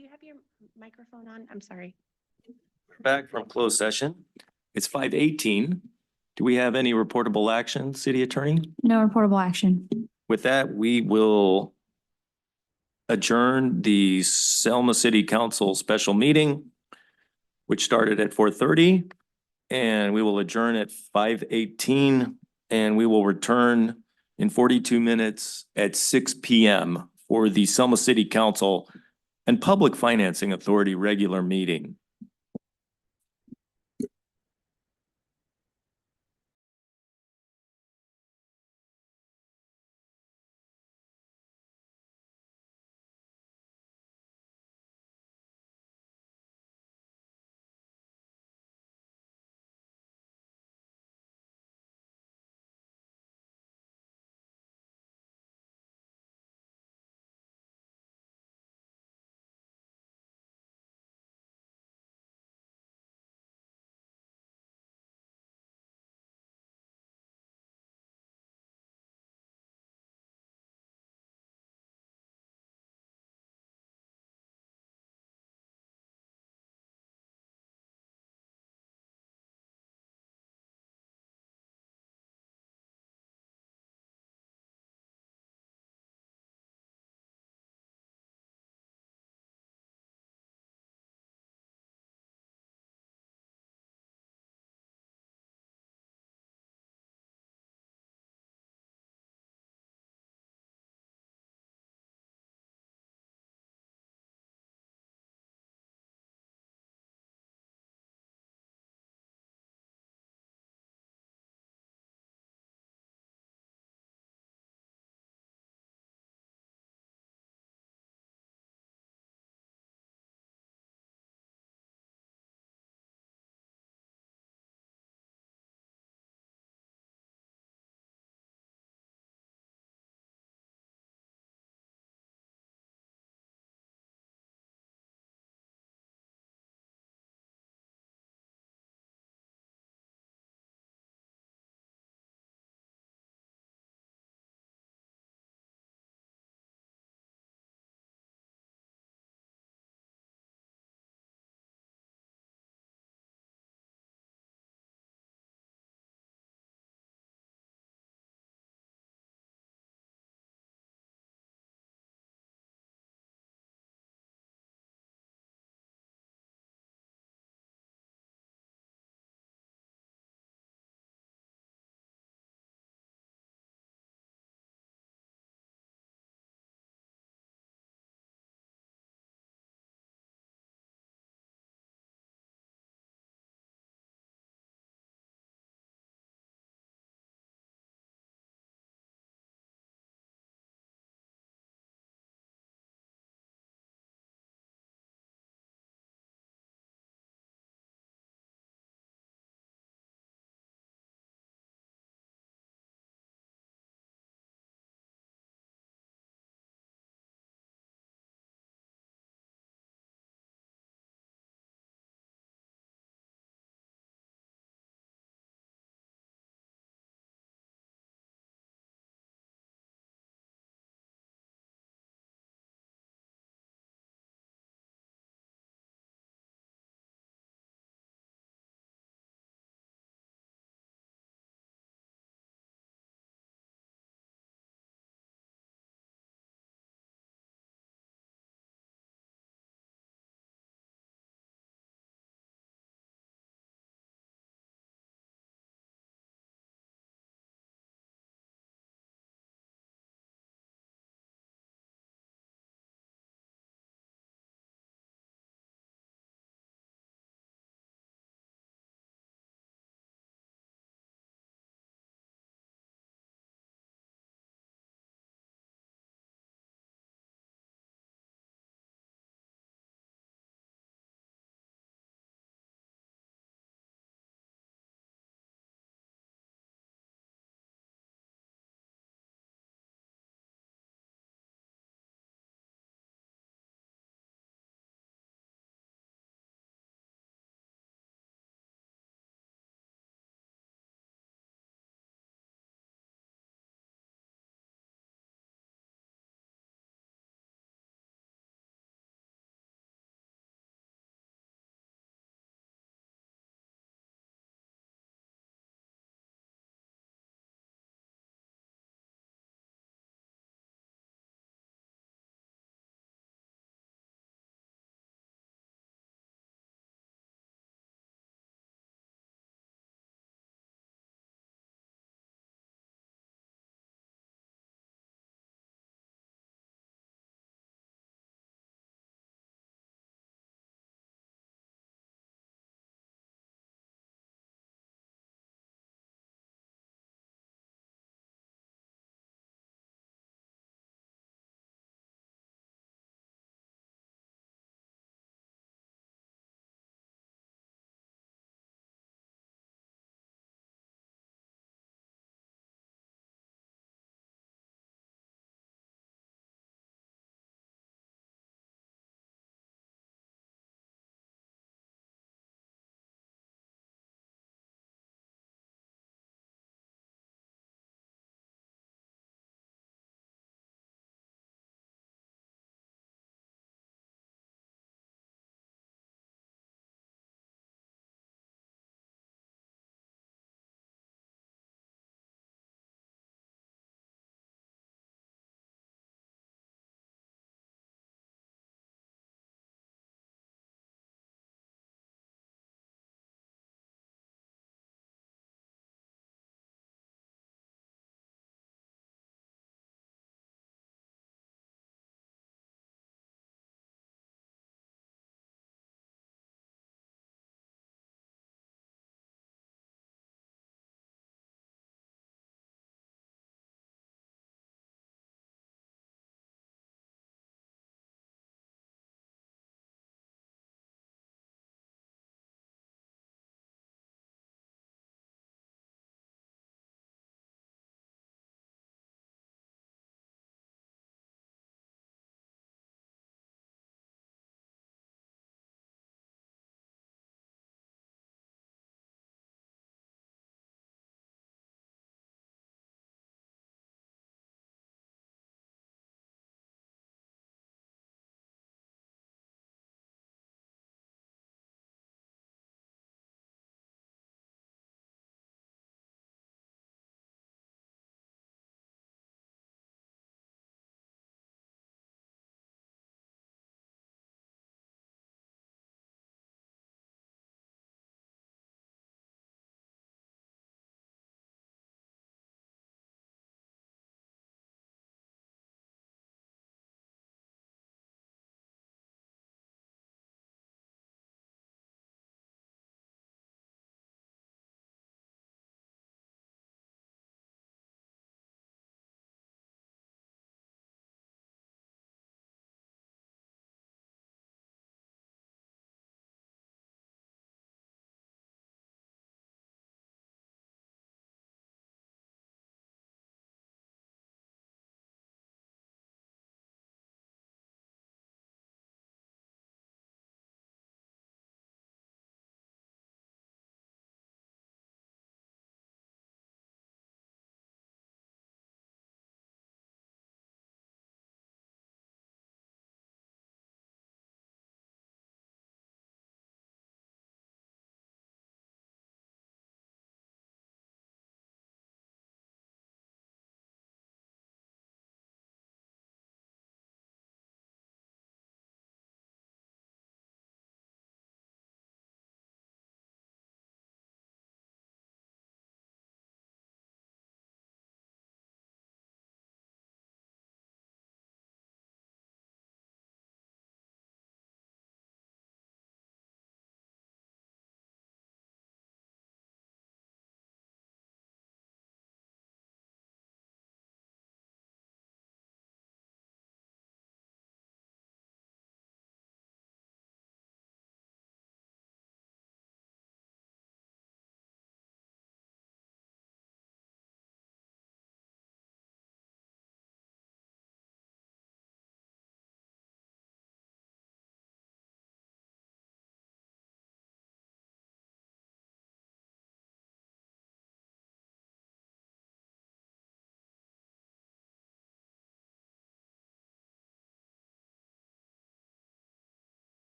Do you have your microphone on? I'm sorry. Back from closed session. It's 5:18. Do we have any reportable action, city attorney? No reportable action. With that, we will adjourn the Selma City Council special meeting, which started at 4:30, and we will adjourn at 5:18, and we will return in 42 minutes at 6 p.m. for the Selma City Council and Public Financing Authority regular meeting.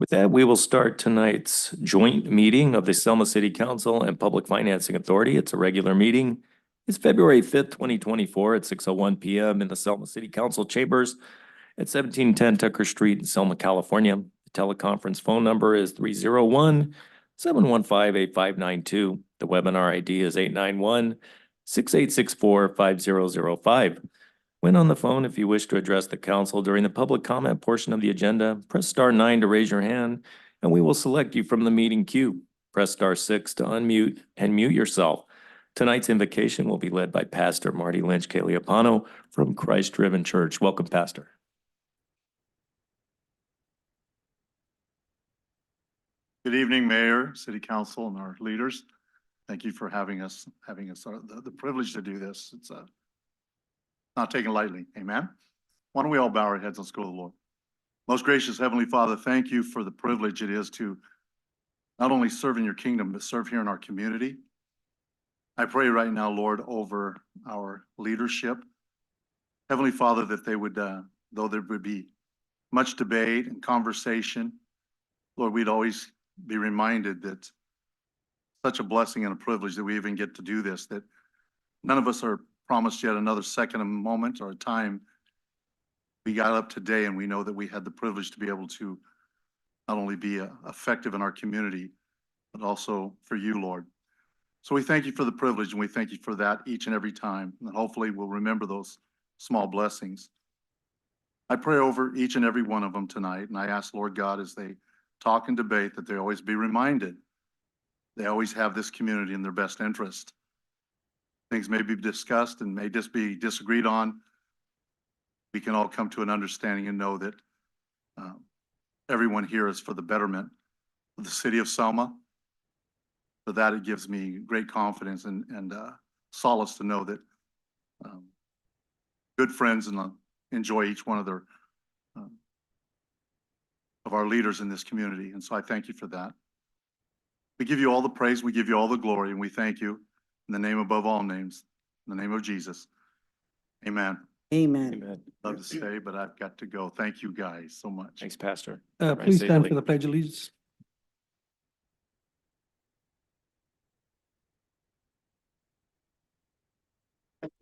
With that, we will start tonight's joint meeting of the Selma City Council and Public Financing Authority. It's a regular meeting. It's February 5th, 2024 at 6:01 PM in the Selma City Council chambers at 1710 Tucker Street in Selma, California. The teleconference phone number is 301-715-8592. The webinar ID is 891-6864-5005. When on the phone, if you wish to address the council during the public comment portion of the agenda, press star 9 to raise your hand, and we will select you from the meeting queue. Press star 6 to unmute and mute yourself. Tonight's invocation will be led by Pastor Marty Lynch Caliapano from Christ Driven Church. Welcome, Pastor. Good evening, Mayor, City Council, and our leaders. Thank you for having us the privilege to do this. It's not taken lightly. Amen. Why don't we all bow our heads? Let's go to the Lord. Most gracious Heavenly Father, thank you for the privilege it is to not only serve in your kingdom, but serve here in our community. I pray right now, Lord, over our leadership. Heavenly Father, that they would, though there would be much debate and conversation, Lord, we'd always be reminded that such a blessing and a privilege that we even get to do this, that none of us are promised yet another second, a moment, or a time. We got up today and we know that we had the privilege to be able to not only be effective in our community, but also for you, Lord. So we thank you for the privilege, and we thank you for that each and every time. And hopefully we'll remember those small blessings. I pray over each and every one of them tonight, and I ask, Lord God, as they talk and debate, that they always be reminded they always have this community in their best interest. Things may be discussed and may just be disagreed on. We can all come to an understanding and know that everyone here is for the betterment of the city of Selma. For that, it gives me great confidence and solace to know that good friends and enjoy each one of their of our leaders in this community. And so I thank you for that. We give you all the praise, we give you all the glory, and we thank you in the name above all names, in the name of Jesus. Amen. Amen. Amen. Love to stay, but I've got to go. Thank you guys so much. Thanks, Pastor. Please stand for the Pledge of Allegiance.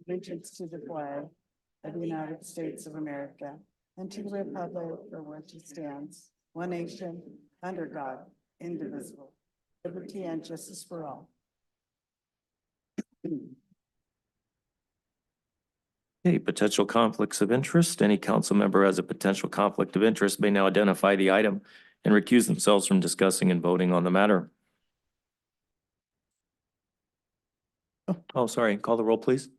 Allegiance to the flag of the United States of America and to the republic for which it stands, one nation, under God, indivisible, liberty and justice for all. Okay, potential conflicts of interest. Any council member has a potential conflict of interest may now identify the item and recuse themselves from discussing and voting on the matter. Oh, sorry. Call the roll, please.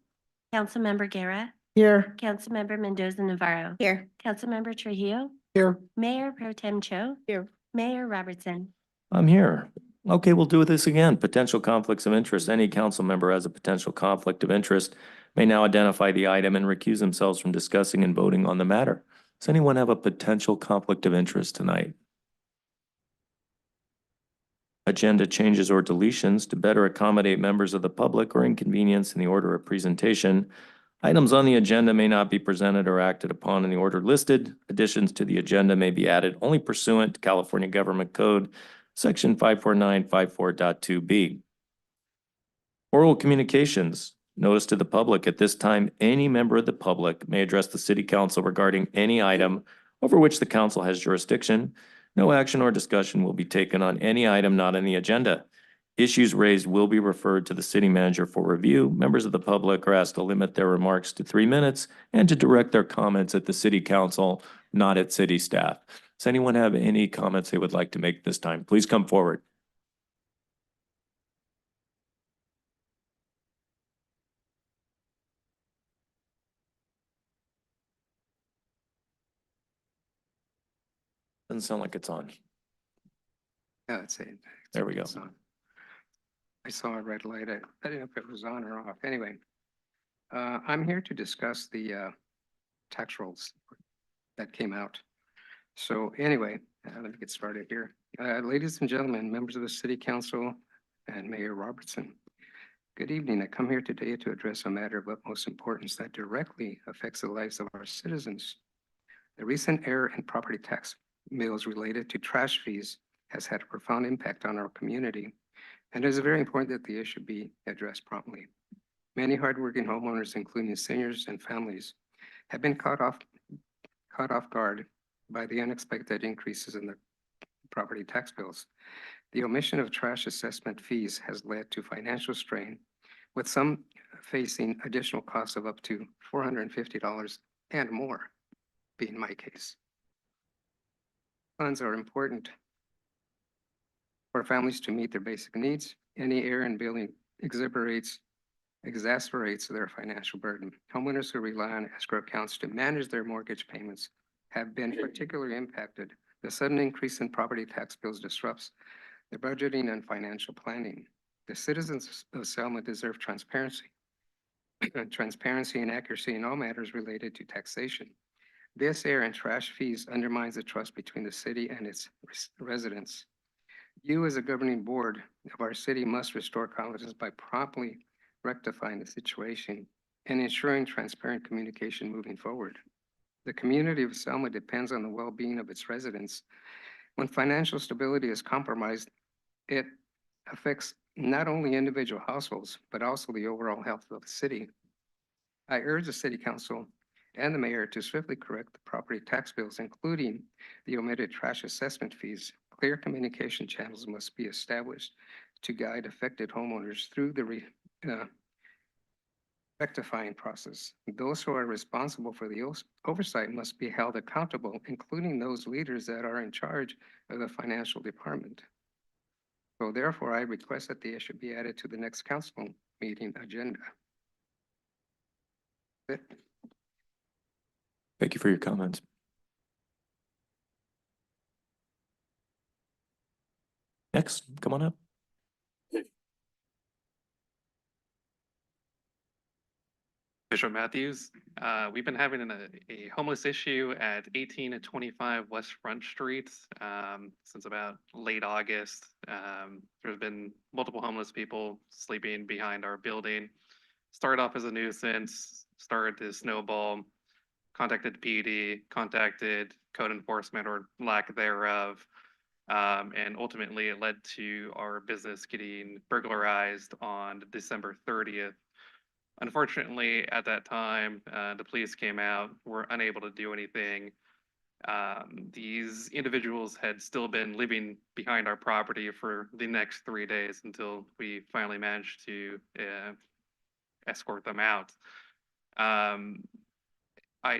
Councilmember Guerra, Here. Councilmember Mendoza Navarro. Here. Councilmember Trujillo, Here. Mayor Pro Tem Cho. Here. Mayor Robertson. I'm here. Okay, we'll do this again. Potential conflicts of interest. Any council member has a potential conflict of interest may now identify the item and recuse themselves from discussing and voting on the matter. Does anyone have a potential conflict of interest tonight? Agenda changes or deletions to better accommodate members of the public or inconvenience in the order of presentation. Items on the agenda may not be presented or acted upon in the order listed. Additions to the agenda may be added only pursuant to California Government Code, Section 54954.2B. Oral communications. Notice to the public. At this time, any member of the public may address the city council regarding any item over which the council has jurisdiction. No action or discussion will be taken on any item not on the agenda. Issues raised will be referred to the city manager for review. Members of the public are asked to limit their remarks to 3 minutes and to direct their comments at the city council, not at city staff. Does anyone have any comments they would like to make this time? Please come forward. Doesn't sound like it's on. Yeah, it's it. There we go. It's on. I saw a red light. I didn't know if it was on or off. Anyway, I'm here to discuss the tax rolls that came out. So anyway, let me get started here. Ladies and gentlemen, members of the City Council and Mayor Robertson, good evening. I come here today to address a matter of utmost importance that directly affects the lives of our citizens. The recent error in property tax bills related to trash fees has had a profound impact on our community, and it is very important that the issue be addressed promptly. Many hardworking homeowners, including seniors and families, have been caught off guard by the unexpected increases in the property tax bills. The omission of trash assessment fees has led to financial strain, with some facing additional costs of up to $450 and more, being my case. Funds are important for families to meet their basic needs. Any error in billing exacerbates their financial burden. Homeowners who rely on escrow accounts to manage their mortgage payments have been particularly impacted. The sudden increase in property tax bills disrupts their budgeting and financial planning. The citizens of Selma deserve transparency, transparency and accuracy in all matters related to taxation. This error in trash fees undermines the trust between the city and its residents. You, as a governing board of our city, must restore confidence by promptly rectifying the situation and ensuring transparent communication moving forward. The community of Selma depends on the well-being of its residents. When financial stability is compromised, it affects not only individual households, but also the overall health of the city. I urge the city council and the mayor to swiftly correct the property tax bills, including the omitted trash assessment fees. Clear communication channels must be established to guide affected homeowners through the rectifying process. Those who are responsible for the oversight must be held accountable, including those leaders that are in charge of the financial department. So therefore, I request that the issue be added to the next council meeting agenda. Thank you for your comments. Next, come on up. Bishop Matthews. We've been having a homeless issue at 18 and 25 West Front Street since about late August. There's been multiple homeless people sleeping behind our building. Started off as a nuisance, started to snowball, contacted PD, contacted code enforcement or lack thereof. And ultimately it led to our business getting burglarized on December 30th. Unfortunately, at that time, the police came out, were unable to do anything. These individuals had still been living behind our property for the next 3 days until we finally managed to escort them out. I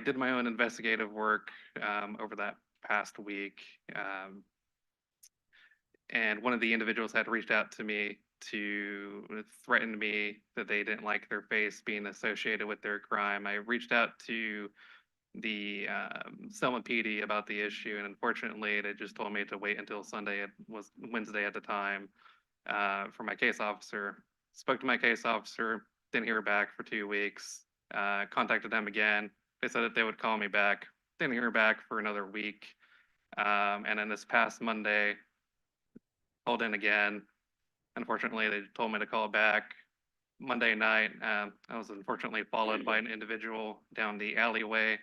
did my own investigative work over that past week. And one of the individuals had reached out to me to threaten me that they didn't like their face being associated with their crime. I reached out to the Selma PD about the issue, and unfortunately, they just told me to wait until Sunday. It was Wednesday at the time for my case officer. Spoke to my case officer, didn't hear back for 2 weeks. Contacted them again. They said that they would call me back. Didn't hear back for another week. And then this past Monday, called in again. Unfortunately, they told me to call back. Monday night, I was unfortunately followed by an individual down the alleyway.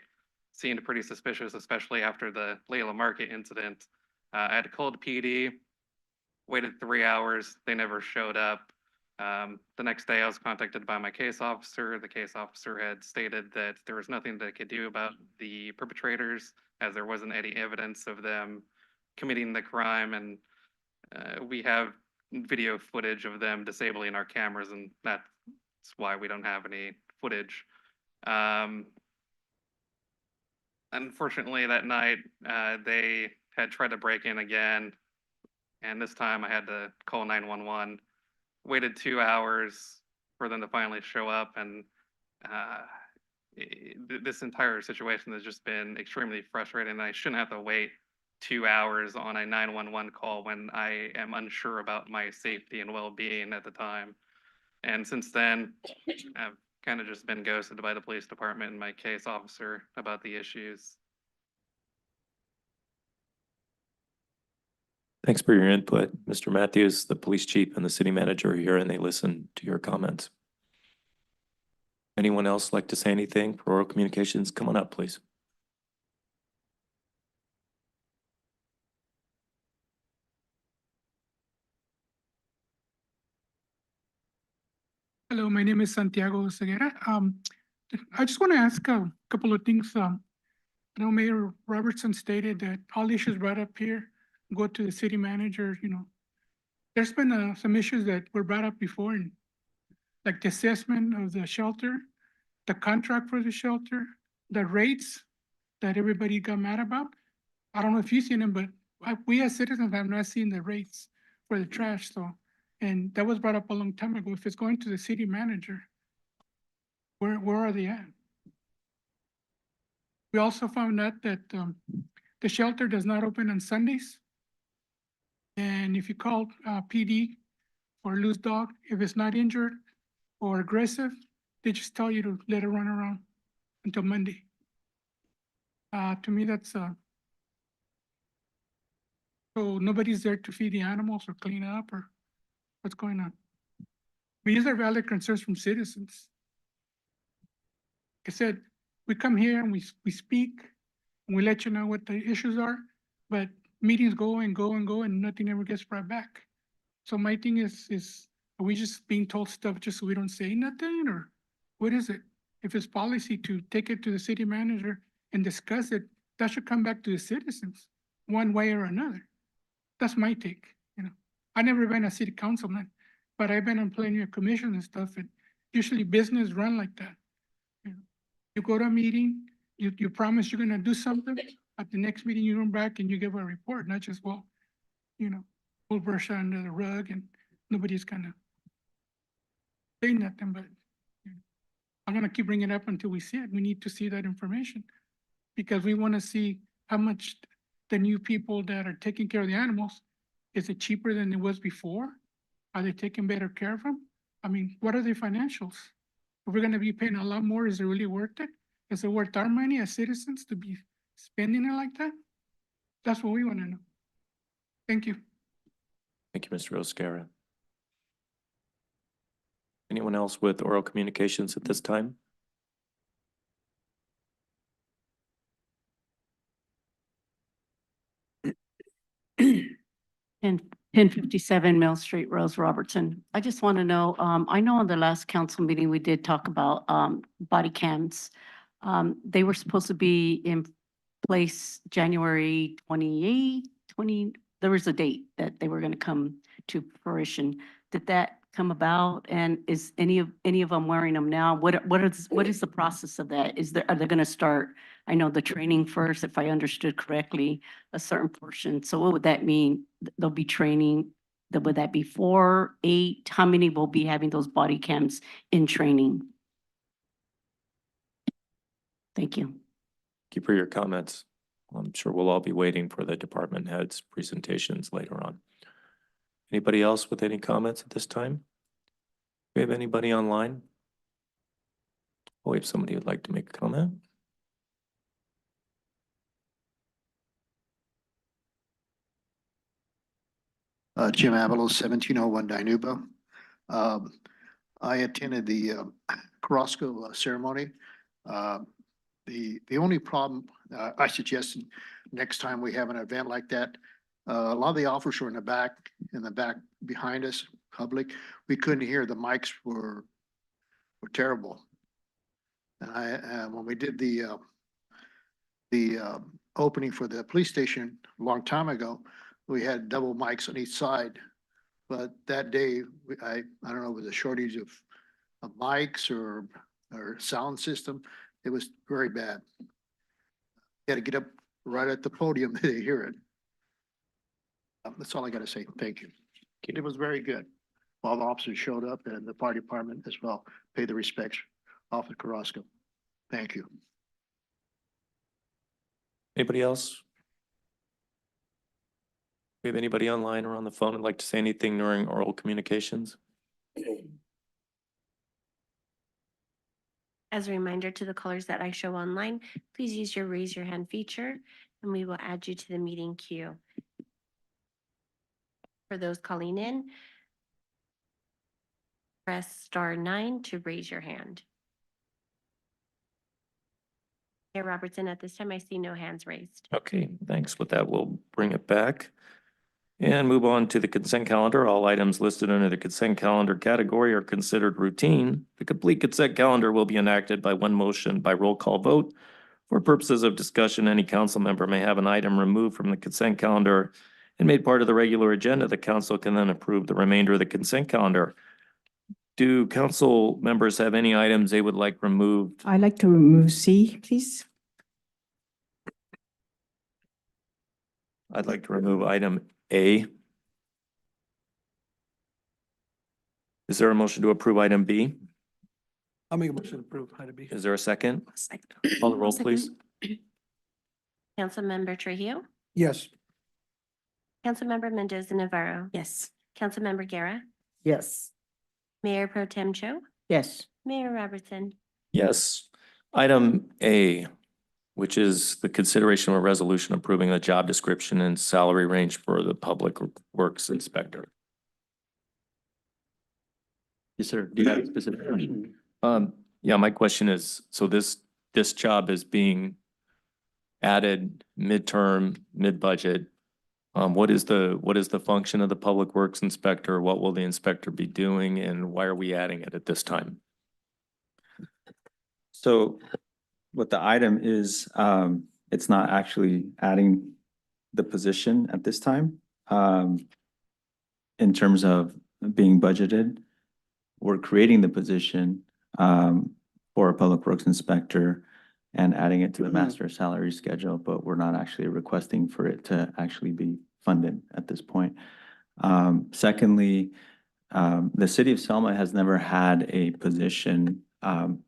Seemed pretty suspicious, especially after the Layla Market incident. I had called PD, waited 3 hours. They never showed up. The next day I was contacted by my case officer. The case officer had stated that there was nothing they could do about the perpetrators, as there wasn't any evidence of them committing the crime. And we have video footage of them disabling our cameras, and that's why we don't have any footage. Unfortunately, that night, they had tried to break in again, and this time I had to call 911. Waited 2 hours for them to finally show up, and this entire situation has just been extremely frustrating. I shouldn't have to wait 2 hours on a 911 call when I am unsure about my safety and well-being at the time. And since then, I've kind of just been ghosted by the police department and my case officer about the issues. Thanks for your input, Mr. Matthews. The police chief and the city manager are here and they listen to your comments. Anyone else like to say anything? For oral communications, come on up, please. Hello, my name is Santiago Ceguera. I just want to ask a couple of things. I know Mayor Robertson stated that all issues brought up here go to the city manager, you know. There's been some issues that were brought up before, and like the assessment of the shelter, the contract for the shelter, the rates that everybody got mad about. I don't know if you've seen them, but we as citizens have not seen the rates for the trash, so. And that was brought up a long time ago. If it's going to the city manager, where are they at? We also found out that the shelter does not open on Sundays. And if you call PD or loose dog, if it's not injured or aggressive, they just tell you to let it run around until Monday. To me, that's so nobody's there to feed the animals or clean up or what's going on. These are valid concerns from citizens. Like I said, we come here and we speak and we let you know what the issues are, but meetings go and go and go and nothing ever gets brought back. So my thing is, are we just being told stuff just so we don't say nothing, or what is it? If it's policy to take it to the city manager and discuss it, that should come back to the citizens, one way or another. That's my take, you know. I've never been a city councilman, but I've been on plenty of commissions and stuff, and usually business run like that. You know, you go to a meeting, you promise you're gonna do something, at the next meeting you come back and you give a report, not just, well, you know, we'll brush under the rug and nobody's kind of saying nothing, but you know, I'm gonna keep bringing it up until we see it. We need to see that information because we want to see how much the new people that are taking care of the animals, is it cheaper than it was before? Are they taking better care of them? I mean, what are the financials? If we're gonna be paying a lot more, is it really worth it? Is it worth our money as citizens to be spending it like that? That's what we want to know. Thank you. Thank you, Mr. Oscara. Anyone else with oral communications at this time? And 1057 Mill Street, Rose Robertson. I just want to know, I know on the last council meeting, we did talk about body cams. They were supposed to be in place January 28, 20, there was a date that they were going to come to fruition. Did that come about? And is any of them wearing them now? What is the process of that? Are they going to start, I know the training first, if I understood correctly, a certain portion. So what would that mean? They'll be training, would that be 4, 8? How many will be having those body cams in training? Thank you. Thank you for your comments. I'm sure we'll all be waiting for the department heads' presentations later on. Anybody else with any comments at this time? Do we have anybody online? Oh, we have somebody who'd like to make a comment. Jim Avalos, 1701 Dinuba. I attended the Carrasco ceremony. The only problem, I suggest next time we have an event like that, a lot of the officers were in the back behind us, public. We couldn't hear, the mics were terrible. And when we did the opening for the police station a long time ago, we had double mics on each side. But that day, I don't know, it was a shortage of mics or sound system. It was very bad. You had to get up right at the podium to hear it. That's all I got to say. Thank you. It was very good. All the officers showed up and the fire department as well paid the respects off at Carrasco. Thank you. Anybody else? We have anybody online or on the phone who'd like to say anything during oral communications? As a reminder to the callers that I show online, please use your raise your hand feature and we will add you to the meeting queue. For those calling in, press *9 to raise your hand. Mayor Robertson, at this time, I see no hands raised. Okay, thanks. With that, we'll bring it back. And move on to the consent calendar. All items listed under the consent calendar category are considered routine. The complete consent calendar will be enacted by one motion by roll call vote. For purposes of discussion, any council member may have an item removed from the consent calendar and made part of the regular agenda. The council can then approve the remainder of the consent calendar. Do council members have any items they would like removed? I'd like to remove C, please. I'd like to remove item A. Is there a motion to approve item B? I'll make a motion to approve item B. Is there a second? Call the roll, please. Councilmember Trujillo, Yes. Councilmember Mendoza Navarro, Yes. Councilmember Guerra, Yes. Mayor Pro Tem Cho, Yes. Mayor Robertson. Yes. Item A, which is the consideration of a resolution approving the job description and salary range for the Public Works Inspector. Yes, sir. Do you have a specific question? Yeah, my question is, so this job is being added midterm, mid-budget. What is the function of the Public Works Inspector? What will the inspector be doing, and why are we adding it at this time? So what the item is, it's not actually adding the position at this time. In terms of being budgeted, we're creating the position for a public works inspector and adding it to the master salary schedule, but we're not actually requesting for it to actually be funded at this point. Secondly, the city of Selma has never had a position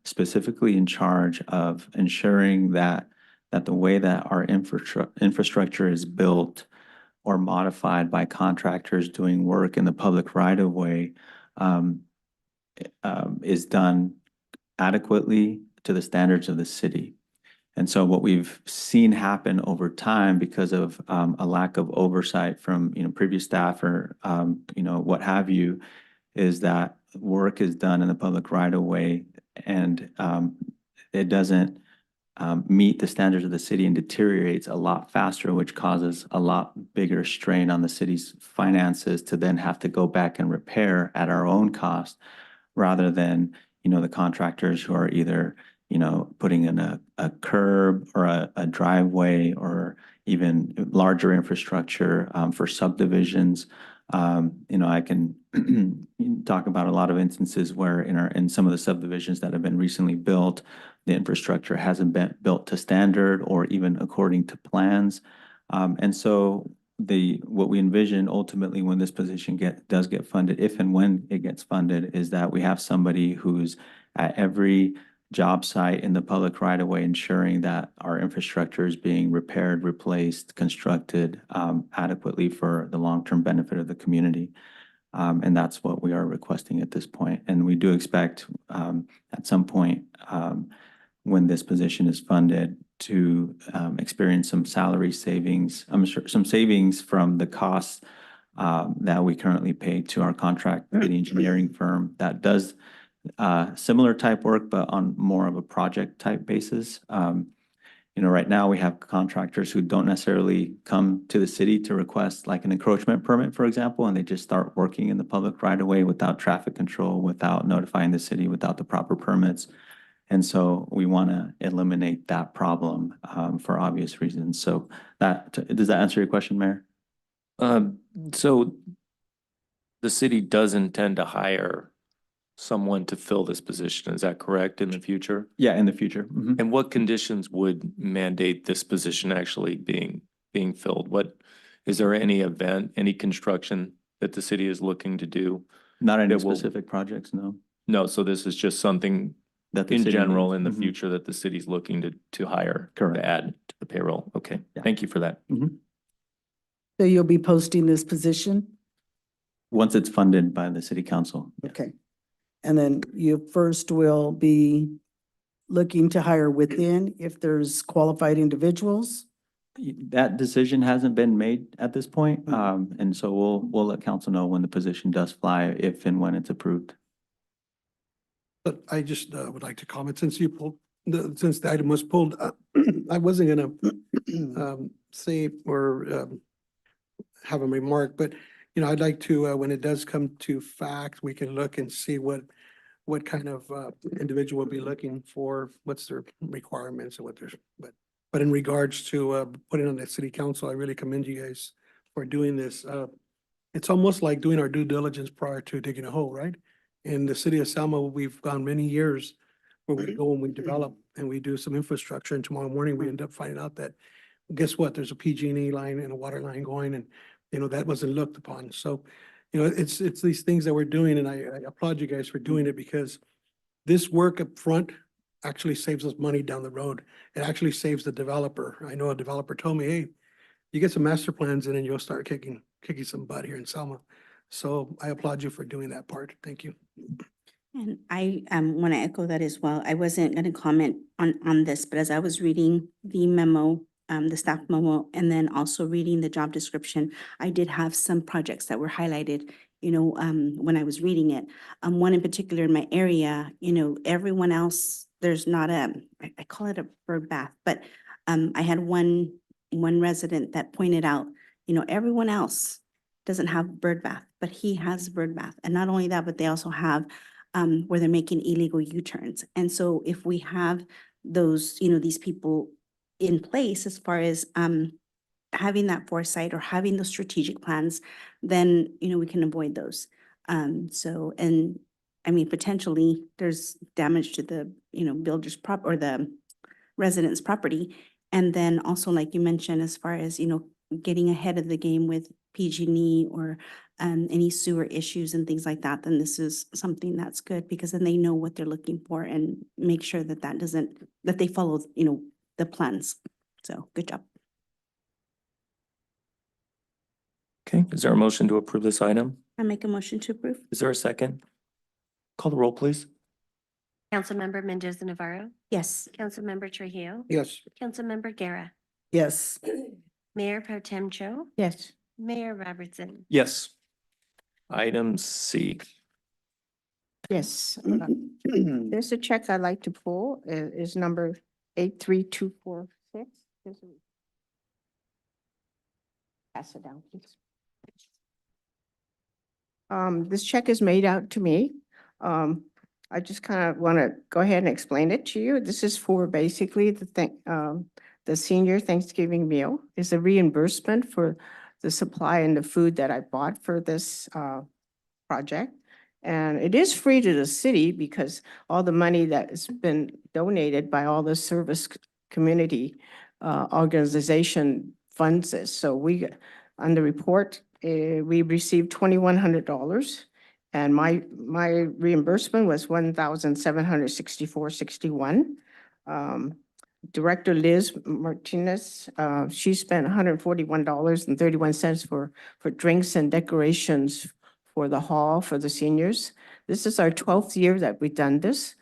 specifically in charge of ensuring that the way that our infrastructure is built or modified by contractors doing work in the public right of way is done adequately to the standards of the city. And so what we've seen happen over time because of a lack of oversight from previous staff or what have you, is that work is done in the public right of way and it doesn't meet the standards of the city and deteriorates a lot faster, which causes a lot bigger strain on the city's finances to then have to go back and repair at our own cost, rather than the contractors who are either putting in a curb or a driveway or even larger infrastructure for subdivisions. I can talk about a lot of instances where in some of the subdivisions that have been recently built, the infrastructure hasn't been built to standard or even according to plans. And so what we envision ultimately when this position does get funded, if and when it gets funded, is that we have somebody who's at every job site in the public right of way, ensuring that our infrastructure is being repaired, replaced, constructed adequately for the long-term benefit of the community. And that's what we are requesting at this point. And we do expect at some point when this position is funded to experience some salary savings. I'm sure some savings from the costs that we currently pay to our contract engineering firm that does similar type work, but on more of a project type basis. Right now we have contractors who don't necessarily come to the city to request like an encroachment permit, for example, and they just start working in the public right of way without traffic control, without notifying the city, without the proper permits. And so we want to eliminate that problem for obvious reasons. So does that answer your question, Mayor? So the city does intend to hire someone to fill this position, is that correct, in the future? Yeah, in the future. Mhm. And what conditions would mandate this position actually being filled? Is there any event, any construction that the city is looking to do? Not any It will- specific projects, no. No, so this is just something That the in city general needs. in the Mhm. future that the city's looking to hire, Correct. to add to the payroll. Okay, Yeah. thank you for that. So you'll be posting this position? Once it's funded by the city council. Yes. Okay. And then you first will be looking to hire within if there's qualified individuals? That decision hasn't been made at this point. Mhm. And so we'll let council know when the position does fly, if and when it's approved. But I just would like to comment, since since the item was pulled, I wasn't gonna say or have them remark, but, you know, I'd like to, when it does come to fact, we can look and see what kind of, individual will be looking for, what's their requirements and what their, but in regards to, putting on the city council, I really commend you guys for doing this. It's almost like doing our due diligence prior to digging a hole, right? In the city of Selma, we've gone many years where we go and we develop and we do some infrastructure, and tomorrow morning we end up finding out that, guess what, there's a PG&E line and a water line going, and, you know, that wasn't looked upon. So, you know, it's these things that we're doing, and I applaud you guys for doing it, because this work up front actually saves us money down the road. It actually saves the developer. I know a developer told me, hey, you get some master plans and then you'll start kicking some butt here in Selma. So I applaud you for doing that part. Thank you. And I want to echo that as well. I wasn't going to comment on this, but as I was reading the memo, the staff memo, and then also reading the job description, I did have some projects that were highlighted, you know, when I was reading it. One in particular in my area, you know, everyone else, there's not I call it a bird bath, but I had one resident that pointed out, you know, everyone else doesn't have bird bath, but he has bird bath. And not only that, but they also have where they're making illegal U-turns. And so if we have those, you know, these people in place as far as having that foresight or having those strategic plans, then, you know, we can avoid those. So, and I mean, potentially there's damage to the, you know, builder's or the resident's property. And then also, like you mentioned, as far as, you know, getting ahead of the game with PG&E or any sewer issues and things like that, then this is something that's good, because then they know what they're looking for and make sure that that they follow, you know, the plans. So good job. Okay, is there a motion to approve this item? I make a motion to approve. Is there a second? Call the roll, please. Councilmember Mendoza Navarro, Yes. Councilmember Trujillo, Yes. Councilmember Guerra, Yes. Mayor Pro Tem Cho, Yes. Mayor Robertson. Yes. Item C. Yes. There's a check I'd like to pull, is number 83246. Pass it down, please. This check is made out to me. I just kind of want to go ahead and explain it to you. This is for basically the senior Thanksgiving meal. Is a reimbursement for the supply and the food that I bought for this project. And it is free to the city because all the money that has been donated by all the service community organization funds this. So on the report, we received $2,100. And my reimbursement was $1,764.61. Director Liz Martinez, she spent $141.31 for drinks and decorations for the hall for the seniors. This is our 12th year that we've done this.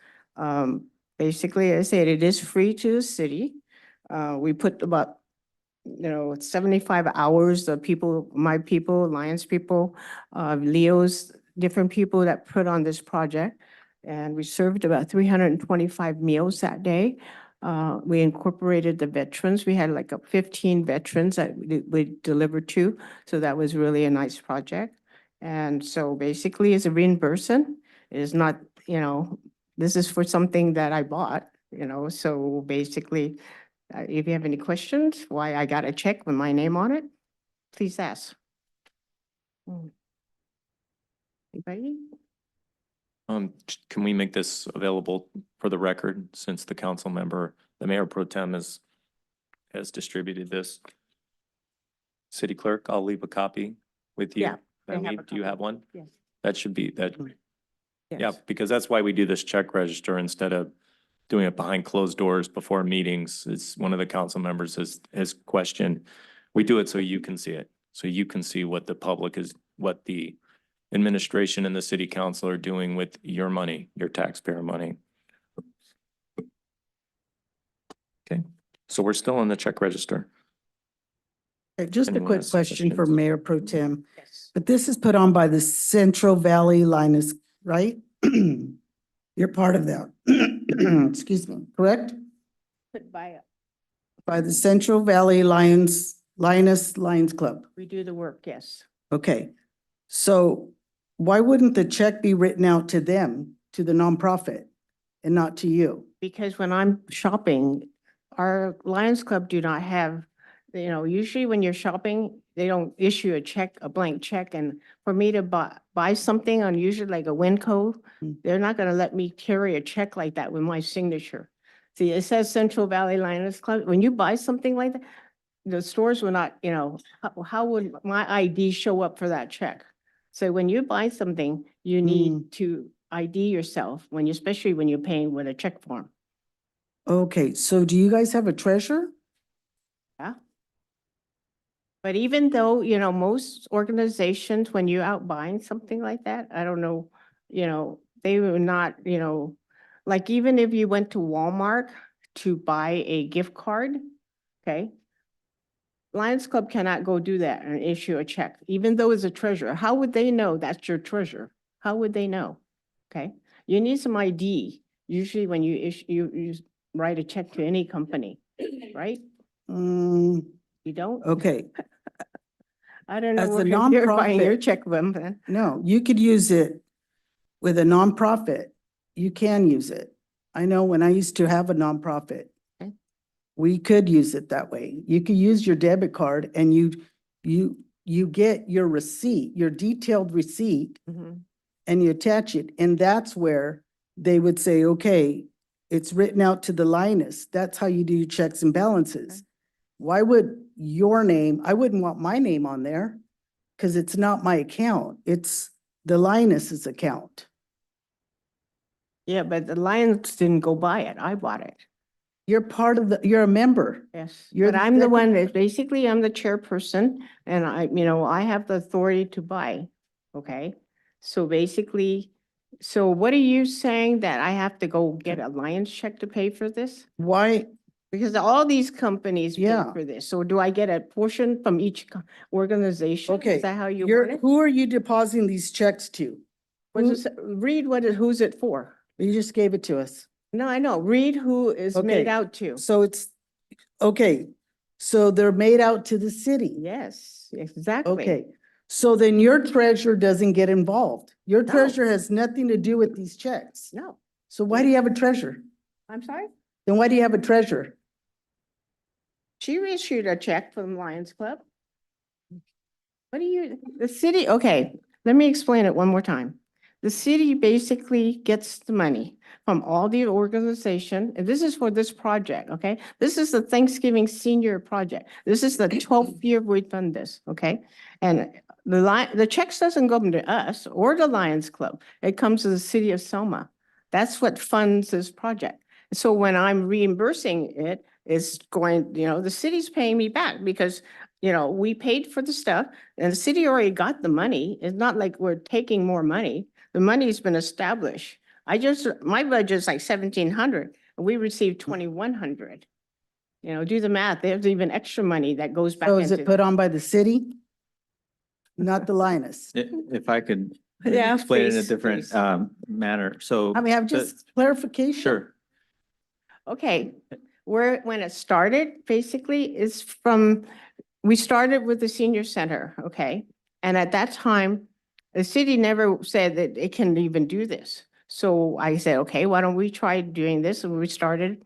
Basically, I said it is free to the city. We put about 75 hours, the people, my people, Lions people, Leo's, different people that put on this project. And we served about 325 meals that day. We incorporated the veterans. We had like 15 veterans that we delivered to. So that was really a nice project. And so basically it's a reimbursement. It is not, this is for something that I bought, so basically, if you have any questions, why I got a check with my name on it, please ask. Anybody? Can we make this available for the record, since the council member, the mayor pro tem has distributed this? City clerk, I'll leave a copy with you. Yeah, I have a Do you copy. have one? Yes. That should be that. Yeah, Yes. because that's why we do this check register instead of doing it behind closed doors before meetings. It's one of the council members has questioned. We do it so you can see it, so you can see what the public is, what the administration and the city council are doing with your money, your taxpayer money. Okay, so we're still on the check register. Just a Anyone quick has question for questions? Mayor Pro Tem. Yes. But this is put on by the Central Valley Linus, right? You're part of that. Excuse me, correct? Put by By the Central Valley Lions Lions Club. We do the work, yes. Okay. So why wouldn't the check be written out to them, to the nonprofit, and not to you? Because when I'm shopping, our Lions Club do not have, usually when you're shopping, they don't issue a check, a blank check. And for me to buy something on usually like a Winco, they're not gonna let me carry a check like that with my signature. See, it says Central Valley Lions Club. When you buy something like that, the stores will not, how would my ID show up for that check? So when you buy something, you need to ID yourself especially when you're paying with a check form. Okay, so do you guys have a treasurer? Yeah. But even though, most organizations, when you're out buying something like that, I don't know, they will not, like even if you went to Walmart to buy a gift card, okay? Lions Club cannot go do that and issue a check, even though it's a treasurer. How would they know that's your treasurer? How would they know? Okay, you need some ID. Usually when you issue, you write a check to any company, right? Mm, You don't? okay, I don't know As a what you're buying your nonprofit- check from then. no, you could use it with a nonprofit. You can use it. I know when I used to have a nonprofit, Okay. we could use it that way. You could use your debit card and you get your receipt, your detailed receipt, Mhm. and you attach it. And that's where they would say, okay, it's written out to the Linus. That's how you do your checks and balances. Why would your name, I wouldn't want my name on there because it's not my account. It's the Linus's account. Yeah, but the Lions didn't go buy it. I bought it. You're a member. Yes, You're but the I'm the one secretary. that basically I'm the chairperson and I have the authority to buy. Okay? So basically, so what are you saying that I have to go get a Lions check to pay for this? Why? Because all these companies pay Yeah. for this. So do I get a portion from each organization? Okay, Is that how you want it? who are you depositing these checks to? Read who's it for? You just gave it to us. No, I know. Read who is made Okay. out to. So it's, okay, so they're made out to the city. Yes, exactly. Okay, so then your treasurer doesn't get involved. Your No. treasurer has nothing to do with these checks. No, So why do you have a treasurer? I'm sorry. Then why do you have a treasurer? She issued a check from Lions Club. The city, okay, let me explain it one more time. The city basically gets the money from all the organization, and this is for this project, okay? This is the Thanksgiving Senior Project. This is the 12th year we've done this, okay? And the checks doesn't go to us or the Lions Club. It comes to the City of Selma. That's what funds this project. So when I'm reimbursing it, it's going, the city's paying me back because, we paid for the stuff and the city already got the money. It's not like we're taking more money. The money's been established. My budget's like 1,700 and we received 2,100. Do the math. There's even extra money that goes back So is into. it put on by the city? Not the Linus? If I could maybe Yeah, explain it in a please, different please. manner, so. I mean, I've just clarification. Sure. Okay, when it started, basically, is we started with the senior center, okay? And at that time, the city never said that it can even do this. So I said, okay, why don't we try doing this? And we started,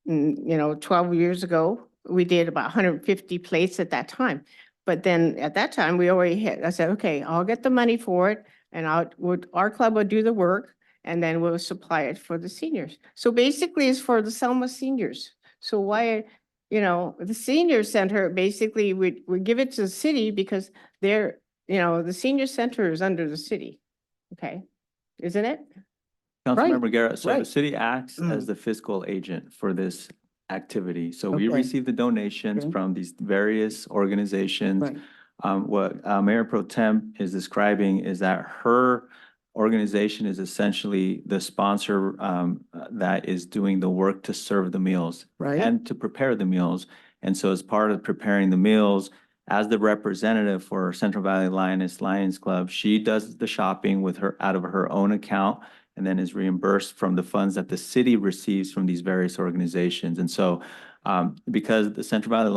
12 years ago. We did about 150 plates at that time. But then at that time, we already had, I said, okay, I'll get the money for it and our club will do the work and then we'll supply it for the seniors. So basically it's for the Selma seniors. So why, the senior center, basically we give it to the city because they're, the senior center is under the city. Okay, isn't it? Councilmember Garrett, so the right. city acts as Mm. the fiscal agent for this activity. So we Okay. receive the donations Okay. from these various organizations. Right. What Mayor Pro Tem is describing is that her organization is essentially the sponsor that is doing the work to serve the meals Right. and to prepare the meals. And so as part of preparing the meals, as the representative for Central Valley Lions Club, she does the shopping with her out of her own account and then is reimbursed from the funds that the city receives from these various organizations. And so because the Central Valley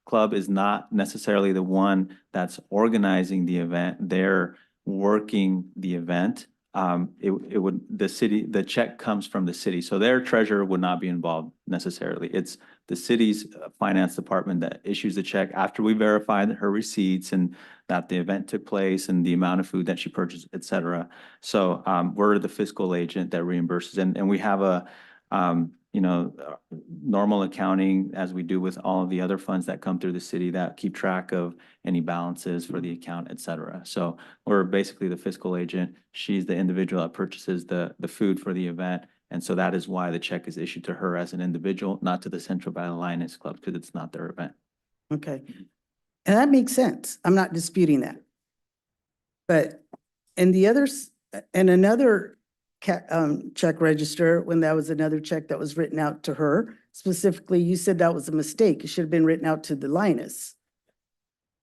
Club is not necessarily the one that's organizing the event. They're working the event. The check comes from the city, so their treasurer would not be involved necessarily. It's the city's finance department that issues the check after we verify her receipts and that the event took place and the amount of food that she purchased, et cetera. So, we're the fiscal agent that reimburses, and we have a, normal accounting as we do with all of the other funds that come through the city that keep track of any balances for the account, et cetera. So we're basically the fiscal agent. She's the individual that purchases the food for the event. And so that is why the check is issued to her as an individual, not to the Central Valley Lioness Club, because it's not their event. Okay. And that makes sense. I'm not disputing that. But in the others, and another check register, when that was another check that was written out to her, specifically, you said that was a mistake. It should have been written out to the Lioness.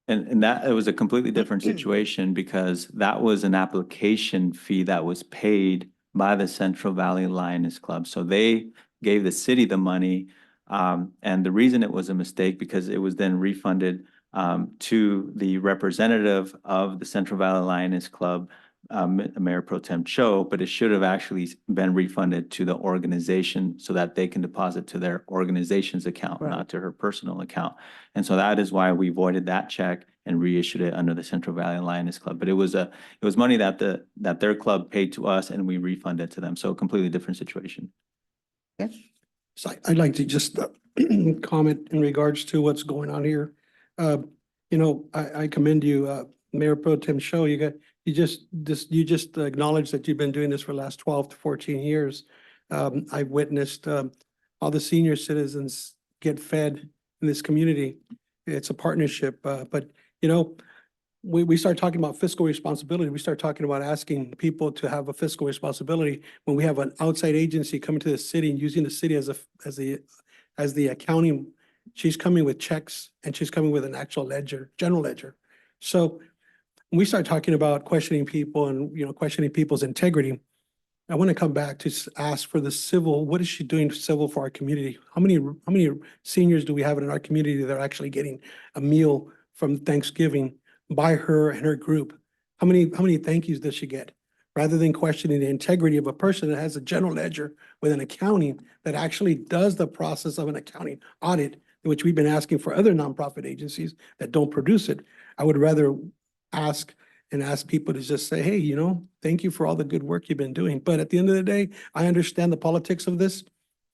And that, it was a completely different situation because that was an application fee that was paid by the Central Valley Lioness Club. So they gave the city the money. And the reason it was a mistake because it was then refunded to the representative of the Central Valley Lioness Club, Mayor Pro Tem Cho, but it should have actually been refunded to the organization so that they can deposit to their organization's account, Right. not to her personal account. And so that is why we voided that check and reissued it under the Central Valley Lioness Club. But it was money that their club paid to us and we refunded to them. So a completely different situation. Yes. So I'd like to just comment in regards to what's going on here. I commend you, Mayor Pro Tem Show. You just acknowledged that you've been doing this for the last 12 to 14 years. I've witnessed all the senior citizens get fed in this community. It's a partnership, but we start talking about fiscal responsibility. We start talking about asking people to have a fiscal responsibility when we have an outside agency coming to the city and using the city as the accounting. She's coming with checks and she's coming with an actual ledger, general ledger. So when we start talking about questioning people and, questioning people's integrity, I want to come back to ask for the civil, what is she doing civil for our community? How many seniors do we have in our community that are actually getting a meal from Thanksgiving by her and her group? How many thank yous does she get? Rather than questioning the integrity of a person that has a general ledger with an accounting that actually does the process of an accounting audit, which we've been asking for other nonprofit agencies that don't produce it. I would rather ask people to just say, hey, thank you for all the good work you've been doing. But at the end of the day, I understand the politics of this,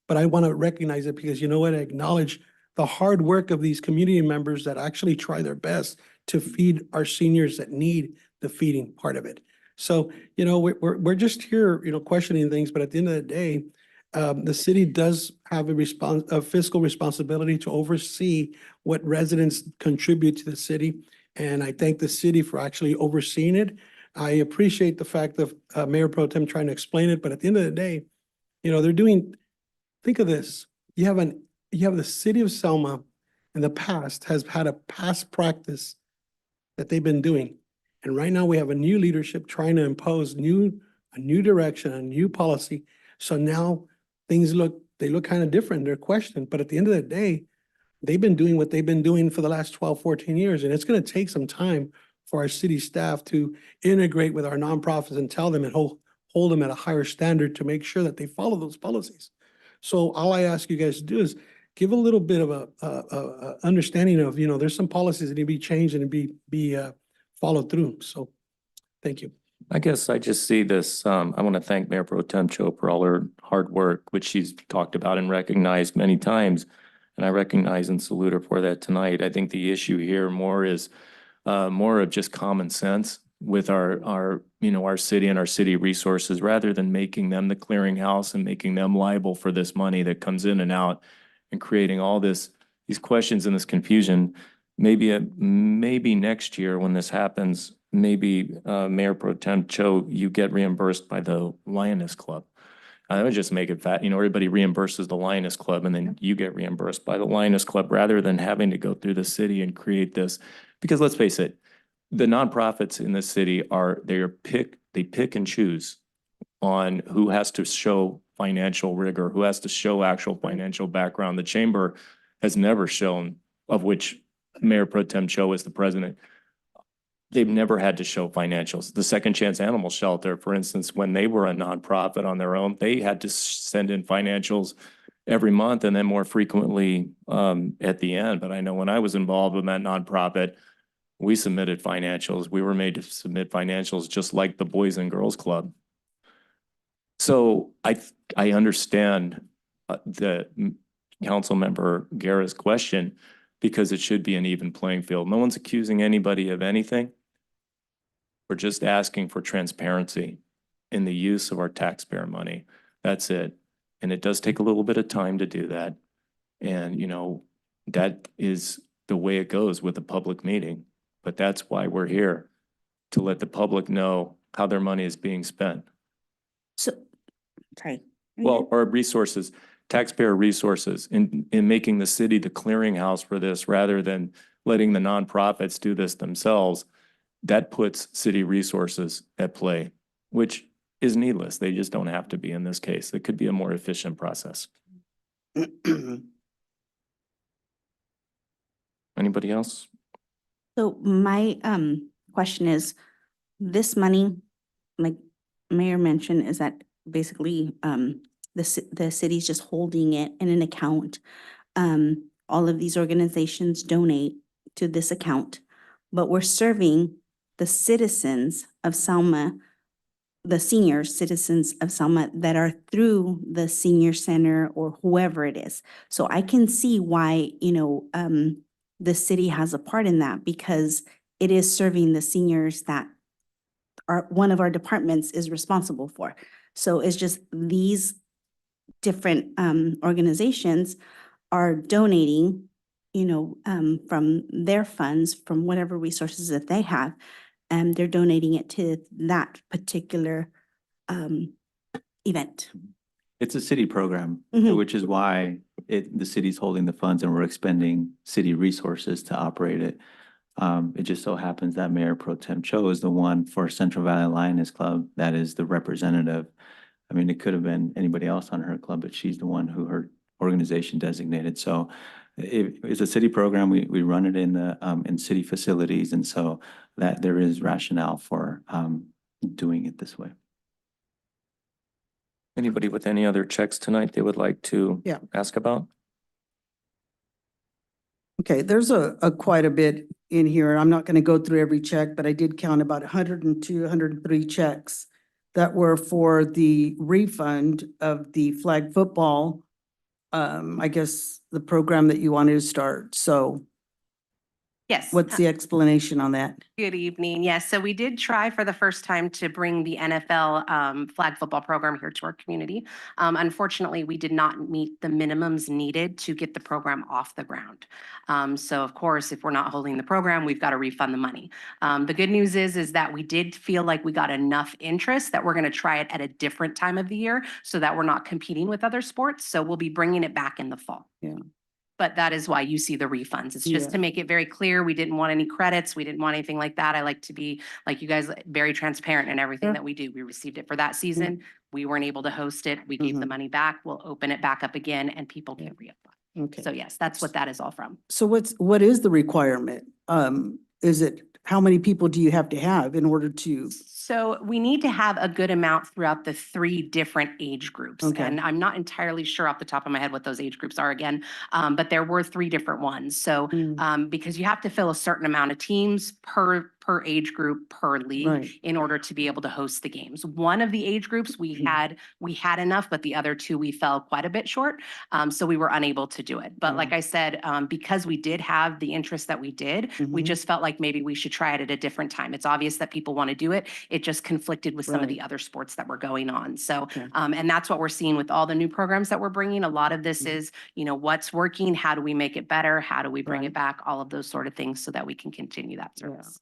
but I want to recognize it because you know what? I acknowledge the hard work of these community members that actually try their best to feed our seniors that need the feeding part of it. So, we're just here, questioning things, but at the end of the day, the city does have a fiscal responsibility to oversee what residents contribute to the city. And I thank the city for actually overseeing it. I appreciate the fact of Mayor Pro Tem trying to explain it, but at the end of the day, they're doing, think of this. You have the city of Selma in the past has had a past practice that they've been doing. And right now we have a new leadership trying to impose a new direction, a new policy. So now things look kind of different. They're questioned, but at the end of the day, they've been doing what they've been doing for the last 12, 14 years. And it's going to take some time for our city staff to integrate with our nonprofits and tell them and hold them at a higher standard to make sure that they follow those policies. So all I ask you guys to do is give a little bit of a understanding of, there's some policies that need to be changed and be followed through. So thank you. I guess I just see this, I want to thank Mayor Pro Tem Cho for all her hard work, which she's talked about and recognized many times. And I recognize and salute her for that tonight. I think the issue here more is more of just common sense with our city and our city resources, rather than making them the clearinghouse and making them liable for this money that comes in and out and creating all these questions and this confusion. Maybe next year when this happens, maybe Mayor Pro Tem Cho, you get reimbursed by the Lioness Club. I would just make it fat, everybody reimburses the Lioness Club and then you get reimbursed by the Lioness Club rather than having to go through the city and create this. Because let's face it, the nonprofits in this city they pick and choose on who has to show financial rigor, who has to show actual financial background. The chamber has never shown, of which Mayor Pro Tem Cho is the president, they've never had to show financials. The Second Chance Animal Shelter, for instance, when they were a nonprofit on their own, they had to send in financials every month and then more frequently at the end. But I know when I was involved with that nonprofit, we submitted financials. We were made to submit financials just like the Boys and Girls Club. So I understand the council member Guerra's question, because it should be an even playing field. No one's accusing anybody of anything. We're just asking for transparency in the use of our taxpayer money. That's it. And it does take a little bit of time to do that. And, you know, that is the way it goes with a public meeting. But that's why we're here, to let the public know how their money is being spent. So, sorry. Well, our resources, taxpayer resources, in making the city the clearinghouse for this, rather than letting the nonprofits do this themselves, that puts city resources at play, which is needless. They just don't have to be in this case. It could be a more efficient process. Anybody else? So my question is, this money, like Mayor mentioned, is that basically the city's just holding it in an account. All of these organizations donate to this account, but we're serving the citizens of Selma, the senior citizens of Selma that are through the senior center or whoever it is. So I can see why, you know, the city has a part in that, because it is serving the seniors that one of our departments is responsible for. So it's just these different organizations are donating, you know, from their funds, from whatever resources that they have, and they're donating it to that particular event. It's a city program, Mhm. which is why the city's holding the funds and we're expending city resources to operate it. It just so happens that Mayor Pro Tem Cho is the one for Central Valley Lioness Club that is the representative. I mean, it could have been anybody else on her club, but she's the one who her organization designated. So it's a city program. We run it in city facilities, and so that there is rationale for doing it this way. Anybody with any other checks tonight they would like to Yeah. ask about? Okay, there's a quite a bit in here. I'm not gonna go through every check, but I did count about 102, 103 checks that were for the refund of the flag football. I guess the program that you wanted to start. So Yes. what's the explanation on that? Good evening. Yes, so we did try for the first time to bring the NFL flag football program here to our community. Unfortunately, we did not meet the minimums needed to get the program off the ground. So of course, if we're not holding the program, we've got to refund the money. The good news is that we did feel like we got enough interest that we're going to try it at a different time of the year so that we're not competing with other sports. So we'll be bringing it back in the fall. Yeah. But that is why you see the refunds. It's just Yeah. to make it very clear. We didn't want any credits. We didn't want anything like that. I like to be, like you guys, very transparent in everything Sure. that we do. We received it for that season. We weren't able to host it. We gave the money back. We'll open it back up again and people can reapply. Okay. So yes, that's what that is all from. So what is the requirement? Is it, how many people do you have to have in order to? So we need to have a good amount throughout the 3 different age groups. Okay. And I'm not entirely sure off the top of my head what those age groups are again, but there were 3 different ones. So because you have to fill a certain amount of teams per age group, per league, Right. in order to be able to host the games. One of the age groups we had enough, but the other 2 we fell quite a bit short. So we were unable to do it. But like I said, because we did have the interest that we did, we just felt like maybe we should try it at a different time. It's obvious that people want to do it. It just conflicted with some of the other sports that were going on. So, Okay. and that's what we're seeing with all the new programs that we're bringing. A lot of this is, you know, what's working, how do we make it better? How do we bring Right. it back? All of those sort of things so that we can continue that service.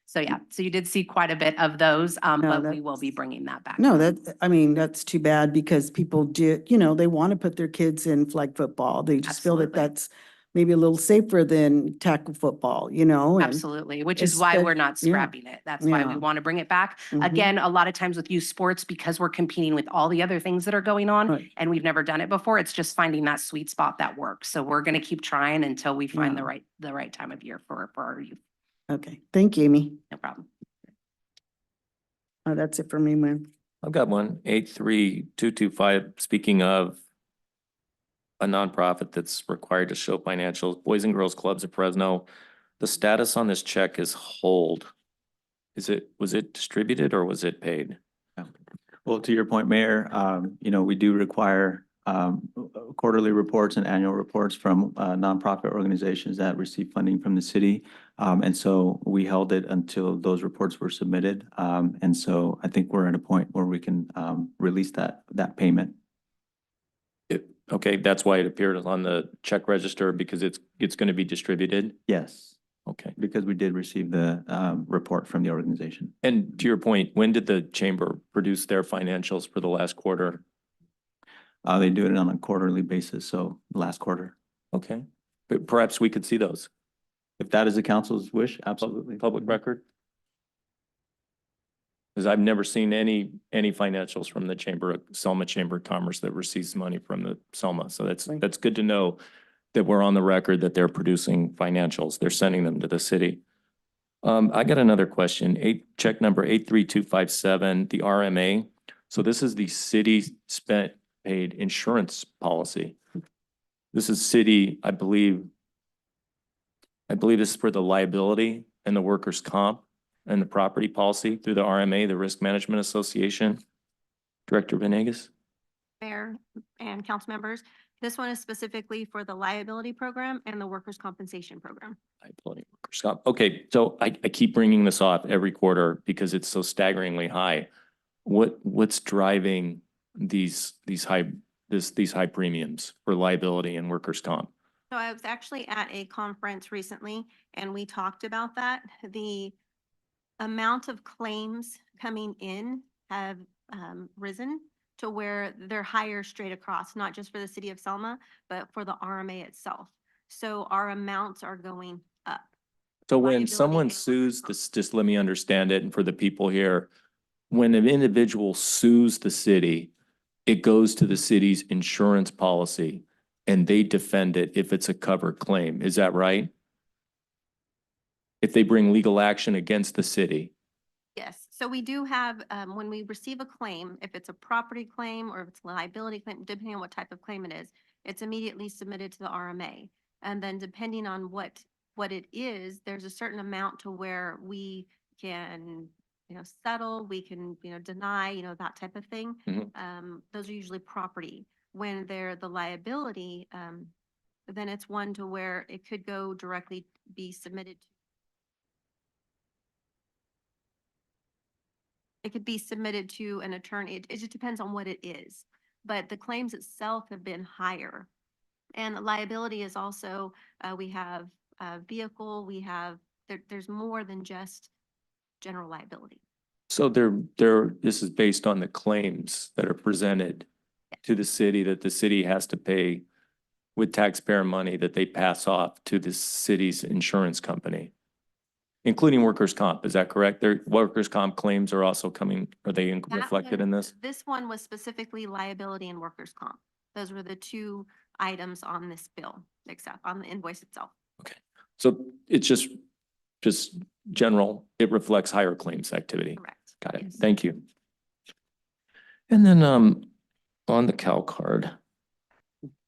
So yeah, so you did see quite a bit of those, but we will be bringing that back. No, I mean, that's too bad because people did, you know, they want to put their kids in flag football. They just feel that Absolutely. that's maybe a little safer than tackle football, you know? and- Absolutely, which is why we're not Espec- yeah, scrapping it. That's why we yeah. want to bring it back. Mhm. Again, a lot of times with youth sports, because we're competing with all the other things that are going on Right. and we've never done it before, it's just finding that sweet spot that works. So we're going to keep trying until we find Yeah. the right time of year for our youth. Okay, thank you, Amy. No problem. That's it for me, ma'am. I've got one, 83225, speaking of a nonprofit that's required to show financials, Boys and Girls Clubs of Fresno. The status on this check is hold. Was it distributed or was it paid? Well, to your point, Mayor, you know, we do require quarterly reports and annual reports from nonprofit organizations that receive funding from the city. And so we held it until those reports were submitted. And so I think we're at a point where we can release that payment. Okay, that's why it appeared on the check register because it's going to be distributed. Yes, Okay. because we did receive the report from the organization. And to your point, when did the chamber produce their financials for the last quarter? They do it on a quarterly basis, so last quarter. Okay, but perhaps we could see those. If that is the council's wish, absolutely. Public record? Because I've never seen any financials from the Selma Chamber of Commerce that receives money from the Selma. So that's good to know that we're on the record that they're producing financials. They're sending them to the city. I got another question. Check number 83257, the RMA. So this is the city spent paid insurance policy. This is city, I believe this is for the liability and the workers' comp and the property policy through the RMA, the Risk Management Association. Director Venegas? Mayor and council members, this one is specifically for the liability program and the workers' compensation program. Liability, workers' comp. Okay, so I keep bringing this off every quarter because it's so staggeringly high. What's driving these high premiums for liability and workers' comp? So I was actually at a conference recently and we talked about that. The amount of claims coming in have risen to where they're higher straight across, not just for the city of Selma, but for the RMA itself. So our amounts are going up. So when Liability someone and sues this, just let me understand it, and for the people here, when an individual sues the city, it goes to the city's insurance policy and they defend it if it's a covered claim. Is that right? If they bring legal action against the city. Yes, so we do have, when we receive a claim, if it's a property claim or if it's a liability claim, depending on what type of claim it is, it's immediately submitted to the RMA. And then depending on what it is, there's a certain amount to where we can, settle, we can, deny, that type of thing. Those are usually property. When they're the liability, then it's one to where it could go directly be submitted to. It could be submitted to an attorney. It just depends on what it is. But the claims itself have been higher. And liability is also, we have vehicle, we have, there's more than just general liability. So this is based on the claims that are presented to the city that the city has to pay with taxpayer money that they pass off to the city's insurance company, including workers' comp. Is that correct? Their workers' comp claims are also coming, are they That reflected one- in this? This one was specifically liability and workers' comp. Those were the two items on this bill, except on the invoice itself. Okay, so it's just general, it reflects higher claims activity. Correct. Got it. Yes. Thank you. And then, on the Cal card,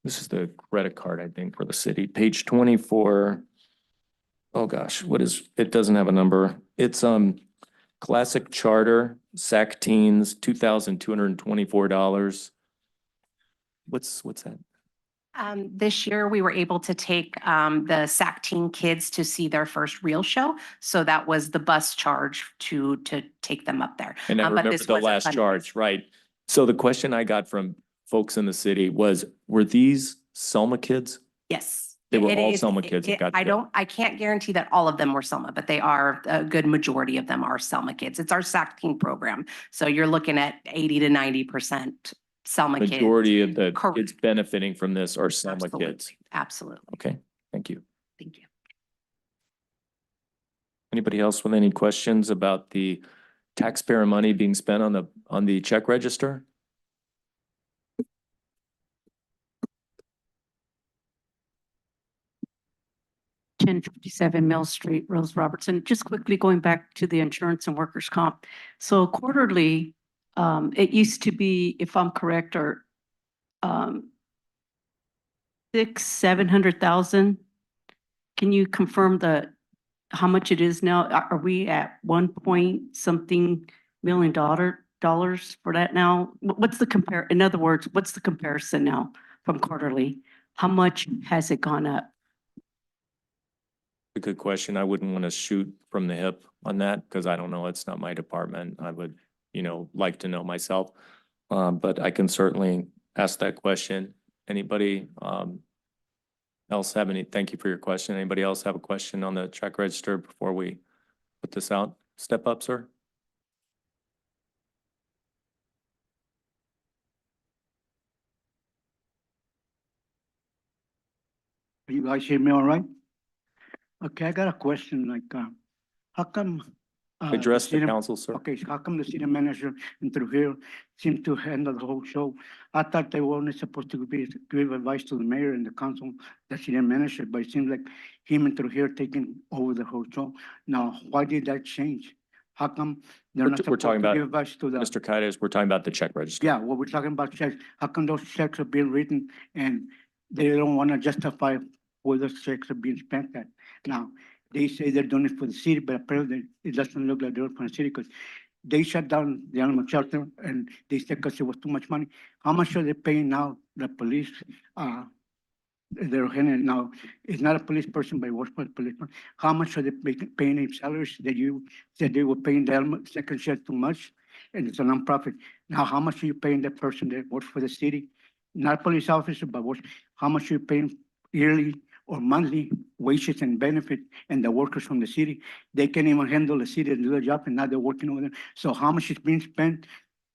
this is the credit card, I think, for the city, page 24. Oh gosh, it doesn't have a number. It's, Classic Charter, SAC Teens, $2,224. What's that? This year, we were able to take the SAC teen kids to see their first real show. So that was the bus charge to take them up there. And I But remember this the was a last fundraiser. charge, right? So the question I got from folks in the city was, were these Selma kids? Yes. They were It all is- Selma kids that got to go. I can't guarantee that all of them were Selma, but they are, a good majority of them are Selma kids. It's our SAC teen program. So you're looking at 80 to 90% Selma kids. Majority of the Correct. kids benefiting from this are Selma Absolutely. kids. Absolutely. Okay, Thank you. Thank you. Anybody else with any questions about the taxpayer money being spent on the check register? 1057 Mill Street, Rose Robertson. Just quickly going back to the insurance and workers' comp. So quarterly, it used to be, if I'm correct, or 700,000. Can you confirm how much it is now? Are we at 1 point something million dollars for that now? What's the in other words, what's the comparison now from quarterly? How much has it gone up? A good question. I wouldn't want to shoot from the hip on that because I don't know. It's not my department. I would, like to know myself. But I can certainly ask that question. Anybody else have any? Thank you for your question. Anybody else have a question on the check register before we put this out? Step up, sir. You guys hear me all right? Okay, I got a question, how come? Address the city- council, sir. Okay, so how come the city manager in Trujillo seemed to handle the whole show? I thought they were only supposed to give advice to the mayor and the council, the city manager, but it seems like him and Trujillo taking over the whole show. Now, why did that change? How come they're We're not we're supposed talking to about, give advice to the? Mr. Kaitis, we're talking about the check register. Yeah, well, we're talking about checks. How come those checks are being written and they don't want to justify where those checks are being spent at? Now, they say they're doing it for the city, but apparently it doesn't look like they're for the city because they shut down the animal shelter and they said because it was too much money. How much are they paying now, the police? They're handing now, it's not a police person, but it works for the policeman. How much are they paying in salaries that you said they were paying the animal second shift too much? And it's a nonprofit. Now, how much are you paying that person that works for the city? Not a police officer, but how much are you paying yearly or monthly wages and benefit and the workers from the city? They can't even handle the city and do the job and now they're working over there. So how much is being spent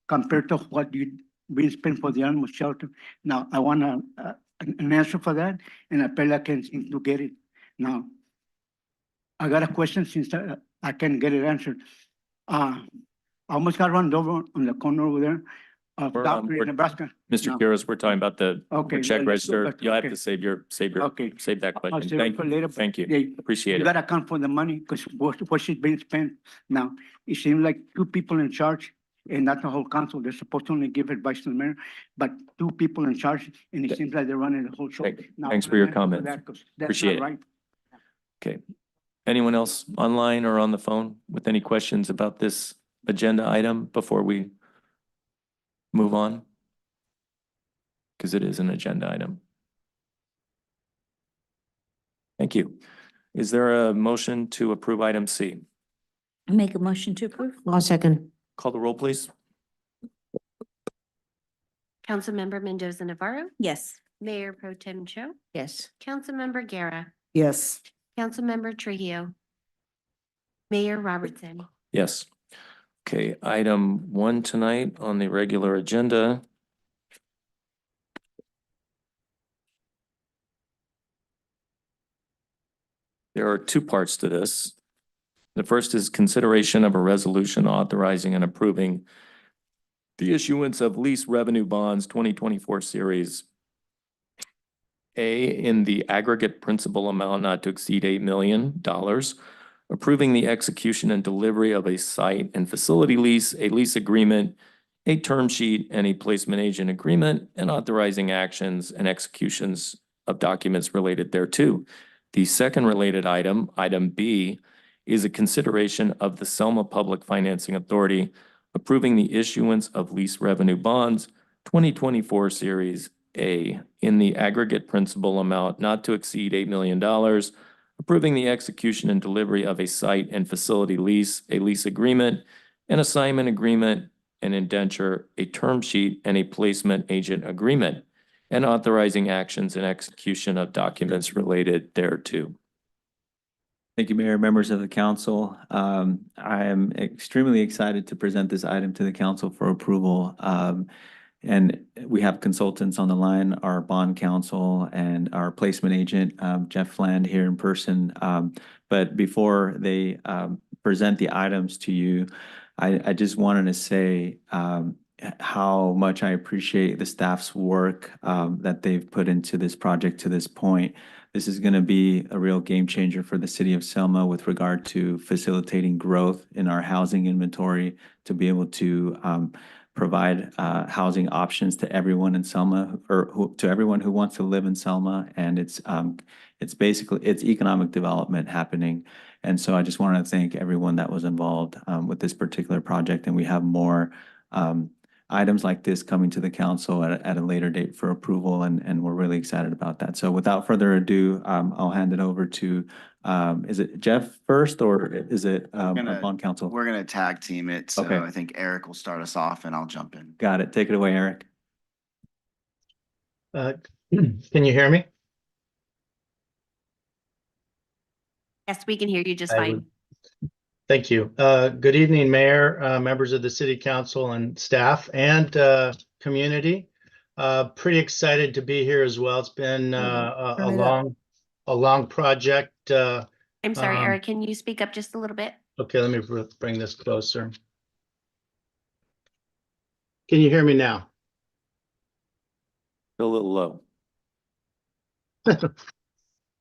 compared to what you being spent for the animal shelter? Now, I want an answer for that and I feel I can seem to get it. Now, I got a question since I can get it answered. I almost got run over on the corner over there of Doctor in Nebraska. Mr. No. Kiros, we're talking about the Okay, check well, let's go register. back to- You'll have okay. to save that I'll question. save it for later. Thank you. They- Appreciate You it. gotta account for the money, because what she's being spent now, it seems like two people in charge and not the whole council. They're supposed to only give advice to the mayor, but two people in charge, and it seems like they're running the whole show. Now, Thanks for your I'm asking comment. that 'cause that's Appreciate not it. right. Okay. Anyone else online or on the phone with any questions about this agenda item before we move on? Because it is an agenda item. Thank you. Is there a motion to approve item C? Make a motion to approve? I'll second. Call the roll, please. Councilmember Mendoza Navarro, Yes. Mayor Pro Tem Cho, Yes. Councilmember Guerra, Yes. Councilmember Trujillo, Mayor Robertson. Yes. Okay, item 1 tonight on the regular agenda. There are 2 parts to this. The first is consideration of a resolution authorizing and approving the issuance of lease revenue bonds 2024 series A in the aggregate principal amount not to exceed $8 million, approving the execution and delivery of a site and facility lease, a lease agreement, a term sheet, and a placement agent agreement, and authorizing actions and executions of documents related thereto. The second related item, item B, is a consideration of the Selma Public Financing Authority approving the issuance of lease revenue bonds 2024 Series A in the aggregate principal amount not to exceed $8 million, approving the execution and delivery of a site and facility lease, a lease agreement, an assignment agreement, an indenture, a term sheet, and a placement agent agreement, and authorizing actions and execution of documents related thereto. Thank you, Mayor, members of the council. I am extremely excited to present this item to the council for approval. And we have consultants on the line, our bond counsel and our placement agent, Jeff Fland here in person. But before they present the items to you, I just wanted to say how much I appreciate the staff's work that they've put into this project to this point. This is going to be a real game changer for the city of Selma with regard to facilitating growth in our housing inventory to be able to provide housing options to everyone in Selma or to everyone who wants to live in Selma. And it's basically, it's economic development happening. And so I just want to thank everyone that was involved with this particular project. And we have more items like this coming to the council at a later date for approval. And we're really excited about that. So without further ado, I'll hand it over to, is it Jeff first or is it our bond counsel? We're gonna tag team it, so Okay. I think Eric will start us off and I'll jump in. Got it. Take it away, Eric. Can you hear me? Yes, we can hear you just I fine. would- Thank you. Good evening, Mayor, members of the City Council and staff and community. Pretty excited to be here as well. It's been a Turn it up. long project. I'm sorry, um, Eric, can you speak up just a little bit? Okay, let me bring this closer. Can you hear me now? Still a little low.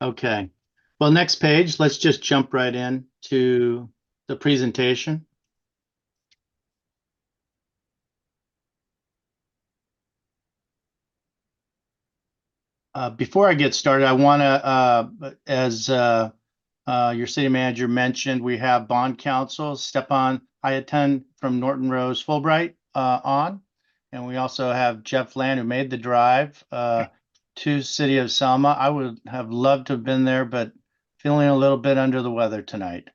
Okay. Well, next page, let's just jump right in to the presentation. Before I get started, I want to, as your city manager mentioned, we have bond counsel, Stepan Hayatan from Norton Rose Fulbright on. And we also have Jeff Land, who made the drive to City of Selma. I would have loved to have been there, but feeling a little bit under the weather tonight.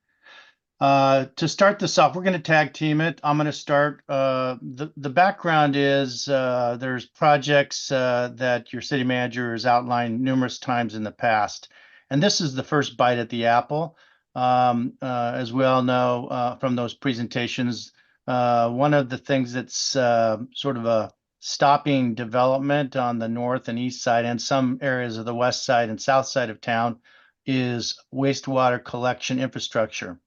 To start this off, we're going to tag team it. I'm going to start. The background is there's projects that your city manager has outlined numerous times in the past. And this is the first bite at the apple. As we all know from those presentations, one of the things that's sort of a stopping development on the north and east side and some areas of the west side and south side of town is wastewater collection infrastructure.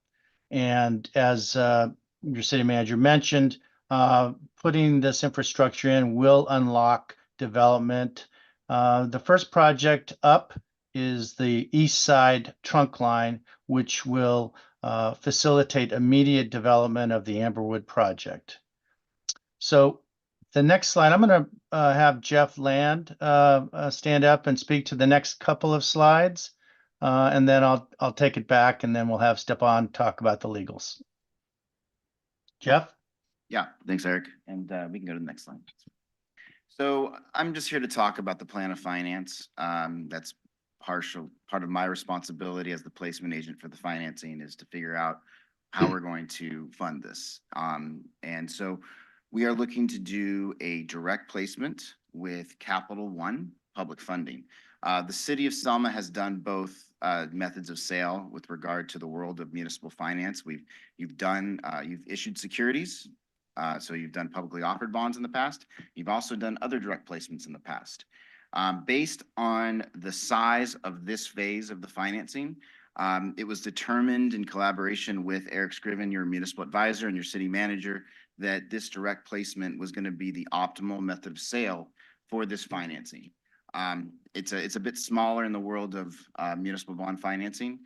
And as your city manager mentioned, putting this infrastructure in will unlock development. The first project up is the east side trunk line, which will facilitate immediate development of the Amberwood project. So the next slide, I'm going to have Jeff Land stand up and speak to the next couple of slides. And then I'll take it back and then we'll have Stepan talk about the legals. Jeff? Yeah, thanks, Eric. And we can go to the next slide. So I'm just here to talk about the plan of finance. That's part of my responsibility as the placement agent for the financing is to figure out how we're going to fund this. And so we are looking to do a direct placement with Capital One public funding. The city of Selma has done both methods of sale with regard to the world of municipal finance. You've issued securities. So you've done publicly offered bonds in the past. You've also done other direct placements in the past. Based on the size of this phase of the financing, it was determined in collaboration with Eric Scriven, your municipal advisor, and your city manager, that this direct placement was going to be the optimal method of sale for this financing. It's a bit smaller in the world of municipal bond financing.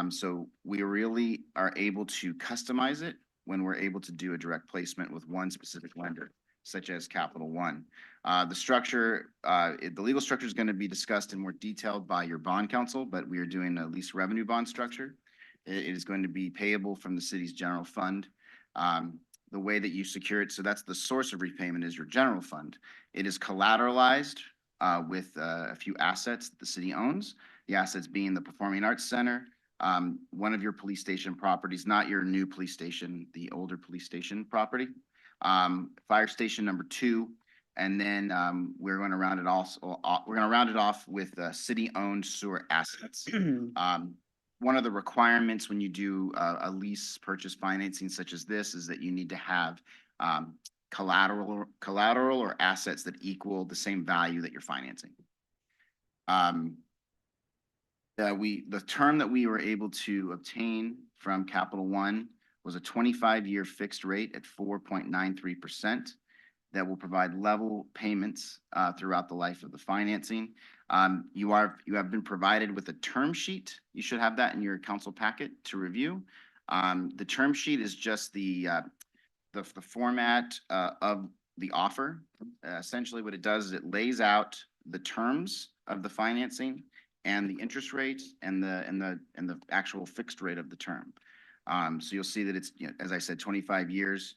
So we really are able to customize it when we're able to do a direct placement with one specific lender, such as Capital One. The legal structure is going to be discussed in more detail by your bond counsel, but we are doing a lease revenue bond structure. It is going to be payable from the city's general fund. The way that you secure it, so that's the source of repayment is your general fund. It is collateralized with a few assets that the city owns, the assets being the Performing Arts Center, one of your police station properties, not your new police station, the older police station property, fire station number 2, and then we're going to round it off with city-owned sewer assets. One of the requirements when you do a lease purchase financing such as this is that you need to have collateral or assets that equal the same value that you're financing. The term that we were able to obtain from Capital One was a 25-year fixed rate at 4.93% that will provide level payments throughout the life of the financing. You have been provided with a term sheet. You should have that in your council packet to review. The term sheet is just the format of the offer. Essentially, what it does is it lays out the terms of the financing and the interest rate and the actual fixed rate of the term. So you'll see that it's, as I said, 25 years.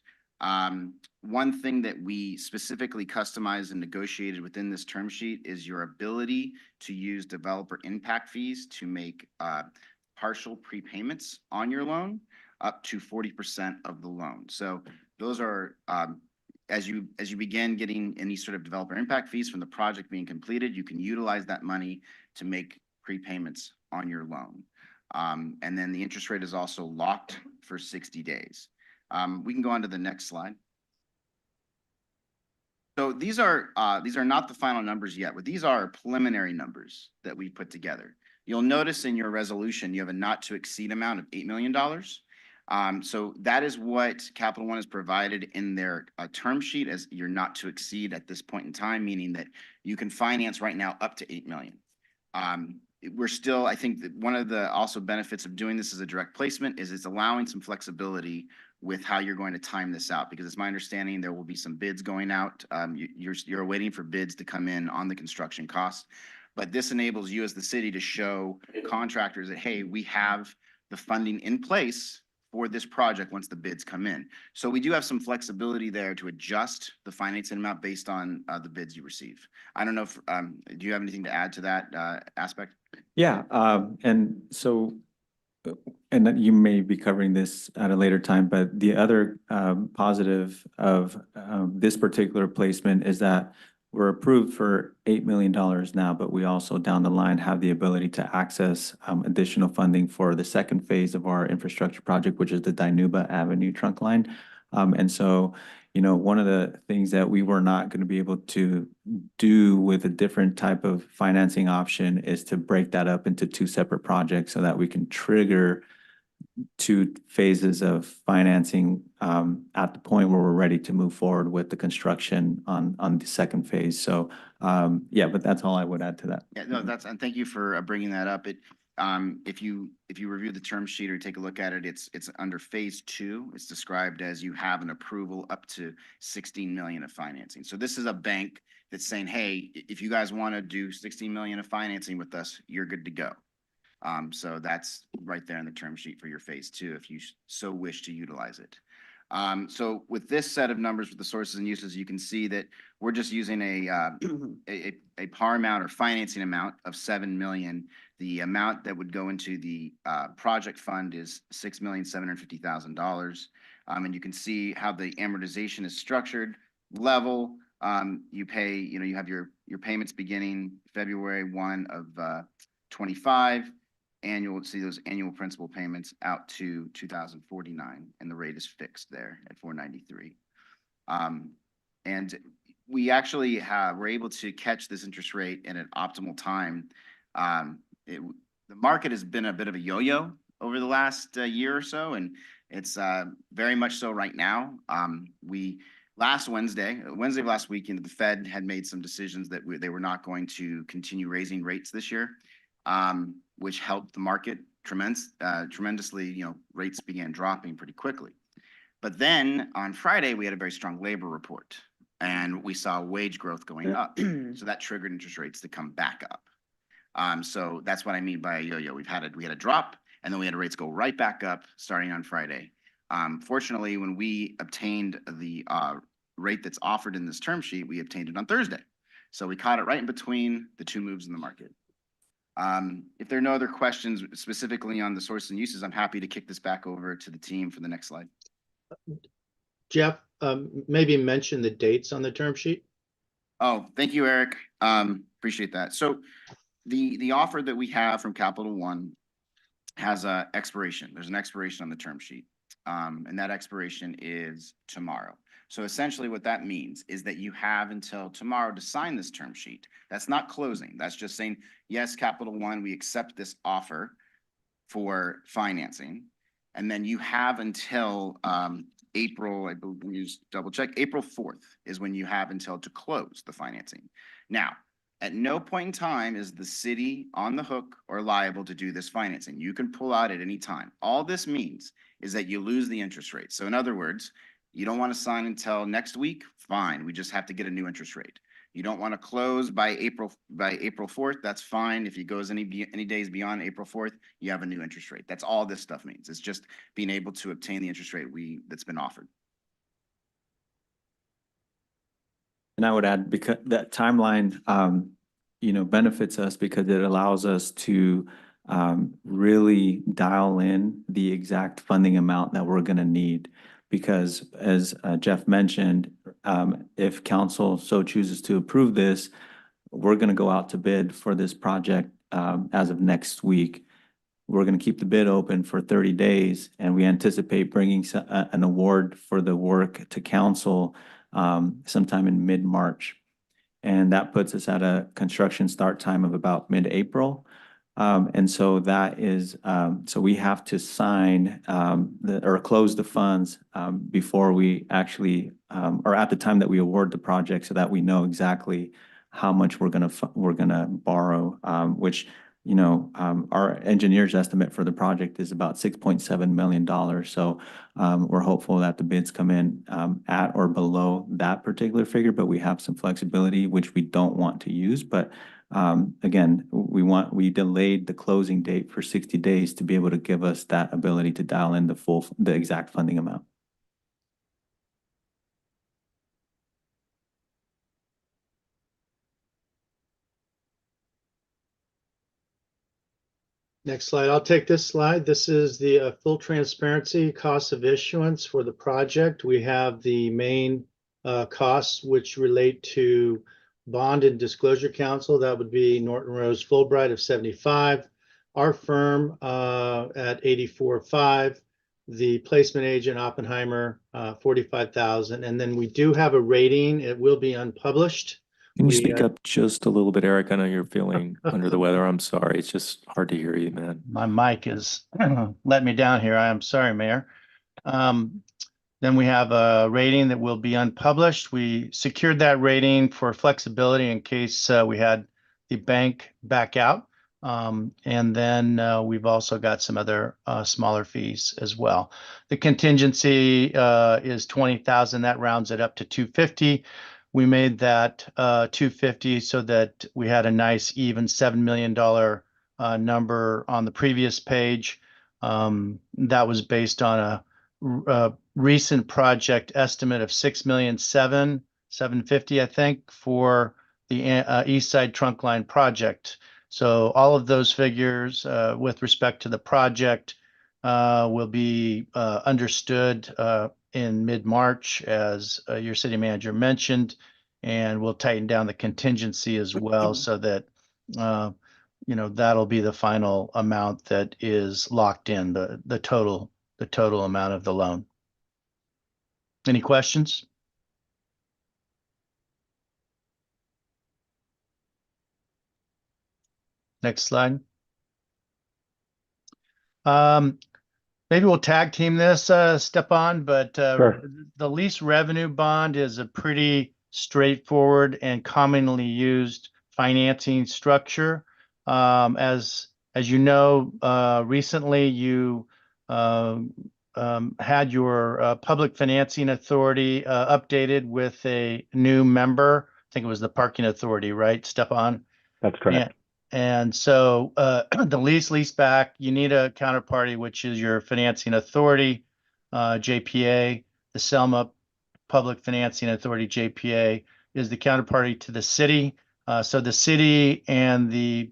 One thing that we specifically customized and negotiated within this term sheet is your ability to use developer impact fees to make partial prepayments on your loan up to 40% of the loan. So those are, as you begin getting any sort of developer impact fees from the project being completed, you can utilize that money to make prepayments on your loan. And then the interest rate is also locked for 60 days. We can go on to the next slide. So these are not the final numbers yet, but these are preliminary numbers that we put together. You'll notice in your resolution, you have a not to exceed amount of $8 million. So that is what Capital One has provided in their term sheet as your not to exceed at this point in time, meaning that you can finance right now up to $8 million. We're still, I think that one of the also benefits of doing this as a direct placement is it's allowing some flexibility with how you're going to time this out, because it's my understanding there will be some bids going out. You're waiting for bids to come in on the construction costs, but this enables you as the city to show contractors that, hey, we have the funding in place for this project once the bids come in. So we do have some flexibility there to adjust the financing amount based on the bids you receive. I don't know if, do you have anything to add to that aspect? Yeah, and so, and that you may be covering this at a later time, but the other positive of this particular placement is that we're approved for $8 million now, but we also down the line have the ability to access additional funding for the second phase of our infrastructure project, which is the Dinuba Avenue trunk line. And so, one of the things that we were not going to be able to do with a different type of financing option is to break that up into two separate projects so that we can trigger two phases of financing at the point where we're ready to move forward with the construction on the second phase. So, yeah, but that's all I would add to that. Yeah, no, and thank you for bringing that up. If you review the term sheet or take a look at it, it's under phase 2. It's described as you have an approval up to 16 million of financing. So this is a bank that's saying, hey, if you guys want to do 16 million of financing with us, you're good to go. So that's right there in the term sheet for your phase 2, if you so wish to utilize it. So with this set of numbers with the sources and uses, you can see that we're just using a par amount or financing amount of 7 million. The amount that would go into the project fund is $6,750,000. And you can see how the amortization is structured. Level, you pay, you have your payments beginning February 1 of 25. Annual, see those annual principal payments out to 2049, and the rate is fixed there at 493. And we actually were able to catch this interest rate in an optimal time. The market has been a bit of a yo-yo over the last year or so, and it's very much so right now. Last Wednesday of last weekend, the Fed had made some decisions that they were not going to continue raising rates this year. Which helped the market tremendously. Rates began dropping pretty quickly. But then on Friday, we had a very strong labor report, and we saw wage growth going up. So that triggered interest rates to come back up. So that's what I mean by a yo-yo. We had a drop, and then we had rates go right back up starting on Friday. Fortunately, when we obtained the rate that's offered in this term sheet, we obtained it on Thursday. So we caught it right in between the two moves in the market. If there are no other questions specifically on the sources and uses, I'm happy to kick this back over to the team for the next slide. Jeff, maybe mention the dates on the term sheet. Oh, thank you, Eric. Appreciate that. So the offer that we have from Capital One has a expiration. There's an expiration on the term sheet. And that expiration is tomorrow. So essentially what that means is that you have until tomorrow to sign this term sheet. That's not closing. That's just saying, yes, Capital One, we accept this offer for financing. And then you have until April, I believe, let me just double check, April 4th is when you have until to close the financing. Now, at no point in time is the city on the hook or liable to do this financing. You can pull out at any time. All this means is that you lose the interest rate. So in other words, you don't want to sign until next week, fine. We just have to get a new interest rate. You don't want to close by April 4th, that's fine. If it goes any days beyond April 4th, you have a new interest rate. That's all this stuff means. It's just being able to obtain the interest rate that's been offered. And I would add, because that timeline, benefits us because it allows us to really dial in the exact funding amount that we're going to need. Because as Jeff mentioned, if council so chooses to approve this, we're going to go out to bid for this project as of next week. We're going to keep the bid open for 30 days, and we anticipate bringing an award for the work to council sometime in mid-March. And that puts us at a construction start time of about mid-April. And so that is, so we have to sign or close the funds before we actually, or at the time that we award the project, so that we know exactly how much we're gonna borrow, which, our engineer's estimate for the project is about $6.7 million. So we're hopeful that the bids come in at or below that particular figure, but we have some flexibility, which we don't want to use. But again, we delayed the closing date for 60 days to be able to give us that ability to dial in the exact funding amount. Next slide. I'll take this slide. This is the full transparency cost of issuance for the project. We have the main costs which relate to bond and disclosure counsel. That would be Norton Rose Fulbright of 75, our firm at 84.5, the placement agent Oppenheimer 45,000, and then we do have a rating. It will be unpublished. Can you speak up just a little bit, Eric? I know you're feeling under the weather. I'm sorry. It's just hard to hear you, man. My mic is let me down here. I am sorry, Mayor. Then we have a rating that will be unpublished. We secured that rating for flexibility in case we had the bank back out. And then we've also got some other smaller fees as well. The contingency is 20,000. That rounds it up to 250. We made that 250 so that we had a nice even $7 million number on the previous page. That was based on a recent project estimate of 6,750,000, I think, for the East Side Trunk Line project. So all of those figures with respect to the project will be understood in mid-March, as your city manager mentioned, and we'll tighten down the contingency as well so that that'll be the final amount that is locked in, the total amount of the loan. Any questions? Next slide. Maybe we'll tag team this, Stepan, but Sure. The lease revenue bond is a pretty straightforward and commonly used financing structure. As you know, recently you had your public financing authority updated with a new member. I think it was the parking authority, right, Stepan? That's correct. And so the lease back, you need a counterparty, which is your financing authority, JPA. The Selma Public Financing Authority, JPA, is the counterparty to the city. So the city and the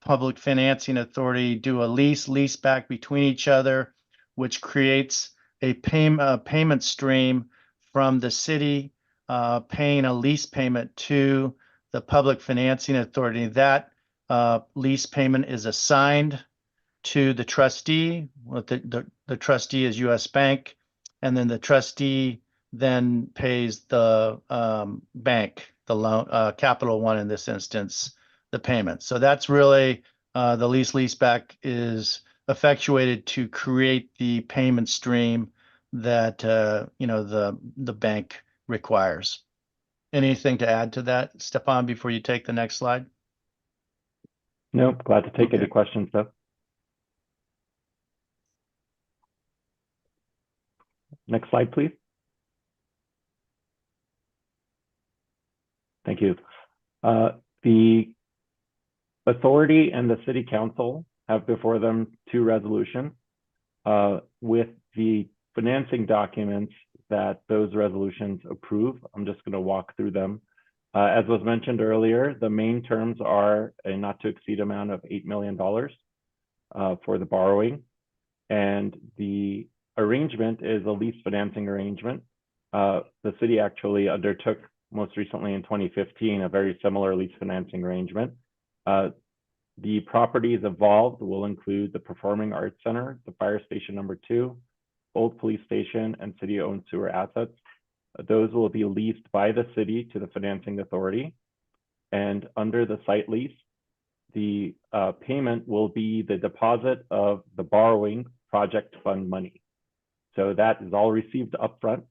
Public Financing Authority do a lease back between each other, which creates a payment stream from the city paying a lease payment to the Public Financing Authority. That lease payment is assigned to the trustee. The trustee is U.S. Bank, and then the trustee then pays the bank, the loan, Capital One in this instance, the payment. So that's really the leaseback is effectuated to create the payment stream that the bank requires. Anything to add to that, Stefan, before you take the next slide? No, glad to take Okay. any questions though. Next slide, please. Thank you. The authority and the city council have before them two resolutions with the financing documents that those resolutions approve. I'm just going to walk through them. As was mentioned earlier, the main terms are a not to exceed amount of $8 million for the borrowing. And the arrangement is a lease financing arrangement. The city actually undertook most recently in 2015 a very similar lease financing arrangement. The properties involved will include the Performing Arts Center, the Fire Station #2, Old Police Station, and city-owned sewer assets. Those will be leased by the city to the financing authority. And under the site lease, the payment will be the deposit of the borrowing project fund money. So that is all received upfront,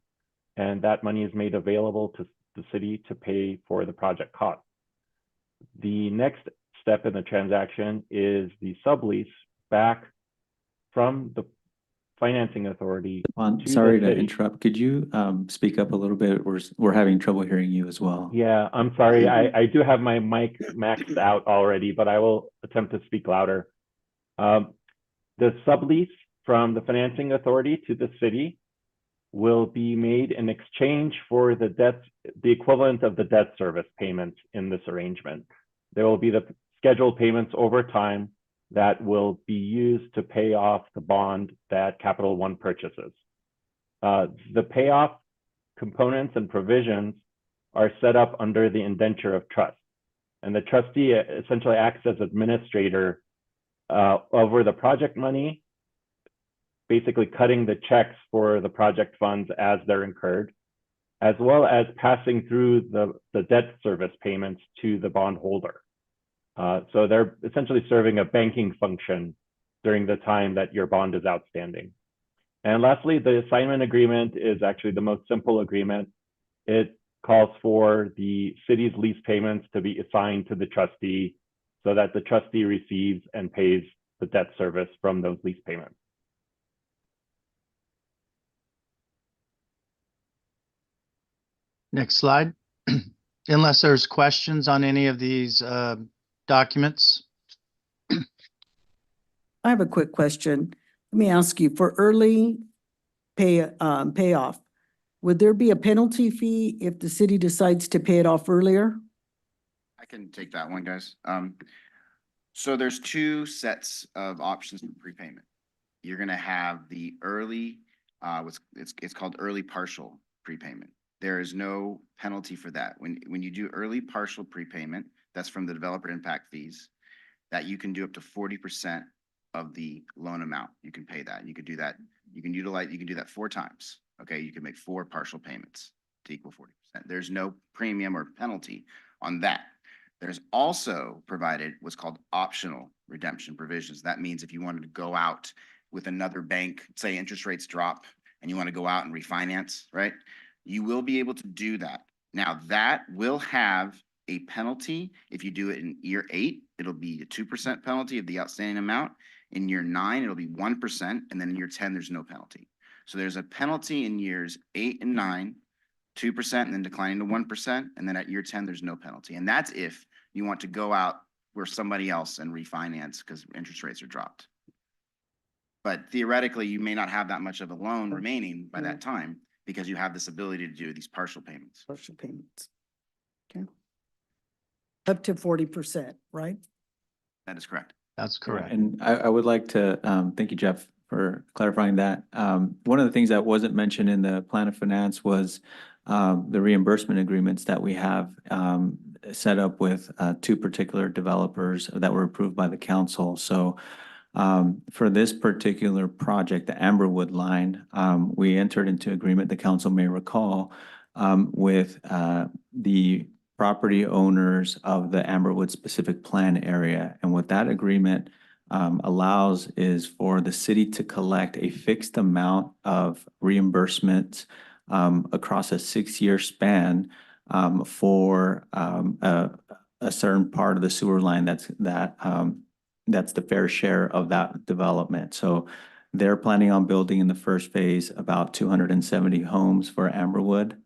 and that money is made available to the city to pay for the project cost. The next step in the transaction is the sublease back from the financing authority. Sorry to interrupt. Could you speak up a little bit? We're having trouble hearing you as well. Yeah, I'm sorry. I do have my mic maxed out already, but I will attempt to speak louder. The sublease from the financing authority to the city will be made in exchange for the debt, the equivalent of the debt service payments in this arrangement. There will be the scheduled payments over time that will be used to pay off the bond that Capital One purchases. The payoff components and provisions are set up under the indenture of trust. And the trustee essentially acts as administrator over the project money, basically cutting the checks for the project funds as they're incurred, as well as passing through the debt service payments to the bondholder. So they're essentially serving a banking function during the time that your bond is outstanding. And lastly, the assignment agreement is actually the most simple agreement. It calls for the city's lease payments to be assigned to the trustee so that the trustee receives and pays the debt service from those lease payments. Next slide. Unless there's questions on any of these documents. I have a quick question. Let me ask you, for early payoff, would there be a penalty fee if the city decides to pay it off earlier? I can take that one, guys. So there's two sets of options for prepayment. You're gonna have the early, it's called early partial prepayment. There is no penalty for that. When you do early partial prepayment, that's from the developer impact fees, that you can do up to 40% of the loan amount. You can pay that. You could do that. You can do that 4 times. Okay, you can make 4 partial payments to equal 40%. There's no premium or penalty on that. There's also provided what's called optional redemption provisions. That means if you wanted to go out with another bank, say interest rates drop, and you want to go out and refinance, right? You will be able to do that. Now that will have a penalty. If you do it in year 8, it'll be a 2% penalty of the outstanding amount. In year 9, it'll be 1%. And then in year 10, there's no penalty. So there's a penalty in years 8 and 9, 2%, and then declining to 1%. And then at year 10, there's no penalty. And that's if you want to go out where somebody else and refinance because interest rates are dropped. But theoretically, you may not have that much of a loan remaining by that time because you have this ability to do these partial payments. Partial payments. Okay. Up to 40%, right? That is correct. That's correct. And I would like to thank you, Jeff, for clarifying that. One of the things that wasn't mentioned in the plan of finance was the reimbursement agreements that we have set up with 2 particular developers that were approved by the council. So For this particular project, the Amberwood line, we entered into agreement, the council may recall, with the property owners of the Amberwood specific plan area. And what that agreement allows is for the city to collect a fixed amount of reimbursements across a 6-year span for a certain part of the sewer line that's the fair share of that development. So they're planning on building in the first phase about 270 homes for Amberwood.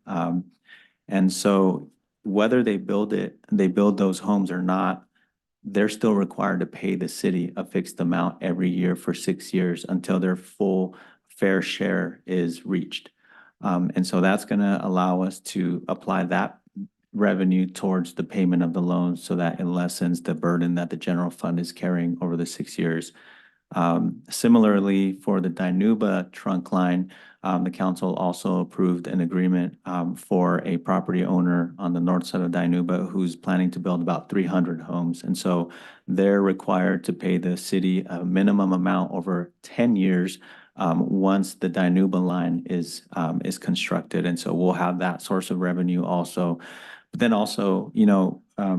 And so whether they build those homes or not, they're still required to pay the city a fixed amount every year for 6 years until their full fair share is reached. And so that's going to allow us to apply that revenue towards the payment of the loans so that it lessens the burden that the general fund is carrying over the 6 years. Similarly, for the Dinuba trunk line, the council also approved an agreement for a property owner on the north side of Dinuba who's planning to build about 300 homes. And so they're required to pay the city a minimum amount over 10 years once the Dinuba line is constructed. And so we'll have that source of revenue also. But then also,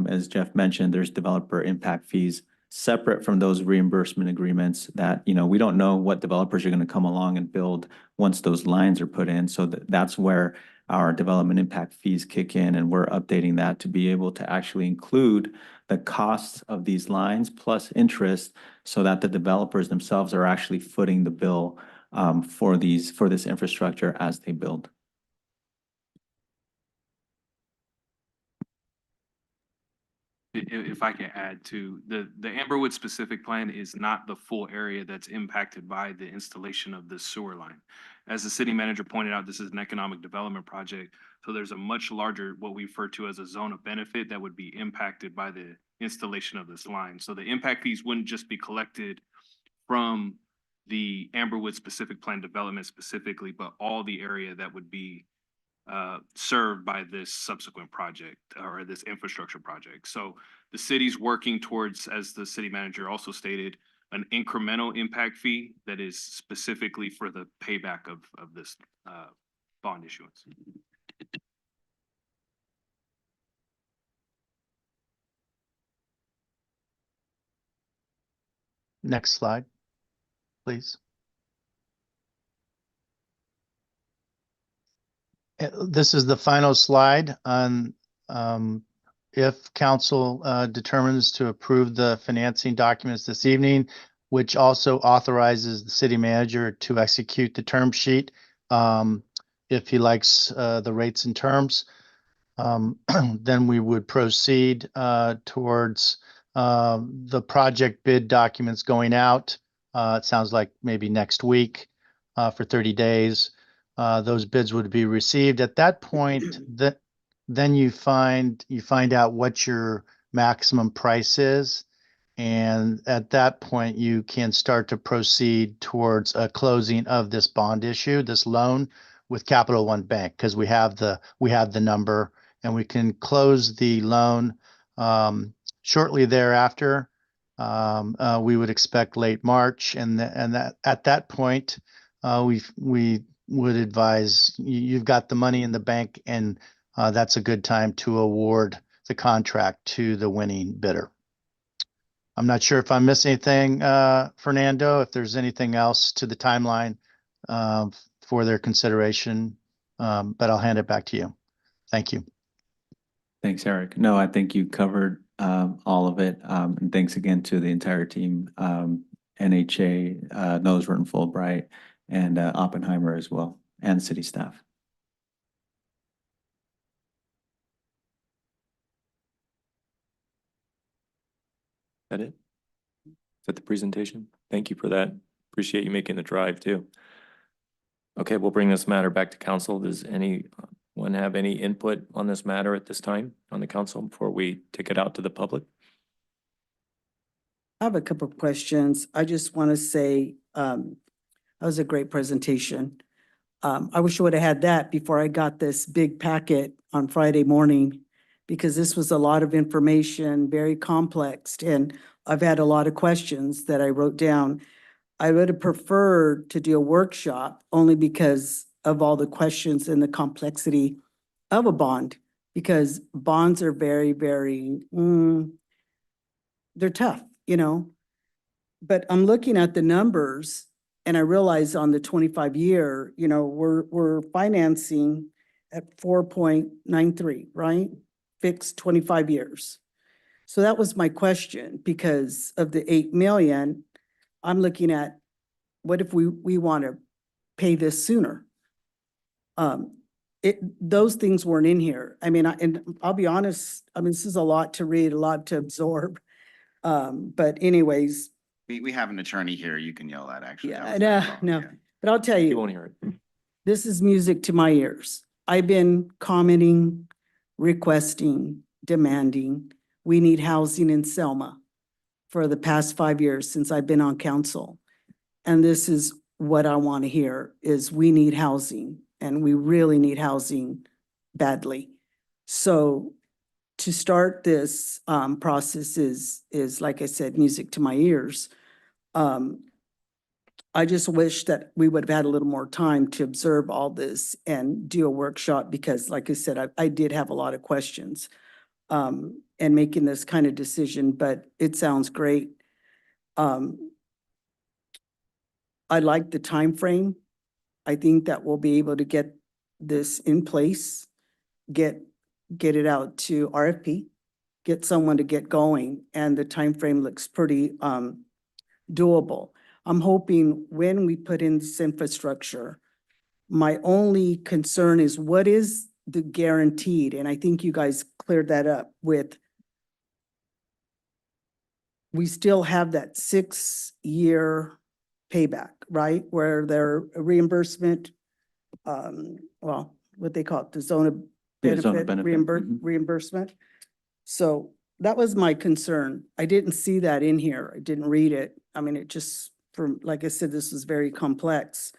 as Jeff mentioned, there's developer impact fees separate from those reimbursement agreements that, we don't know what developers are going to come along and build once those lines are put in. So that's where our development impact fees kick in, and we're updating that to be able to actually include the costs of these lines plus interest so that the developers themselves are actually footing the bill for this infrastructure as they build. If I can add to the Amberwood specific plan is not the full area that's impacted by the installation of the sewer line. As the city manager pointed out, this is an economic development project. So there's a much larger, what we refer to as a zone of benefit that would be impacted by the installation of this line. So the impact fees wouldn't just be collected from the Amberwood specific plan development specifically, but all the area that would be served by this subsequent project or this infrastructure project. So the city's working towards, as the city manager also stated, an incremental impact fee that is specifically for the payback of this bond issuance. Next slide, please. This is the final slide on if council determines to approve the financing documents this evening, which also authorizes the city manager to execute the term sheet if he likes the rates and terms. Then we would proceed towards the project bid documents going out. It sounds like maybe next week for 30 days. Those bids would be received. At that point, then you find out what your maximum price is. And at that point, you can start to proceed towards a closing of this bond issue, this loan with Capital One Bank, because we have the number, and we can close the loan shortly thereafter. We would expect late March, and that at that point, we would advise you've got the money in the bank, and that's a good time to award the contract to the winning bidder. I'm not sure if I'm missing anything, Fernando, if there's anything else to the timeline for their consideration, but I'll hand it back to you. Thank you. Thanks, Eric. No, I think you covered all of it. And thanks again to the entire team, NHA, Nosworth and Fulbright, and Oppenheimer as well, and city staff. Is that it? Is that the presentation? Thank you for that. Appreciate you making the drive too. Okay, we'll bring this matter back to council. Does anyone have any input on this matter at this time on the council before we take it out to the public? I have a couple of questions. I just want to say, that was a great presentation. I wish I would have had that before I got this big packet on Friday morning, because this was a lot of information, very complex, and I've had a lot of questions that I wrote down. I would have preferred to do a workshop only because of all the questions and the complexity of a bond, because bonds are very, very, they're tough, you know? But I'm looking at the numbers and I realize on the 25-year, you know, we're financing at 4.93, right? Fixed 25 years. So that was my question, because of the 8 million, I'm looking at, what if we want to pay this sooner? Those things weren't in here. I mean, and I'll be honest, I mean, this is a lot to read, a lot to absorb. But anyways, We have an attorney here you can yell at, actually. That yeah, was my no, fault, no, yeah. but I'll tell You you, won't hear it. this is music to my ears. I've been commenting, requesting, demanding, we need housing in Selma for the past 5 years since I've been on council. And this is what I want to hear, is we need housing, and we really need housing badly. So to start this process is, like I said, music to my ears. I just wish that we would have had a little more time to observe all this and do a workshop, because like I said, I did have a lot of questions and making this kind of decision, but it sounds great. I like the time frame. I think that we'll be able to get this in place, get it out to RFP, get someone to get going, and the time frame looks pretty doable. I'm hoping when we put in this infrastructure, my only concern is what is the guaranteed, and I think you guys cleared that up with, we still have that 6-year payback, right? Where their reimbursement, well, what they call it, the zone of Yeah, zone of benefit, benefit. Mhm. reimbursement. So that was my concern. I didn't see that in here. I didn't read it. I mean, it just, like I said, this was very complex.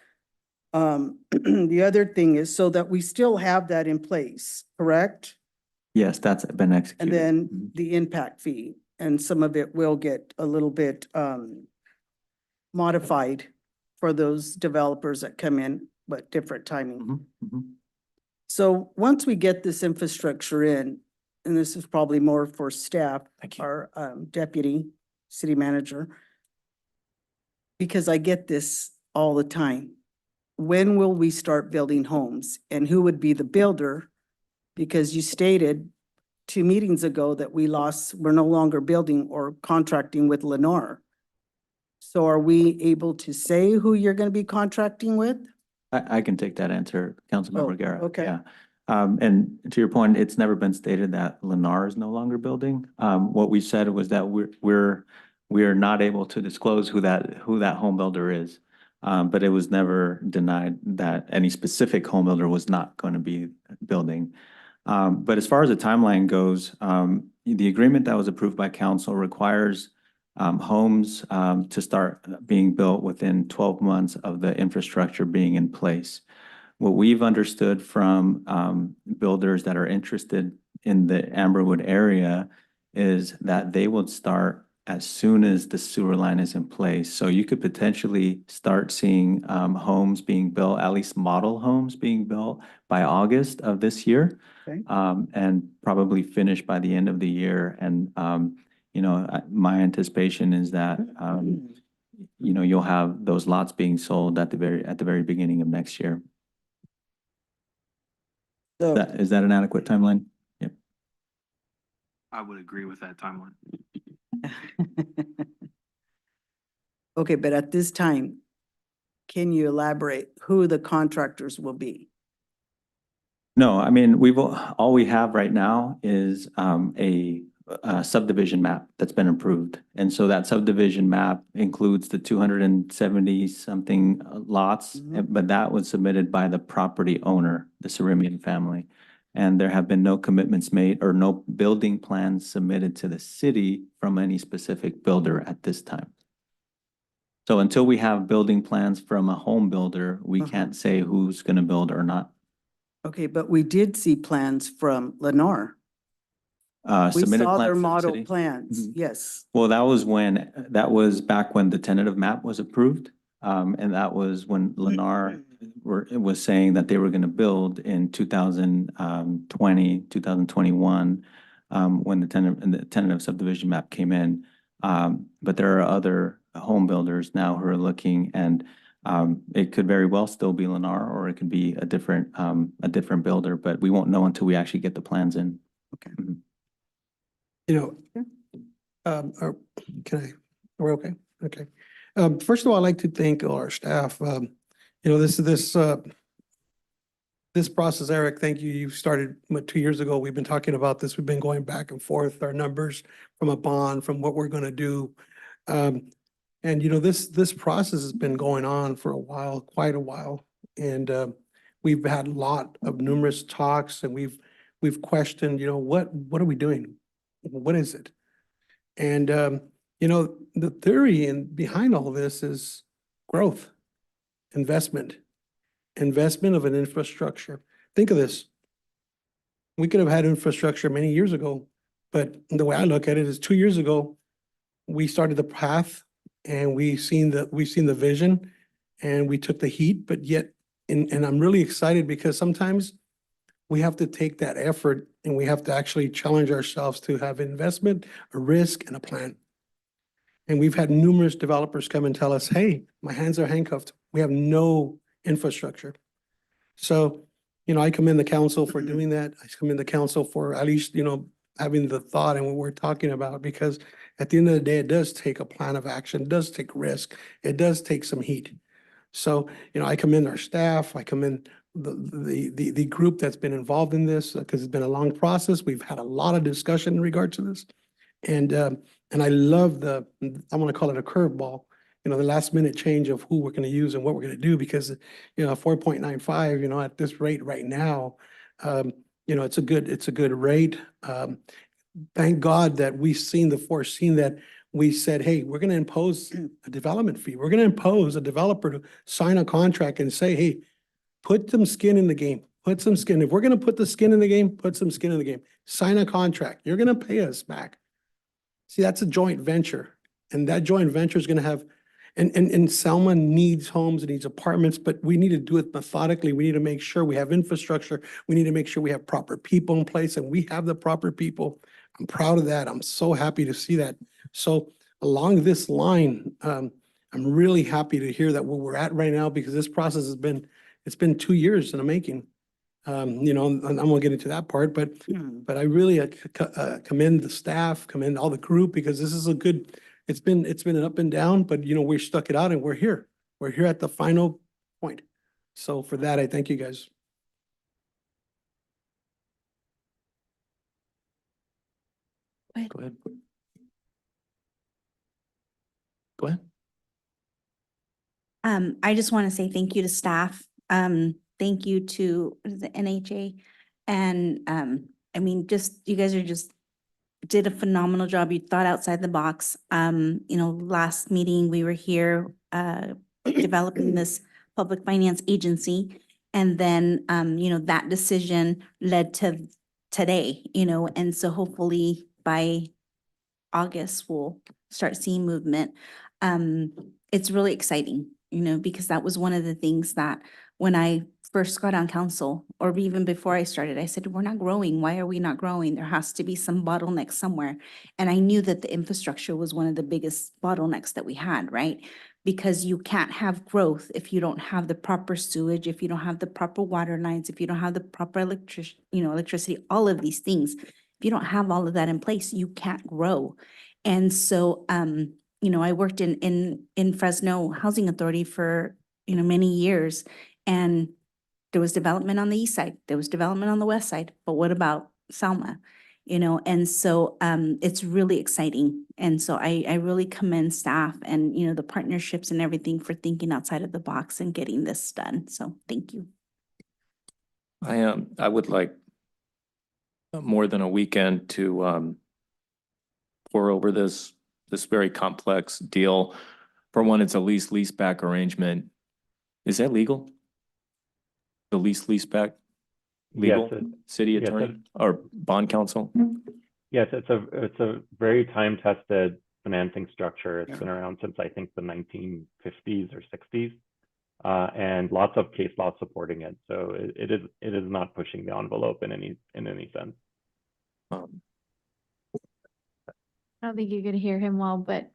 The other thing is so that we still have that in place, correct? Yes, that's been And executed. then Mhm. the impact fee, and some of it will get a little bit modified for those developers that come in, but different timing. Mhm, mhm. So once we get this infrastructure in, and this is probably more for staff, Thank you. our deputy city manager, because I get this all the time. When will we start building homes, and who would be the builder? Because you stated 2 meetings ago that we're no longer building or contracting with Lennar. So are we able to say who you're going to be contracting with? I can take that answer, Councilmember Guerra. okay. Yeah. And to your point, it's never been stated that Lennar is no longer building. What we said was that we're not able to disclose who that home builder is. But it was never denied that any specific home builder was not going to be building. But as far as the timeline goes, the agreement that was approved by council requires homes to start being built within 12 months of the infrastructure being in place. What we've understood from builders that are interested in the Amberwood area is that they would start as soon as the sewer line is in place. So you could potentially start seeing homes being built, at least model homes being built by August of this year. Okay. And probably finish by the end of the year. And my anticipation is that you'll have those lots being sold at the very beginning of next year. So, Is that an adequate timeline? Yep. I would agree with that timeline. okay, but at this time, can you elaborate who the contractors will be? No, I mean, all we have right now is a subdivision map that's been approved. And so that subdivision map includes the 270 something lots, but that was submitted by the property owner, the Serimian family. And there have been no commitments made or no building plans submitted to the city from any specific builder at this time. So until we have building plans from a home builder, we can't say who's going to build or not. Okay, but we did see plans from Lennar. We submitted saw plan their for the model city. plans, Mhm. yes. Well, that was back when the tentative map was approved. And that was when Lennar was saying that they were gonna build in 2021, when the tentative subdivision map came in. But there are other home builders now who are looking, and it could very well still be Lennar, or it could be a different builder, but we won't know until we actually get the plans in. You know, we're okay? Okay. First of all, I'd like to thank our staff. You know, this process, Eric, thank you. You started, 2 years ago? We've been talking about this. We've been going back and forth, our numbers from a bond, from what we're gonna do. And you know, this process has been going on for a while, quite a while. And we've had a lot of numerous talks, and we've questioned, you know, what are we doing? What is it? And you know, the theory behind all of this is growth, investment of an infrastructure. Think of this. We could have had infrastructure many years ago, but the way I look at it is 2 years ago, we started the path, and we've seen the vision, and we took the heat, but yet, and I'm really excited because sometimes we have to take that effort, and we have to actually challenge ourselves to have investment, a risk, and a plan. And we've had numerous developers come and tell us, hey, my hands are handcuffed. We have no infrastructure. So, you know, I commend the council for doing that. I commend the council for at least, you know, having the thought and what we're talking about, because at the end of the day, it does take a plan of action, it does take risk, it does take some heat. So, you know, I commend our staff, I commend the group that's been involved in this, because it's been a long process. We've had a lot of discussion in regard to this. And I love I want to call it a curveball, you know, the last minute change of who we're going to use and what we're going to do, because, you know, 4.95, you know, at this rate right now, you know, it's a good rate. Thank God that we've seen that we said, hey, we're going to impose a development fee. We're going to impose a developer to sign a contract and say, hey, put some skin in the game. Put some skin. If we're going to put the skin in the game, put some skin in the game. Sign a contract. You're going to pay us back. See, that's a joint venture, and that joint venture is going to have, and Selma needs homes, it needs apartments, but we need to do it methodically. We need to make sure we have infrastructure. We need to make sure we have proper people in place, and we have the proper people. I'm proud of that. I'm so happy to see that. So along this line, I'm really happy to hear that where we're at right now, because this process it's been 2 years in the making. You know, and I'm gonna get into that part, but I really commend the staff, commend all the group, because this is it's been an up and down, but you know, we stuck it out and we're here. We're here at the final point. So for that, I thank you guys. Go ahead. Go ahead. I just want to say thank you to staff. Thank you to the NHA. And, I mean, you guys did a phenomenal job. You thought outside the box. You know, last meeting, we were here, developing this public finance agency. And then, you know, that decision led to today, you know, and so hopefully by August, we'll start seeing movement. It's really exciting, you know, because that was one of the things that when I first got on council, or even before I started, I said, we're not growing. Why are we not growing? There has to be some bottleneck somewhere. And I knew that the infrastructure was one of the biggest bottlenecks that we had, right? Because you can't have growth if you don't have the proper sewage, if you don't have the proper water lines, if you don't have the proper electricity, all of these things. If you don't have all of that in place, you can't grow. And so, you know, I worked in Fresno Housing Authority for, you know, many years, and there was development on the east side, there was development on the west side, but what about Selma? You know, and so it's really exciting. And so I really commend staff and, you know, the partnerships and everything for thinking outside of the box and getting this done. So thank you. I would like more than a weekend to pour over this very complex deal. For one, it's a lease back arrangement. Is that legal? The lease back? Legal? Yes, City yes, attorney or bond counsel? Yes, it's a very time-tested financing structure. It's been around since I think the 1950s or 60s. And lots of case law supporting it. So it is not pushing the envelope in any sense. Um, I don't think you could hear him well, but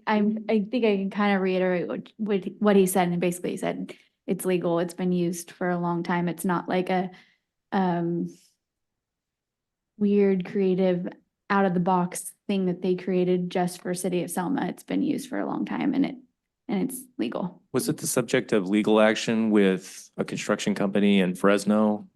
I think I can kind of reiterate what he said, and basically he said it's legal, it's been used for a long time. It's not like a weird, creative, out of the box thing that they created just for City of Selma. It's been used for a long time, and it's legal. Was it the subject of legal action with a construction company in Fresno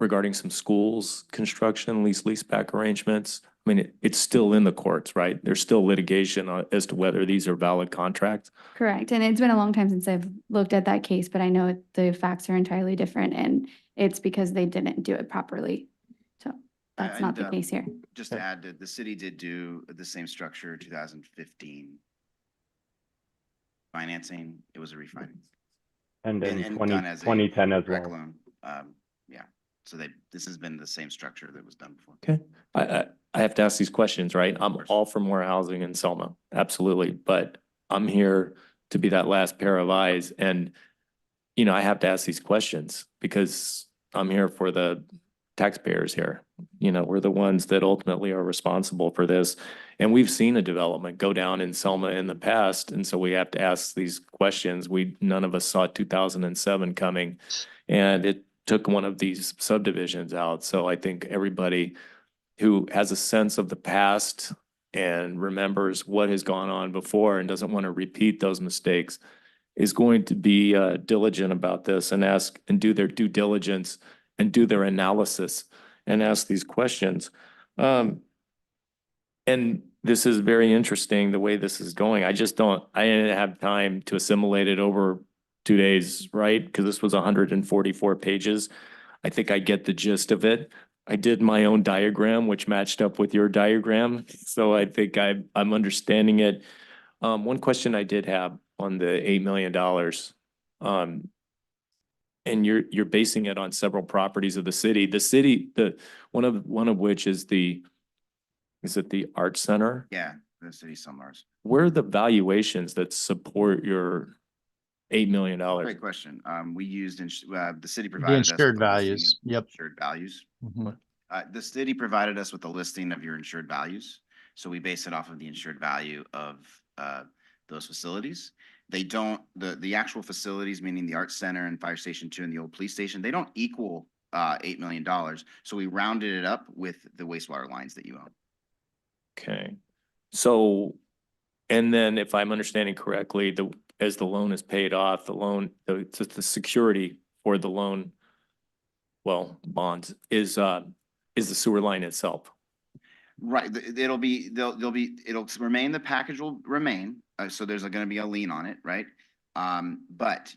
regarding some schools construction, leaseback arrangements? I mean, it's still in the courts, right? There's still litigation as to whether these are valid contracts. Correct. And it's been a long time since I've looked at that case, but I know the facts are entirely different, and it's because they didn't do it properly. So that's not the case here. Just to add that the city did do the same structure 2015 financing. It was a refinance. And in And done as a 2010 as direct well. loan. Yeah, so this has been the same structure that was done before. Okay. I have to ask these questions, right? I'm all for more housing in Selma, absolutely. But I'm here to be that last pair of eyes. And, I have to ask these questions because I'm here for the taxpayers here. We're the ones that ultimately are responsible for this. And we've seen a development go down in Selma in the past. And so we have to ask these questions. None of us saw 2007 coming, and it took one of these subdivisions out. So I think everybody who has a sense of the past and remembers what has gone on before and doesn't want to repeat those mistakes is going to be diligent about this and ask and do their due diligence and do their analysis and ask these questions. And this is very interesting, the way this is going. I didn't have time to assimilate it over 2 days, right? Because this was 144 pages. I think I get the gist of it. I did my own diagram, which matched up with your diagram. So I think I'm understanding it. One question I did have on the $8 million. And you're basing it on several properties of the city. The city, one of which is it the Art Center? Yeah, the city summers. Where are the valuations that support your $8 million? Great question. We used, the city The provided us. insured with a listing values. of Yep. Insured values. Mhm. The city provided us with a listing of your insured values. So we base it off of the insured value of those facilities. They don't, the actual facilities, meaning the Art Center and Fire Station 2 and the old police station, they don't equal $8 million. So we rounded it up with the wastewater lines that you own. Okay. So, and then if I'm understanding correctly, as the loan is paid off, the security for the loan, bonds is the sewer line itself. Right, it'll remain, the package will remain, so there's gonna be a lien on it, right? But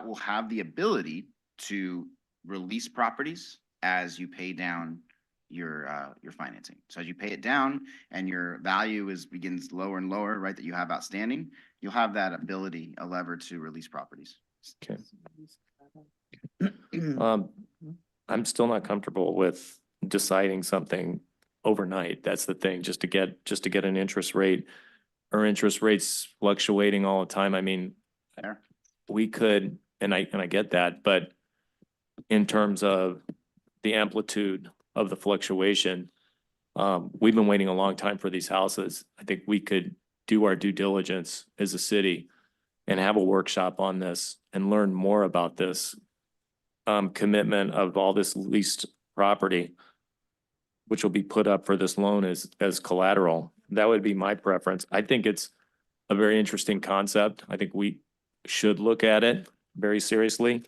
will have the ability to release properties as you pay down your financing. So as you pay it down and your value begins lower and lower, right, that you have outstanding, you'll have that ability, a lever to release properties. Okay. I'm still not comfortable with deciding something overnight. That's the thing, just to get an interest rate. Our interest rates fluctuating all the time. I mean, Fair. we could, and I get that, but in terms of the amplitude of the fluctuation, we've been waiting a long time for these houses. I think we could do our due diligence as a city and have a workshop on this and learn more about this commitment of all this leased property, which will be put up for this loan as collateral. That would be my preference. I think it's a very interesting concept. I think we should look at it very seriously.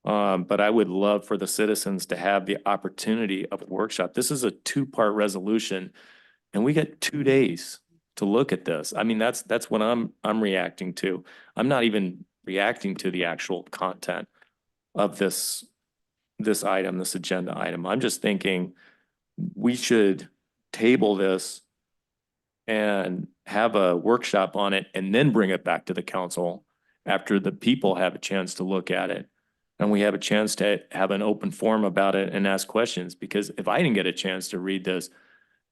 But I would love for the citizens to have the opportunity of a workshop. This is a 2-part resolution, and we get 2 days to look at this. I mean, that's what I'm reacting to. I'm not even reacting to the actual content of this item, this agenda item. I'm just thinking we should table this and have a workshop on it and then bring it back to the council after the people have a chance to look at it. And we have a chance to have an open forum about it and ask questions, because if I didn't get a chance to read this,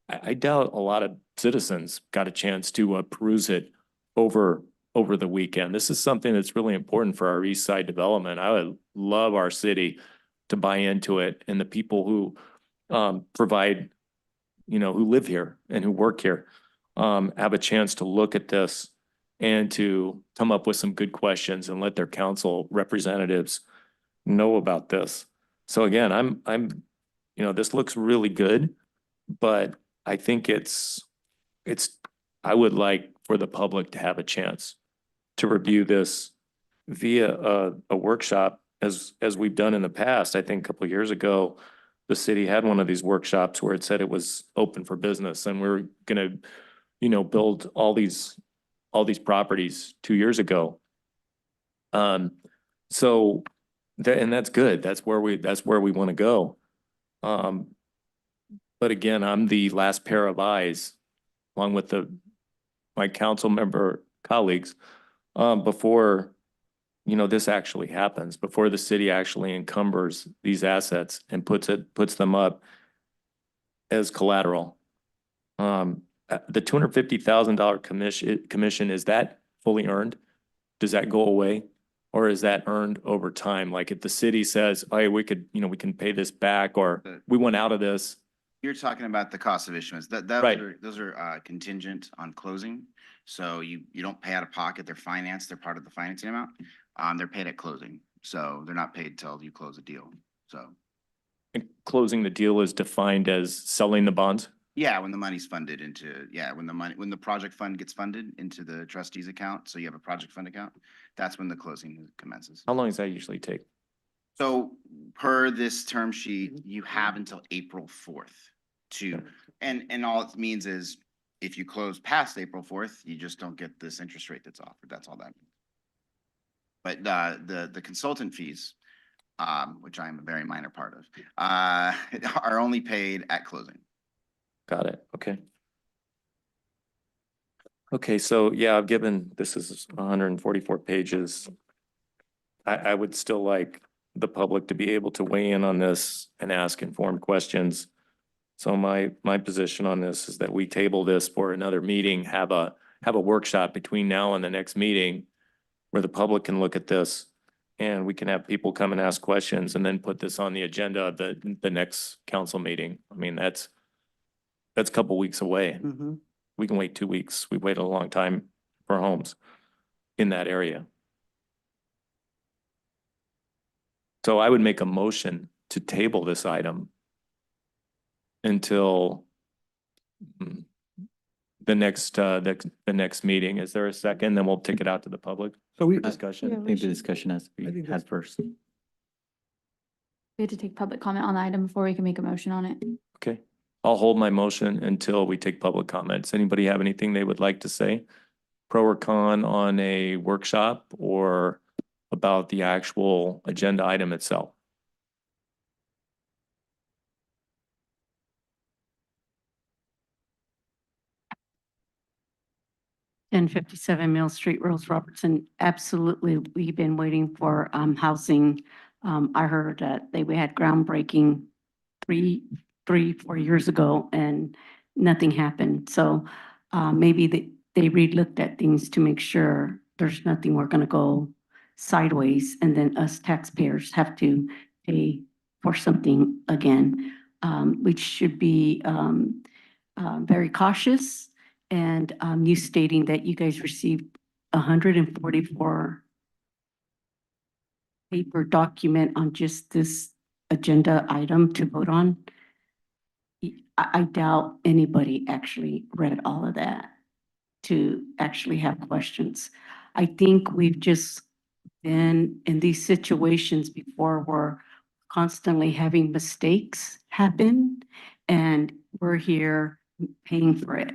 I doubt a lot of citizens got a chance to peruse it over the weekend. This is something that's really important for our east side development. I would love our city to buy into it, and the people who provide, who live here and who work here, have a chance to look at this and to come up with some good questions and let their council representatives know about this. So again, this looks really good, but I think I would like for the public to have a chance to review this via a workshop as we've done in the past. I think a couple of years ago, the city had one of these workshops where it said it was open for business and we're gonna, build all these properties 2 years ago. So and that's good. That's where we want to go. But again, I'm the last pair of eyes, along with my council member colleagues, before, this actually happens, before the city actually encumbers these assets and puts them up as collateral. The $250,000 commission, is that fully earned? Does that go away? Or is that earned over time? Like if the city says, hey, we can pay this back, or we went out of this. You're talking about the cost of issuance. Right. Those are contingent on closing. So you don't pay out of pocket. They're financed. They're part of the financing amount. They're paid at closing. So they're not paid till you close a deal. So And closing the deal is defined as selling the bonds? yeah, when the money's funded into, when the project fund gets funded into the trustee's account, so you have a project fund account, that's when the closing commences. How long does that usually take? So per this term sheet, you have until April 4th to, and all it means is if you close past April 4th, you just don't get this interest rate that's offered. That's all that means. But the consultant fees, which I am a very minor part of, are only paid at closing. Got it. Okay. Okay, so yeah, this is 144 pages. I would still like the public to be able to weigh in on this and ask informed questions. So my position on this is that we table this for another meeting, have a workshop between now and the next meeting where the public can look at this and we can have people come and ask questions and then put this on the agenda of the next council meeting. I mean, that's a couple weeks away. Mhm. We can wait 2 weeks. We waited a long time for homes in that area. So I would make a motion to table this item until the next meeting. Is there a second? Then we'll take it out to the public So we, for discussion. I think the discussion has to I be think had that's- first. We have to take public comment on the item before we can make a motion on it. Okay, I'll hold my motion until we take public comments. Anybody have anything they would like to say? Pro or con on a workshop or about the actual agenda item itself? And 57 Mill Street, Rose Robertson. Absolutely, we've been waiting for housing. I heard that we had groundbreaking 4 years ago and nothing happened. So maybe they re-looked at things to make sure there's nothing we're gonna go sideways and then us taxpayers have to pay for something again. We should be very cautious. And you stating that you guys received 144 paper document on just this agenda item to vote on. I doubt anybody actually read all of that to actually have questions. I think we've just been in these situations before where constantly having mistakes happen and we're here paying for it.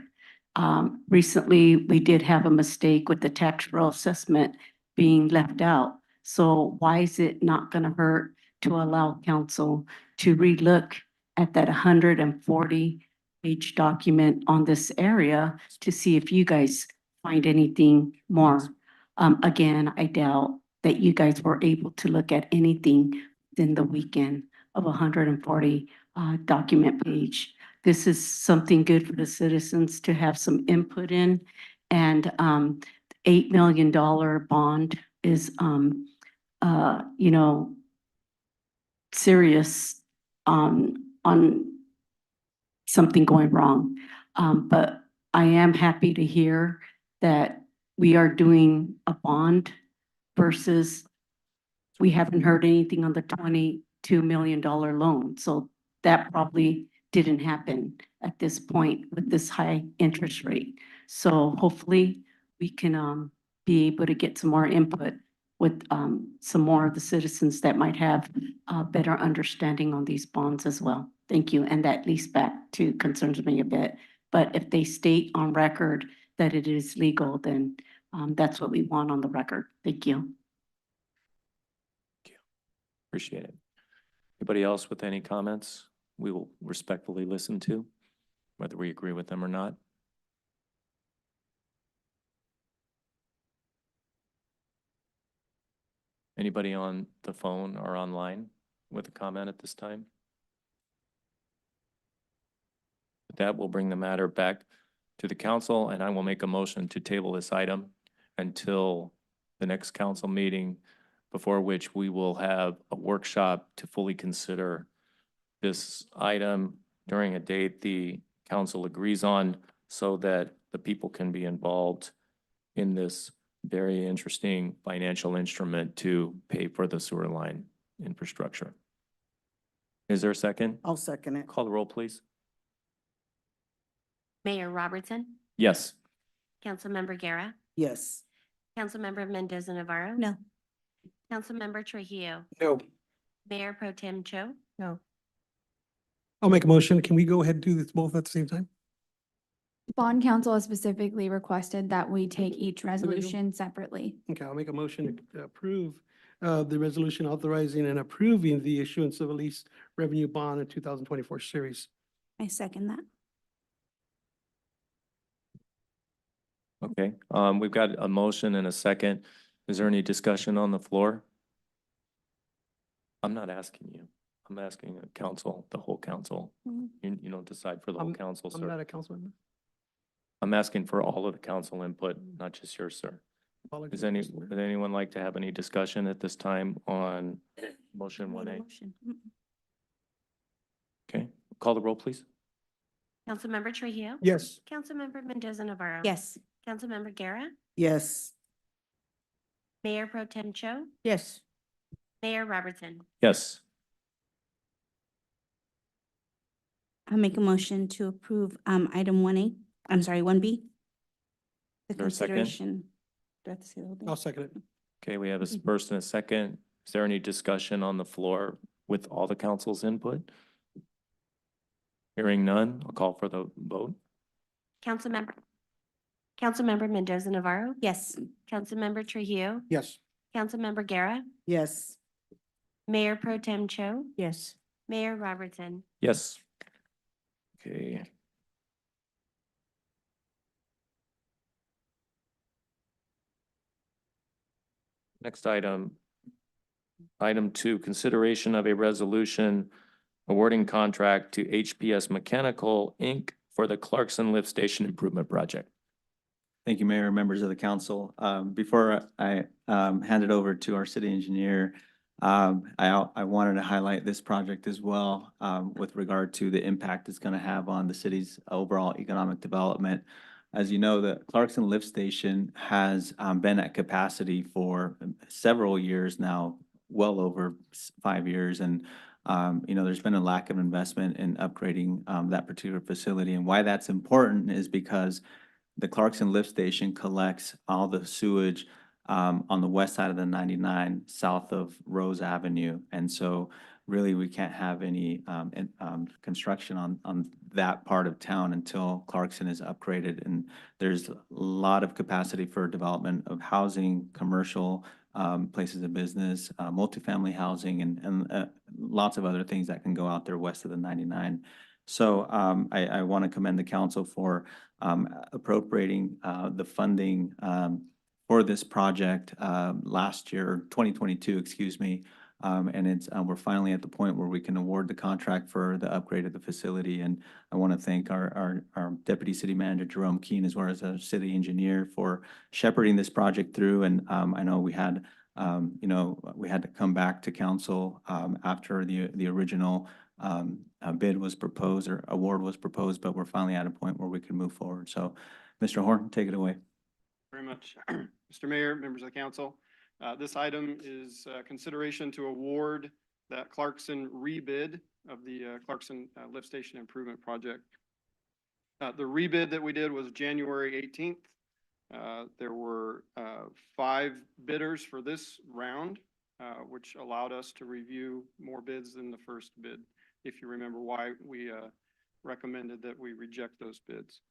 Recently, we did have a mistake with the tax roll assessment being left out. So why is it not gonna hurt to allow council to relook at that 140-page document on this area to see if you guys find anything more? Again, I doubt that you guys were able to look at anything within the weekend of 140 document page. this is something good for the citizens to have some input in. And $8 million bond is, you know, serious on something going wrong. But I am happy to hear that we are doing a bond versus we haven't heard anything on the $22 million loan. So that probably didn't happen at this point with this high interest rate. So hopefully we can be able to get some more input with some more of the citizens that might have a better understanding on these bonds as well. Thank you. And that lease back to concerns me a bit. But if they state on record that it is legal, then that's what we want on the record. Thank you. Appreciate it. Anybody else with any comments? We will respectfully listen to, whether we agree with them or not. Anybody on the phone or online with a comment at this time? With that, we'll bring the matter back to the council, and I will make a motion to table this item until the next council meeting, before which we will have a workshop to fully consider this item during a date the council agrees on, so that the people can be involved in this very interesting financial instrument to pay for the sewer line infrastructure. Is there a second? I'll second it. Call the roll, please. Mayor Robertson, Yes. Councilmember Guerra, Yes. Councilmember Mendoza Navarro. No. Councilmember Trujillo, No. Mayor Pro Tem Cho. No. I'll make a motion. Can we go ahead and do this both at the same time? Bond council has specifically requested that we take each resolution separately. Okay, I'll make a motion to approve the resolution authorizing and approving the issuance of a lease revenue bond in 2024 series. I second that. Okay, we've got a motion and a second. Is there any discussion on the floor? I'm not asking you. I'm asking the council, the whole council. Mhm. You don't decide for the whole council, I'm not sir. a council member. I'm asking for all of the council input, not just yours, sir. Apologies, Does Mr. Mayor. would anyone like to have any discussion at this time on motion Made one a A? motion. Mm-mm. Okay, call the roll, please. Councilmember Trujillo. Yes. Councilmember Mendoza Navarro. Yes. Councilmember Guerra, Yes. Mayor Pro Tem Cho, Yes. Mayor Robertson. Yes. I'll make a motion to approve, item 1A, I'm sorry, 1B. The Is there a second? consideration. Do I have to say the whole thing? I'll second it. Okay, we have a first and a second. Is there any discussion on the floor with all the council's input? Hearing none, I'll call for the vote. Councilmember Mendoza Navarro. Yes. Councilmember Trujillo, Yes. Councilmember Guerra, Yes. Mayor Pro Tem Cho, Yes. Mayor Robertson. Yes. Okay. Next item. Item 2, consideration of a resolution awarding contract to HPS Mechanical, Inc. for the Clarkson Lift Station Improvement Project. Thank you, Mayor, members of the council. Before I hand it over to our city engineer, I wanted to highlight this project as well with regard to the impact it's going to have on the city's overall economic development. As you know, the Clarkson Lift Station has been at capacity for several years now, well over 5 years. And there's been a lack of investment in upgrading that particular facility. And why that's important is because the Clarkson Lift Station collects all the sewage on the west side of the 99, south of Rose Avenue. And so really we can't have any construction on that part of town until Clarkson is upgraded. And there's a lot of capacity for development of housing, commercial places of business, multifamily housing, and lots of other things that can go out there west of the 99. So I want to commend the council for appropriating the funding for this project last year, 2022, excuse me, And we're finally at the point where we can award the contract for the upgrade of the facility. And I want to thank our Deputy City Manager, Jerome Keene, as well as our city engineer for shepherding this project through. And I know we had to come back to council after the original bid was proposed or award was proposed, but we're finally at a point where we can move forward. So, Mr. Horn, take it away. Very much. Mr. Mayor, members of the council, this item is consideration to award that Clarkson rebid of the Clarkson Lift Station Improvement Project. The rebid that we did was January 18th. There were 5 bidders for this round, which allowed us to review more bids than the first bid, if you remember why we recommended that we reject those bids.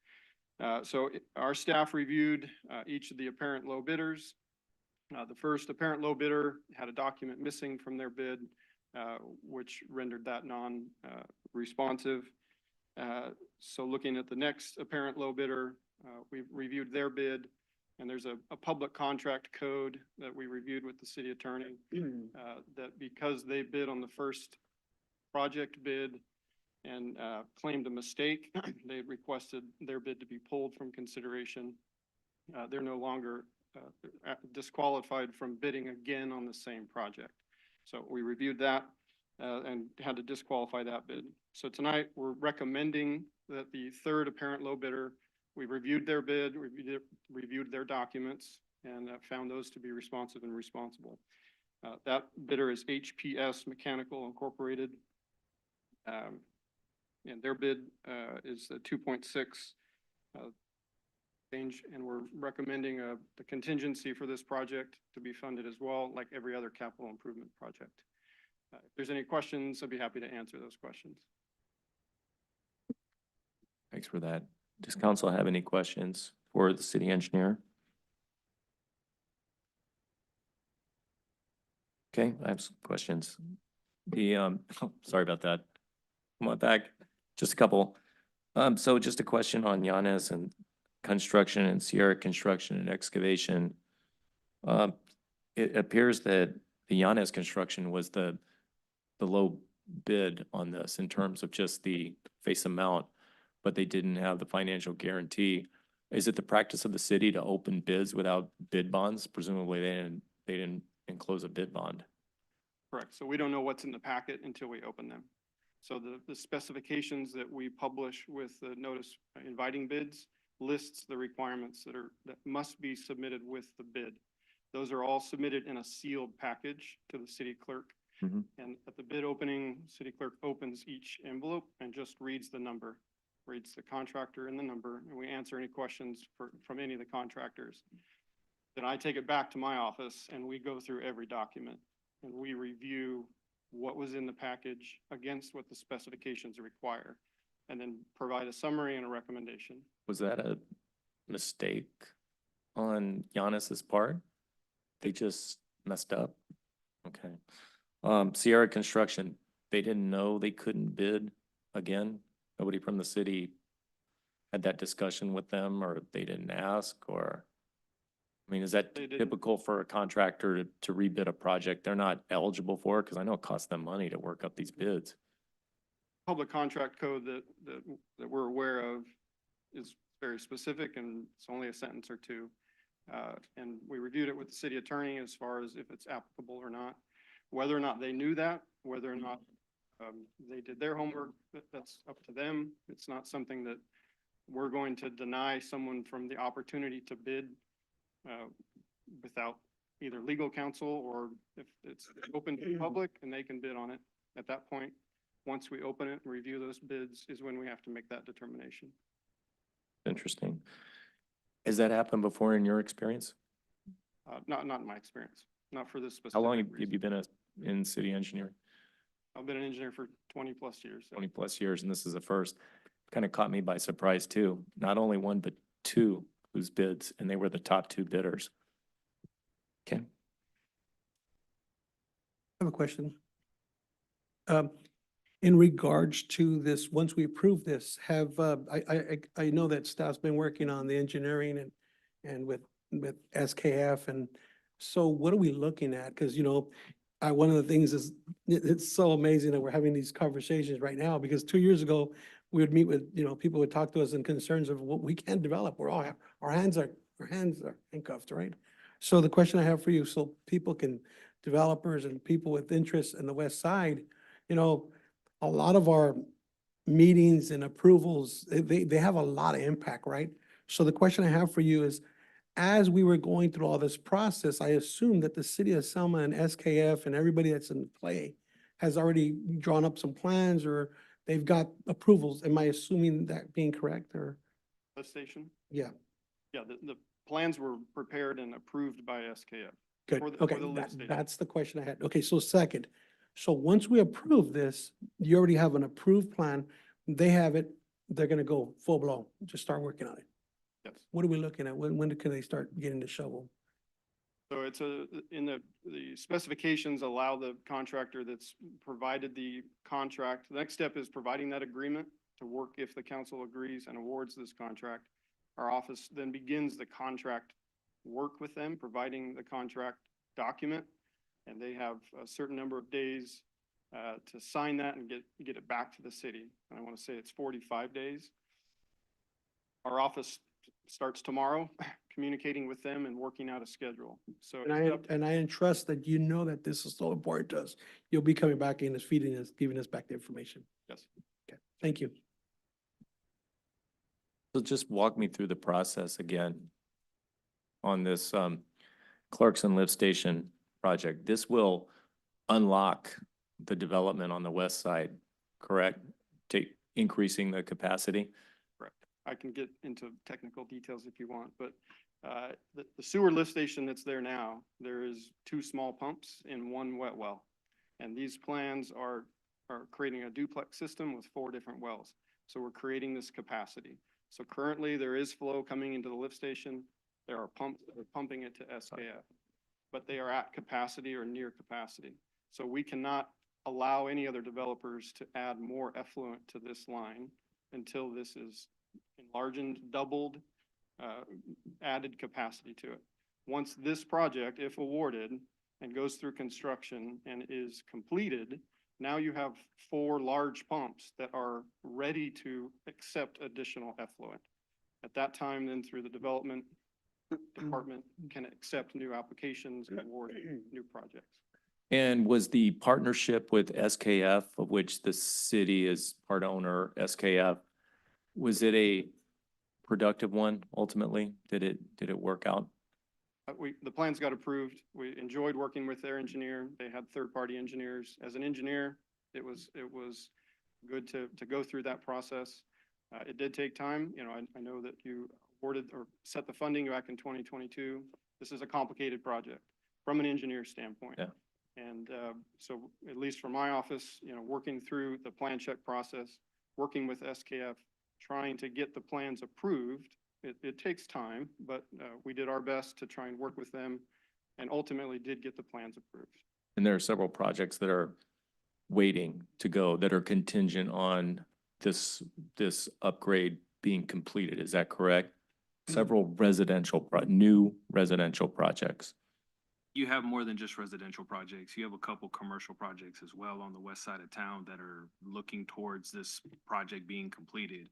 So our staff reviewed each of the apparent low bidders. The first apparent low bidder had a document missing from their bid, which rendered that non-responsive. So looking at the next apparent low bidder, we reviewed their bid, and there's a public contract code that we reviewed with the city attorney that because they bid on the first project bid and claimed a mistake, they requested their bid to be pulled from consideration. They're no longer disqualified from bidding again on the same project. So we reviewed that and had to disqualify that bid. So tonight we're recommending that the third apparent low bidder, we reviewed their bid, reviewed their documents, and found those to be responsive and responsible. That bidder is HPS Mechanical Incorporated. And their bid is 2.6 range, and we're recommending the contingency for this project to be funded as well, like every other capital improvement project. If there's any questions, I'd be happy to answer those questions. Thanks for that. Does council have any questions for the city engineer? Okay, I have some questions. Sorry about that. Come on back, just a couple. So just a question on Yanes and construction and Sierra construction and excavation. It appears that the Yanes construction was the low bid on this in terms of just the face amount, but they didn't have the financial guarantee. Is it the practice of the city to open bids without bid bonds? Presumably they didn't enclose a bid bond. Correct. So we don't know what's in the packet until we open them. So the specifications that we publish with the notice inviting bids lists the requirements that must be submitted with the bid. Those are all submitted in a sealed package to the city clerk. Mm-hmm. And at the bid opening, city clerk opens each envelope and just reads the number, reads the contractor and the number, and we answer any questions from any of the contractors. Then I take it back to my office and we go through every document and we review what was in the package against what the specifications require, and then provide a summary and a recommendation. Was that a mistake on Giannis's part? They just messed up? Okay. Sierra Construction, they didn't know they couldn't bid again? Nobody from the city had that discussion with them, or they didn't ask, or? I mean, is that typical for a contractor to rebid a project they're not eligible for? Because I know it costs them money to work up these bids. Public contract code that we're aware of is very specific, and it's only a sentence or two. And we reviewed it with the city attorney as far as if it's applicable or not. Whether or not they knew that, whether or not they did their homework, that's up to them. It's not something that we're going to deny someone from the opportunity to bid without either legal counsel, or if it's open to the public and they can bid on it. At that point, once we open it and review those bids is when we have to make that determination. Interesting. Has that happened before in your experience? Not in my experience, not for this specific. How long have reason. you been in city engineering? I've been an engineer for 20 plus years. 20 plus years, and this is the first. Kind of caught me by surprise too. Not only one, but 2 whose bids, and they were the top 2 bidders. Okay. I have a question. In regards to this, once we approve this, have, I know that staff's been working on the engineering and with SKF, and so what are we looking at? Because, one of the things is, it's so amazing that we're having these conversations right now, because 2 years ago, we would meet with, people would talk to us in concerns of what we can develop. We're all, our hands are handcuffed, right? So the question I have for you, so people can, developers and people with interest in the west side, a lot of our meetings and approvals, they have a lot of impact, right? So the question I have for you is, as we were going through all this process, I assume that the city of Selma and SKF and everybody that's in play has already drawn up some plans, or they've got approvals. Am I assuming that being correct, or? Lift station? Yeah, Yeah, the plans were prepared and approved by SKF. good. For the Okay, lift station. that's the question I had. Okay, so second, so once we approve this, you already have an approved plan. They have it, they're gonna go full blown, just start working on it. Yes. What are we looking at? When can they start getting the shovel? So it's in the specifications allow the contractor that's provided the contract. The next step is providing that agreement to work if the council agrees and awards this contract. Our office then begins the contract work with them, providing the contract document. And they have a certain number of days to sign that and get it back to the city. And I want to say it's 45 days. Our office starts tomorrow, communicating with them and working out a schedule. So And I entrust that that this is so important to us. You'll be coming back and feeding us, giving us back the information. yes. Okay, thank you. So just walk me through the process again on this Clarkson Lift Station project. This will unlock the development on the west side, correct? Increasing the capacity? Correct. I can get into technical details if you want, but the sewer lift station that's there now, there is 2 small pumps and 1 wet well. And these plans are creating a duplex system with 4 different wells. So we're creating this capacity. So currently there is flow coming into the lift station. There are pumps that are pumping it to SKF, but they are at capacity or near capacity. So we cannot allow any other developers to add more effluent to this line until this is enlarged, doubled, added capacity to it. Once this project, if awarded and goes through construction and is completed, now you have 4 large pumps that are ready to accept additional effluent. At that time, then through the development department can accept new applications and award new projects. And was the partnership with SKF, of which the city is part owner, SKF, was it a productive one ultimately? Did it work out? The plans got approved. We enjoyed working with their engineer. They had third-party engineers. As an engineer, it was good to go through that process. It did take time. I know that you awarded or set the funding back in 2022. This is a complicated project from an engineer standpoint. Yeah. And so at least for my office, working through the plan check process, working with SKF, trying to get the plans approved, it takes time, but we did our best to try and work with them and ultimately did get the plans approved. And there are several projects that are waiting to go that are contingent on this upgrade being completed. Is that correct? Several new residential projects. You have more than just residential projects. You have a couple commercial projects as well on the west side of town that are looking towards this project being completed.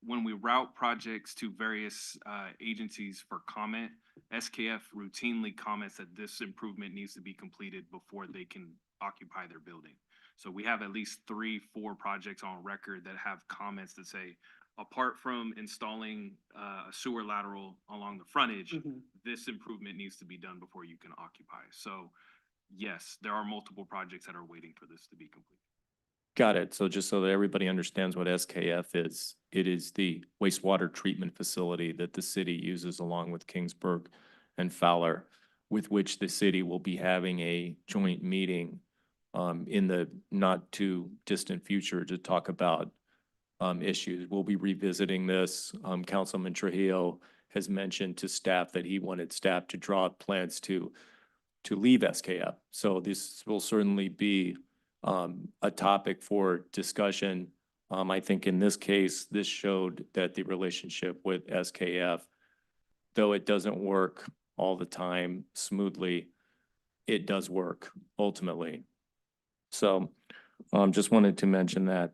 When we route projects to various agencies for comment, SKF routinely comments that this improvement needs to be completed before they can occupy their building. So we have at least 3-4 projects on record that have comments that say, apart from installing a sewer lateral along the frontage, this improvement needs to be done before you can occupy. So yes, there are multiple projects that are waiting for this to be completed. Got it. So just so that everybody understands what SKF is, it is the wastewater treatment facility that the city uses along with Kingsburg and Fowler, with which the city will be having a joint meeting in the not too distant future to talk about issues. We'll be revisiting this. Councilman Trujillo has mentioned to staff that he wanted staff to draw up plans to leave SKF. So this will certainly be a topic for discussion. I think in this case, this showed that the relationship with SKF, though it doesn't work all the time smoothly, it does work ultimately. So just wanted to mention that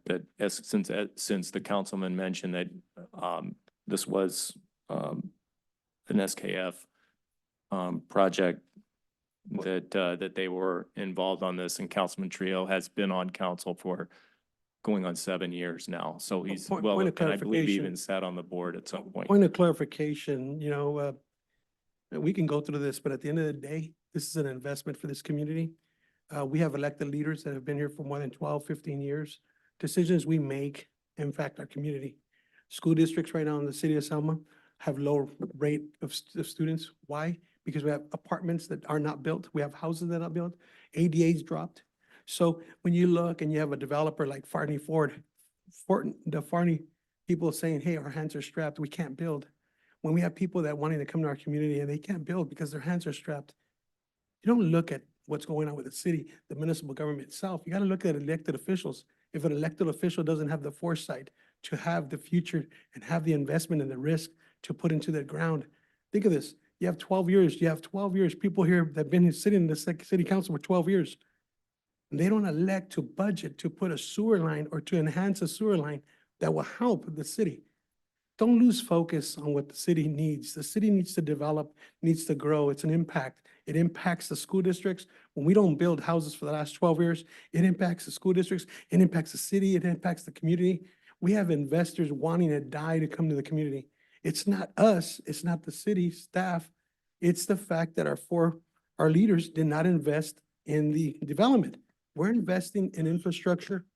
since the councilman mentioned that this was an SKF project that they were involved on this, and Councilman Trio has been on council for going on 7 years now. So he's Point- well, point of and I believe he clarification. even sat on the board at some point. Point of clarification, we can go through this, but at the end of the day, this is an investment for this community. We have elected leaders that have been here for more than 12, 15 years. Decisions we make impact our community. School districts right now in the city of Selma have low rate of students. Why? Because we have apartments that are not built. We have houses that are not built. ADA's dropped. So when you look and you have a developer like Farney the Farney people saying, hey, our hands are strapped, we can't build. When we have people that wanting to come to our community and they can't build because their hands are strapped, you don't look at what's going on with the city, the municipal government itself. You got to look at elected officials. If an elected official doesn't have the foresight to have the future and have the investment and the risk to put into the ground, think of this. You have 12 years. You have 12 years. People here that have been sitting in the city council for 12 years. And they don't elect to budget to put a sewer line or to enhance a sewer line that will help the city. Don't lose focus on what the city needs. The city needs to develop, needs to grow. It's an impact. It impacts the school districts. When we don't build houses for the last 12 years, it impacts the school districts, it impacts the city, it impacts the community. We have investors wanting to die to come to the community. It's not us, it's not the city staff. It's the fact that our leaders did not invest in the development. We're investing in infrastructure.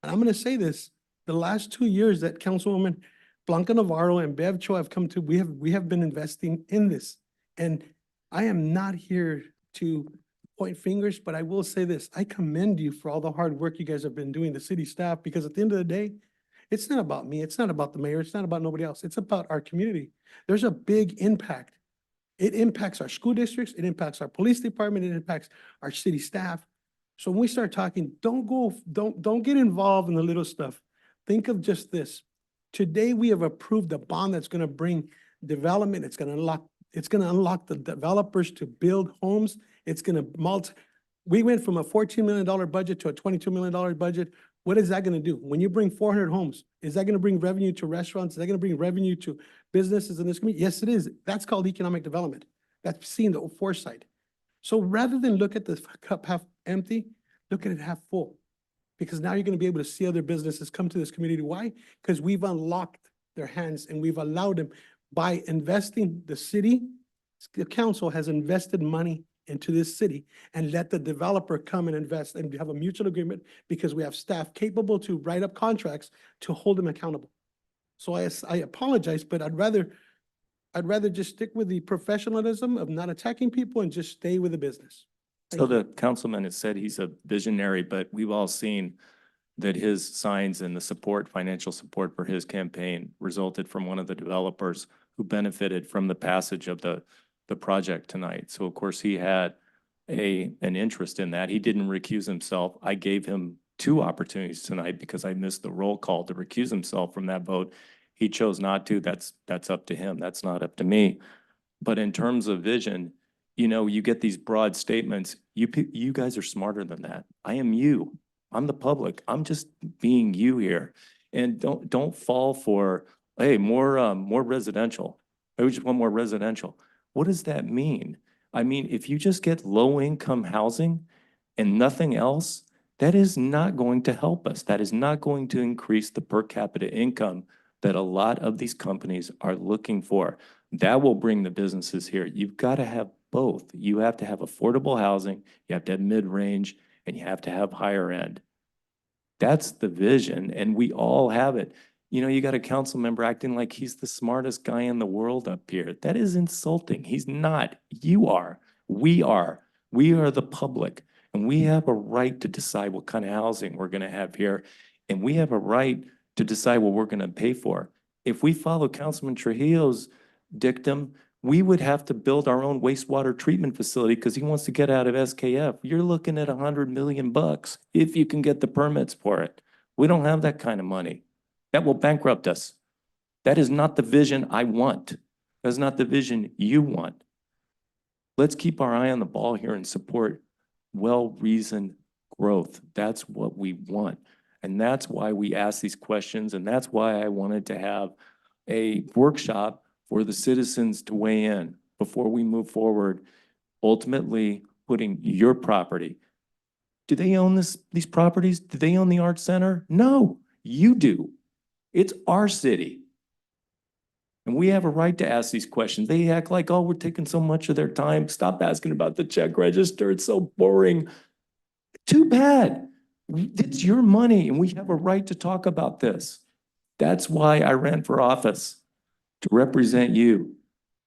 And I'm gonna say this, the last 2 years that Councilwoman Blanca Navarro and Bev Cho have come to, we have been investing in this. And I am not here to point fingers, but I will say this, I commend you for all the hard work you guys have been doing, the city staff, because at the end of the day, it's not about me, it's not about the mayor, it's not about nobody else, it's about our community. There's a big impact. It impacts our school districts, it impacts our police department, it impacts our city staff. So when we start talking, don't get involved in the little stuff. Think of just this. Today, we have approved a bond that's gonna bring development, it's gonna unlock the developers to build homes, it's gonna we went from a $14 million budget to a $22 million budget. What is that gonna do? When you bring 400 homes, is that gonna bring revenue to restaurants? Is that gonna bring revenue to businesses in this community? Yes, it is. That's called economic development. That's seeing the foresight. So rather than look at the cup half empty, look at it half full. Because now you're gonna be able to see other businesses come to this community. Why? Because we've unlocked their hands and we've allowed them by investing. The council has invested money into this city and let the developer come and invest and have a mutual agreement because we have staff capable to write up contracts to hold them accountable. So I apologize, but I'd rather just stick with the professionalism of not attacking people and just stay with the business. So the councilman has said he's a visionary, but we've all seen that his signs and the support, financial support for his campaign resulted from one of the developers who benefited from the passage of the project tonight. So of course he had an interest in that. He didn't recuse himself. I gave him 2 opportunities tonight because I missed the roll call to recuse himself from that vote. He chose not to. That's up to him. That's not up to me. But in terms of vision, you get these broad statements. You guys are smarter than that. I am you. I'm the public. I'm just being you here. And don't fall for, hey, more residential. Maybe we just want more residential. What does that mean? I mean, if you just get low income housing and nothing else, that is not going to help us. That is not going to increase the per capita income that a lot of these companies are looking for. That will bring the businesses here. You've got to have both. You have to have affordable housing, you have to have mid-range, and you have to have higher end. That's the vision, and we all have it. You got a council member acting like he's the smartest guy in the world up here. That is insulting. He's not. You are. We are. We are the public, and we have a right to decide what kind of housing we're going to have here, and we have a right to decide what we're going to pay for. If we follow Councilman Trujillo's dictum, we would have to build our own wastewater treatment facility because he wants to get out of SKF. You're looking at $100 million if you can get the permits for it. We don't have that kind of money. That will bankrupt us. That is not the vision I want. That's not the vision you want. let's keep our eye on the ball here and support well-reasoned growth. That's what we want. And that's why we ask these questions. And that's why I wanted to have a workshop for the citizens to weigh in before we move forward, ultimately putting your property. Do they own these properties? Do they own the Arts Center? No, you do. It's our city. And we have a right to ask these questions. They act like, oh, we're taking so much of their time. Stop asking about the check register. It's so boring. Too bad. It's your money and we have a right to talk about this. That's why I ran for office, to represent you.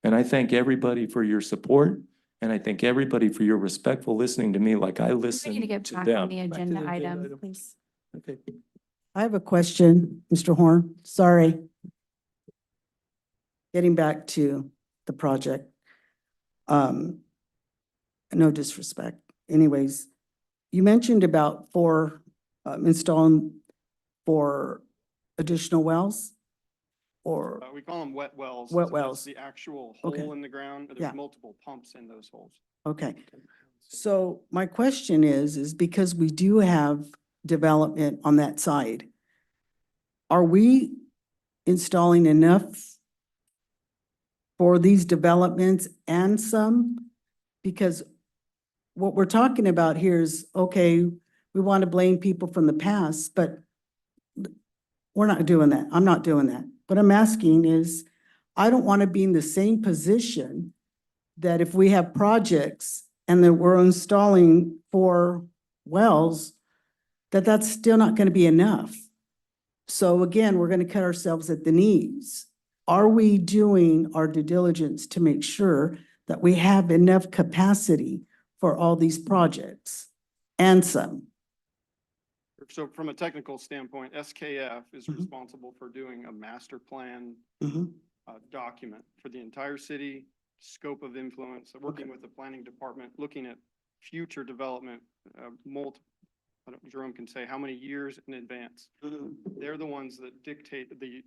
And I thank everybody for your support. And I thank everybody for your respectful listening to me like I We listen need to get to back them. on the agenda agenda item, item. please. Okay. I have a question, Mr. Horn. Sorry. Getting back to the project. No disrespect. Anyways, you mentioned about installing 4 additional wells or, We call them wet wells. Wet That's wells. the actual Okay. hole in the ground. Yeah. There's multiple pumps in those holes. okay. So my question is because we do have development on that side, are we installing enough for these developments and some? Because what we're talking about here is, okay, we want to blame people from the past, but we're not doing that. I'm not doing that. What I'm asking is, I don't want to be in the same position that if we have projects and that we're installing 4 wells, that's still not going to be enough. So again, we're going to cut ourselves at the knees. Are we doing our due diligence to make sure that we have enough capacity for all these projects and some? So from a technical standpoint, SKF is Mhm. responsible for doing a master plan Mhm. document for the entire city, scope of influence, working with the planning department, looking at future development, I don't, Jerome can say how many years in advance. They're the ones that dictate the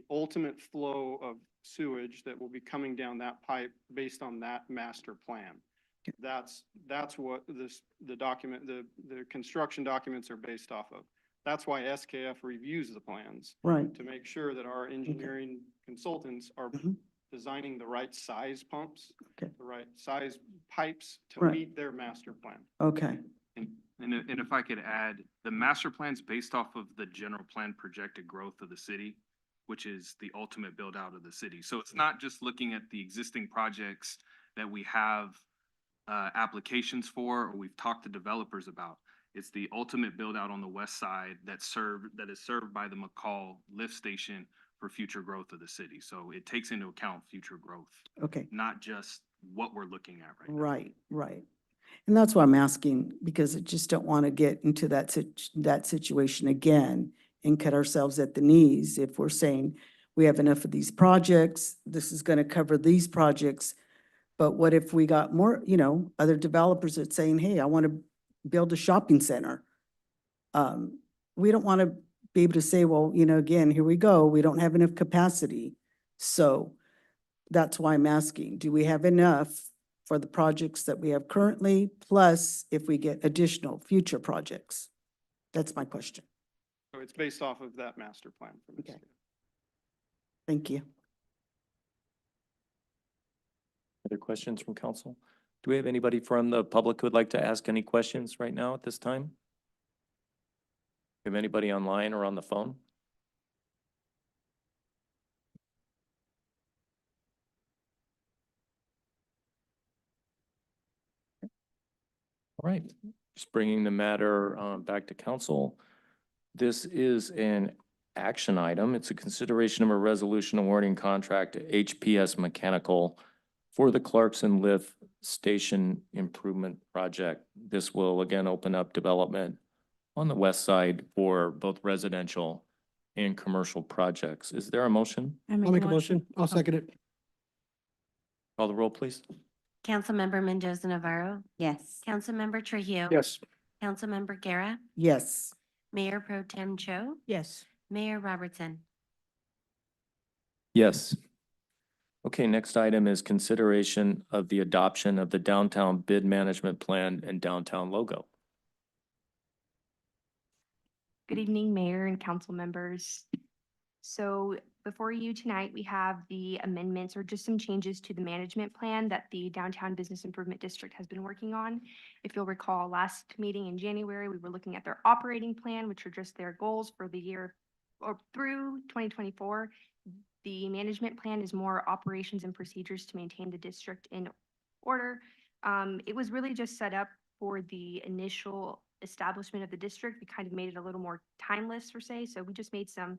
ultimate flow of sewage that will be coming down that pipe based on that master plan. That's what the construction documents are based off of. That's why SKF reviews the plans. Right. To make sure that our engineering consultants are Mhm. designing the right size pumps, Okay. the right size pipes to Right. meet their master plan. Okay. And if I could add, the master plan's based off of the general plan projected growth of the city, which is the ultimate build out of the city. So it's not just looking at the existing projects that we have applications for, or we've talked to developers about. It's the ultimate build out on the west side that is served by the McCall lift station for future growth of the city. So it takes into account future growth, Okay. not just what we're looking at right now. Right, right. And that's why I'm asking, because I just don't want to get into that situation again and cut ourselves at the knees if we're saying we have enough of these projects, this is going to cover these projects. But what if we got more, other developers that saying, hey, I want to build a shopping center? We don't want to be able to say, well, again, here we go, we don't have enough capacity. So that's why I'm asking, do we have enough for the projects that we have currently, plus if we get additional future projects? That's my question. So it's based off of that master plan. From Okay. Thank you. Other questions from council? Do we have anybody from the public who would like to ask any questions right now at this time? Have anybody online or on the phone? All right, just bringing the matter back to council. This is an action item. It's a consideration of a resolution awarding contract to HPS Mechanical for the Clarkson Lift Station Improvement Project. This will again open up development on the west side for both residential and commercial projects. Is there a motion? I'll make a motion. I'll second it. Call the roll, please. Councilmember Mendoza Navarro, Yes. Councilmember Trujillo. Yes. Councilmember Guerra, Yes. Mayor Pro Tem Cho, Yes. Mayor Robertson. Yes. Okay, next item is consideration of the adoption of the downtown bid management plan and downtown logo. Good evening, Mayor and council members. So before you tonight, we have the amendments or just some changes to the management plan that the Downtown Business Improvement District has been working on. If you'll recall, last meeting in January, we were looking at their operating plan, which are just their goals for the year or through 2024. The management plan is more operations and procedures to maintain the district in order. It was really just set up for the initial establishment of the district. We kind of made it a little more timeless per se. So we just made some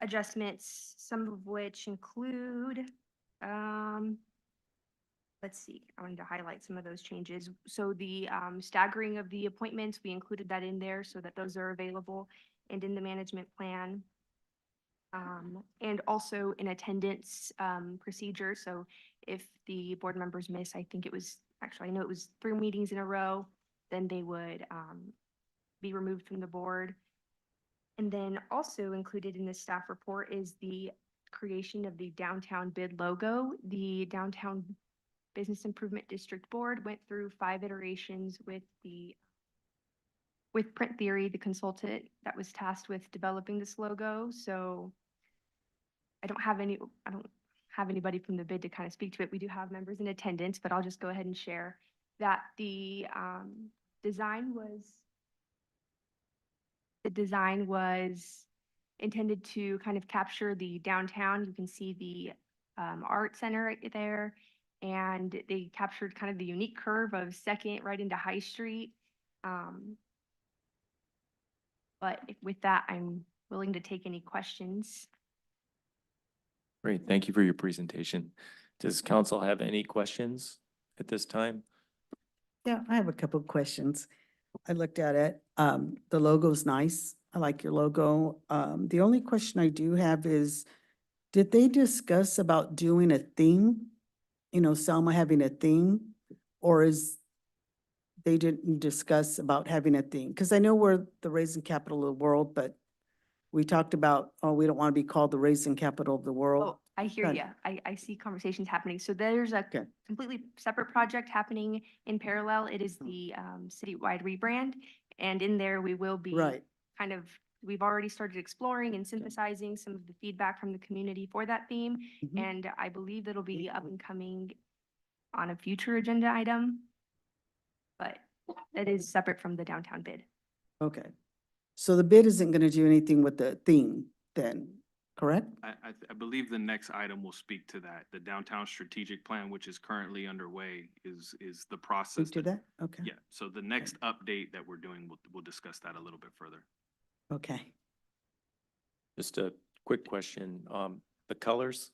adjustments, some of which include, let's see, I wanted to highlight some of those changes. So the staggering of the appointments, we included that in there so that those are available and in the management plan. And also an attendance procedure. So if the board members miss, I think it was, actually, I know it was 3 meetings in a row, then they would be removed from the board. And then also included in the staff report is the creation of the downtown bid logo. The Downtown Business Improvement District Board went through 5 iterations with Print Theory, the consultant that was tasked with developing this logo. So I don't have anybody from the bid to kind of speak to it. We do have members in attendance, but I'll just go ahead and share that the design was intended to kind of capture the downtown. You can see the art center right there, and they captured kind of the unique curve of Second right into High Street. But with that, I'm willing to take any questions. Great, thank you for your presentation. Does council have any questions at this time? Yeah, I have a couple of questions. I looked at it. The logo's nice. I like your logo. The only question I do have is, did they discuss about doing a theme? You know, Selma having a theme? Or they didn't discuss about having a theme? Because I know we're the raisin capital of the world, but we talked about, oh, we don't want to be called the raisin capital of the world. Oh, I hear Kind you. I see conversations happening. So there's a Okay. completely separate project happening in parallel. It is the citywide rebrand. And in there, we will be Right. kind of, we've already started exploring and synthesizing some of the feedback from the community for that theme. Mhm. And I believe that'll be up and coming on a future agenda item. But that is separate from the downtown bid. Okay. So the bid isn't going to do anything with the theme then, correct? I believe the next item will speak to that. The downtown strategic plan, which is currently underway, is the process. Speak to that? Okay. Yeah, so the next update that we're doing, we'll discuss that a little bit further. Okay. Just a quick question, the colors,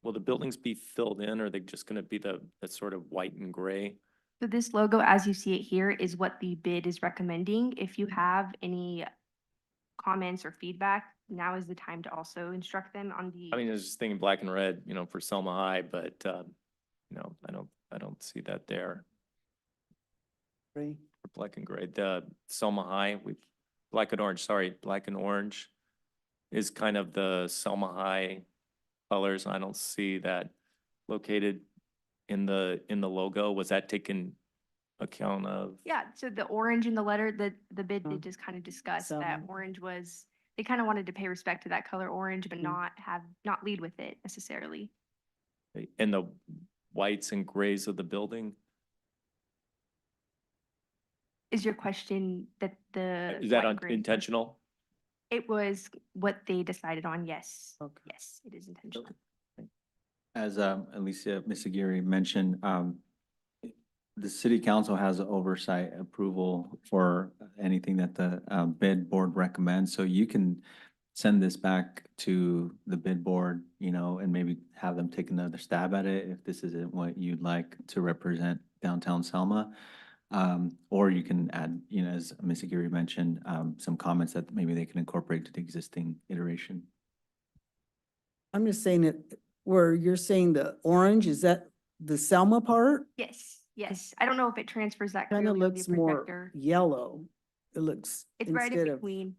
will the buildings be filled in, or are they just gonna be the sort of white and gray? So this logo, as you see it here, is what the bid is recommending. If you have any comments or feedback, now is the time to also instruct them on the. I mean, I was just thinking black and red, you know, for Selma High, but, you know, I don't see that there. Great. For black and gray, the Selma High, black and orange is kind of the Selma High colors. I don't see that located in the logo. Was that taken account of? Yeah, so the orange in the letter, the bid Oh. did just kind of discuss So- that orange was, they kind of wanted to pay respect to that color orange, but Mm. not lead with it necessarily. And the whites and grays of the building? Is your question that the. Is that white and gray- intentional? It was what they decided on, yes. Okay. Yes, it is intentional. As Alicia, Ms. Aguirre mentioned, the city council has oversight approval for anything that the bid board recommends. So you can send this back to the bid board, you know, and maybe have them take another stab at it if this isn't what you'd like to represent downtown Selma. Or you can add, you know, as Ms. Aguirre mentioned, some comments that maybe they can incorporate to the existing iteration. I'm just saying it, where you're saying the orange, is that the Selma part? Yes, yes. I don't know if it transfers that Kind clearly of on the looks more projector. yellow. It looks It's right in instead of, between.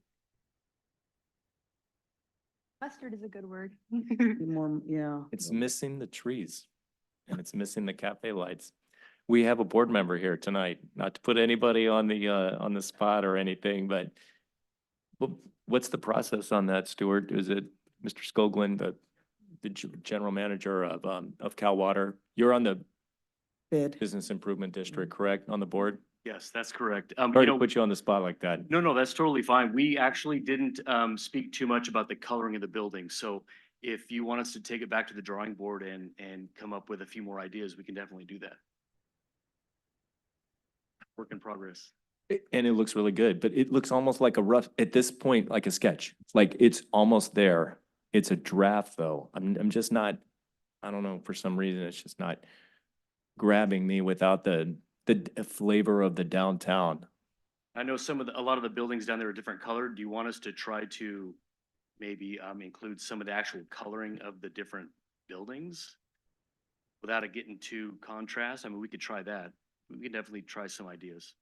Mustard is a good word. More, yeah. It's missing the trees and it's missing the cafe lights. We have a board member here tonight, not to put anybody on the spot or anything, but what's the process on that, Stuart? Is it Mr. Skoglund, the general manager of Cal Water? You're on the Bid. Business Improvement District, correct, on the board? Yes, that's correct. Sorry to put you on the spot like that. No, that's totally fine. We actually didn't speak too much about the coloring of the building. So if you want us to take it back to the drawing board and come up with a few more ideas, we can definitely do that. Work in progress. And it looks really good, but it looks almost like a rough, at this point, like a sketch. Like it's almost there. It's a draft though. I'm just not, I don't know, for some reason, it's just not grabbing me without the flavor of the downtown. I know a lot of the buildings down there are different color. Do you want us to try to maybe include some of the actual coloring of the different buildings without it getting too contrast? I mean, we could try that. We could definitely try some ideas.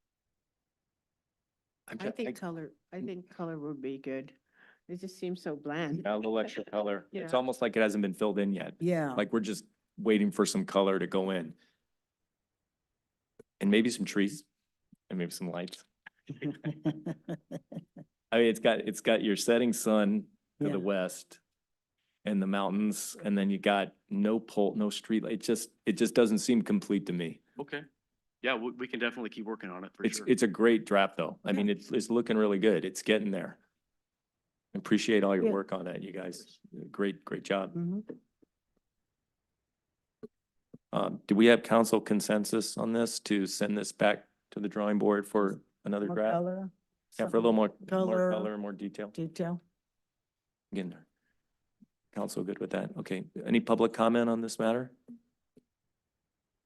I think color would be good. It just seems so bland. A little extra color. It's Yeah. almost like it hasn't been filled in yet. Yeah. Like we're just waiting for some color to go in. And maybe some trees and maybe some lights. I mean, it's got your setting sun to Yeah. the west and the mountains, and then you got no pole, no street light. It just doesn't seem complete to me. Okay. Yeah, we can definitely keep working on it for It's, sure. it's a great draft though. I mean, it's looking really good. It's getting there. Appreciate all your Yeah. work on that, you guys. Great job. Mhm. Do we have council consensus on this to send this back to the drawing board for another More draft? color. Yeah, for a little more Color. color, more detail. Detail. Again, council good with that? Okay, any public comment on this matter?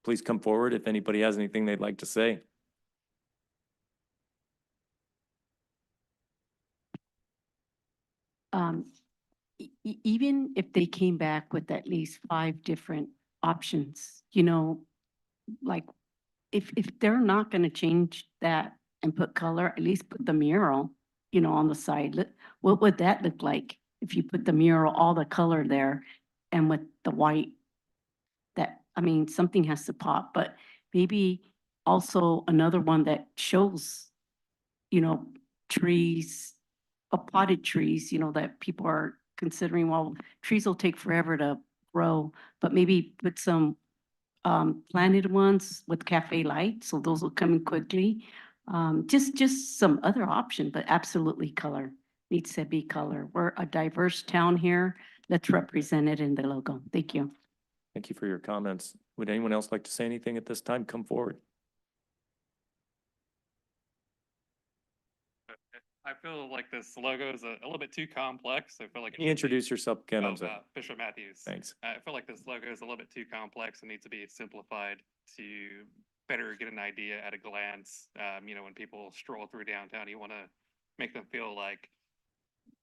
Please come forward if anybody has anything they'd like to say. Even if they came back with at least 5 different options, you know, like if they're not gonna change that and put color, at least put the mural, you know, on the side. What would that look like if you put the mural, all the color there and with the white? That, I mean, something has to pop, but maybe also another one that shows, you know, trees, potted trees, you know, that people are considering, well, trees will take forever to grow, but maybe put some planted ones with cafe light, so those will come in quickly. Just some other option, but absolutely color, needs to be color. We're a diverse town here. Let's represent it in the logo. Thank you. Thank you for your comments. Would anyone else like to say anything at this time? Come forward. I feel like this logo is a little bit too complex. I feel like. Can you introduce yourself again? I'm sorry. Bishop Matthews. Thanks. I feel like this logo is a little bit too complex and needs to be simplified to better get an idea at a glance. You know, when people stroll through downtown, you want to make them feel like,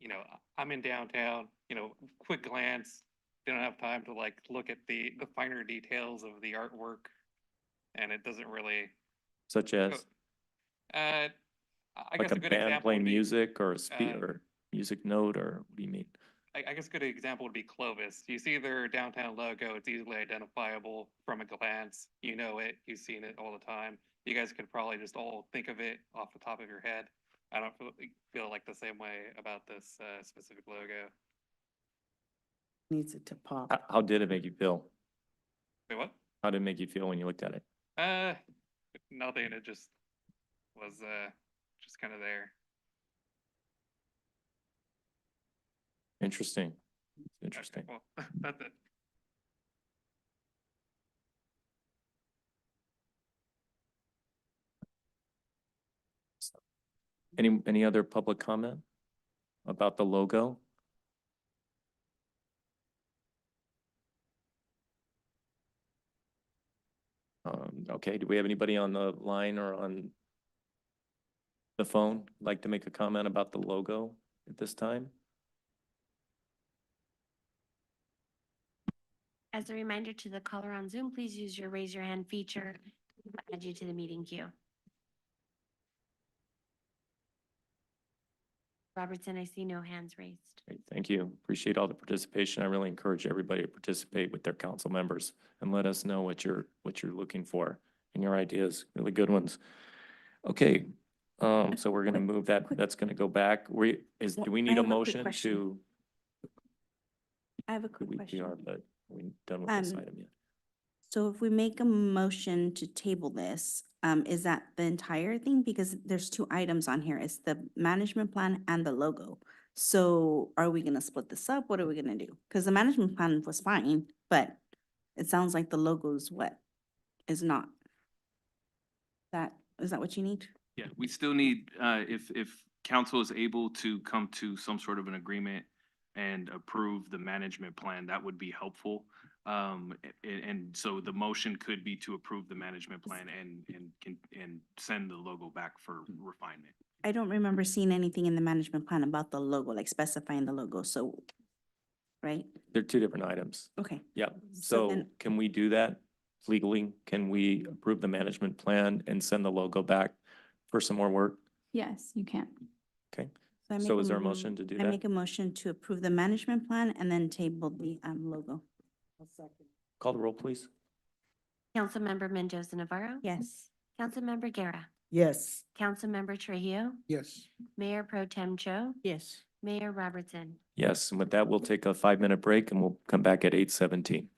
you know, I'm in downtown, you know, quick glance. They don't have time to like look at the finer details of the artwork. And it doesn't really. Such as? I Like guess a a good band example playing would be, music or a or music note, or what do you mean? I guess a good example would be Clovis. You see their downtown logo, it's easily identifiable from a glance. You know it, you've seen it all the time. You guys could probably just all think of it off the top of your head. I don't feel like the same way about this specific logo. Needs it to pop. How did it make you feel? Wait, what? How did it make you feel when you looked at it? Nothing. It just was just kind of there. Interesting. Interesting. Okay, well, that's it. Any other public comment about the logo? Okay, do we have anybody on the line or on the phone like to make a comment about the logo at this time? As a reminder to the caller on Zoom, please use your raise your hand feature to add you to the meeting queue. Robertson, I see no hands raised. Great, thank you. Appreciate all the participation. I really encourage everybody to participate with their council members and let us know what you're looking for and your ideas, really good ones. Okay, so we're gonna move that, that's gonna go back. Do we need a have a quick motion question. to? I have a quick We question. are, but we done with this Um, item yet. So if we make a motion to table this, is that the entire thing? Because there's two items on here. It's the management plan and the logo. So are we gonna split this up? What are we gonna do? Because the management plan was fine, but it sounds like the logo is what is not. Is that what you need? Yeah, we still need, if council is able to come to some sort of an agreement and approve the management plan, that would be helpful. And so the motion could be to approve the management plan and send the logo back for refinement. I don't remember seeing anything in the management plan about the logo, like specifying the logo, so, right? They're two different items. Okay. Yeah, So so then- can we do that legally? Can we approve the management plan and send the logo back for some more work? Yes, you can. Okay, I make so is there a motion to do I that? make a motion to approve the management plan and then table the logo. Call the roll, please. Councilmember Mendoza Navarro. Yes. Councilmember Guerra. Yes. Councilmember Trujillo. Yes. Mayor Pro Tem Cho. Yes. Mayor Robertson. Yes, and with that, we'll take a 5-minute break and we'll come back at 8:17.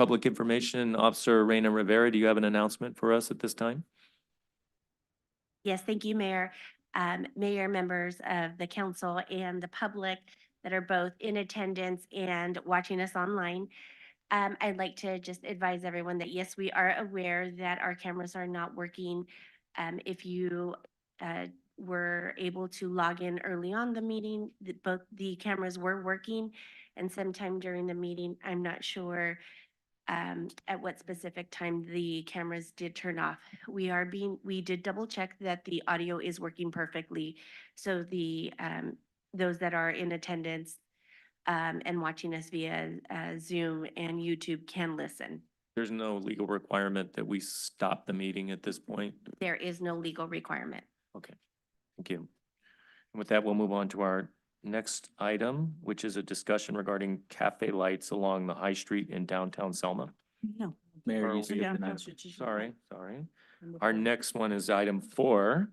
Public Information Officer Reina Rivera, do you have an announcement for us at this time? Yes, thank you, Mayor. Mayor, members of the council and the public that are both in attendance and watching us online. I'd like to just advise everyone that, yes, we are aware that our cameras are not working. If you were able to log in early on the meeting, both the cameras were working. And sometime during the meeting, I'm not sure at what specific time the cameras did turn off. We did double check that the audio is working perfectly. So those that are in attendance and watching us via Zoom and YouTube can listen. There's no legal requirement that we stop the meeting at this point. There is no legal requirement. Okay, thank you. And with that, we'll move on to our next item, which is a discussion regarding cafe lights along the High Street in downtown Selma. No. Mayor, Or you we- skipped an item. Sorry. Our next one is item 4,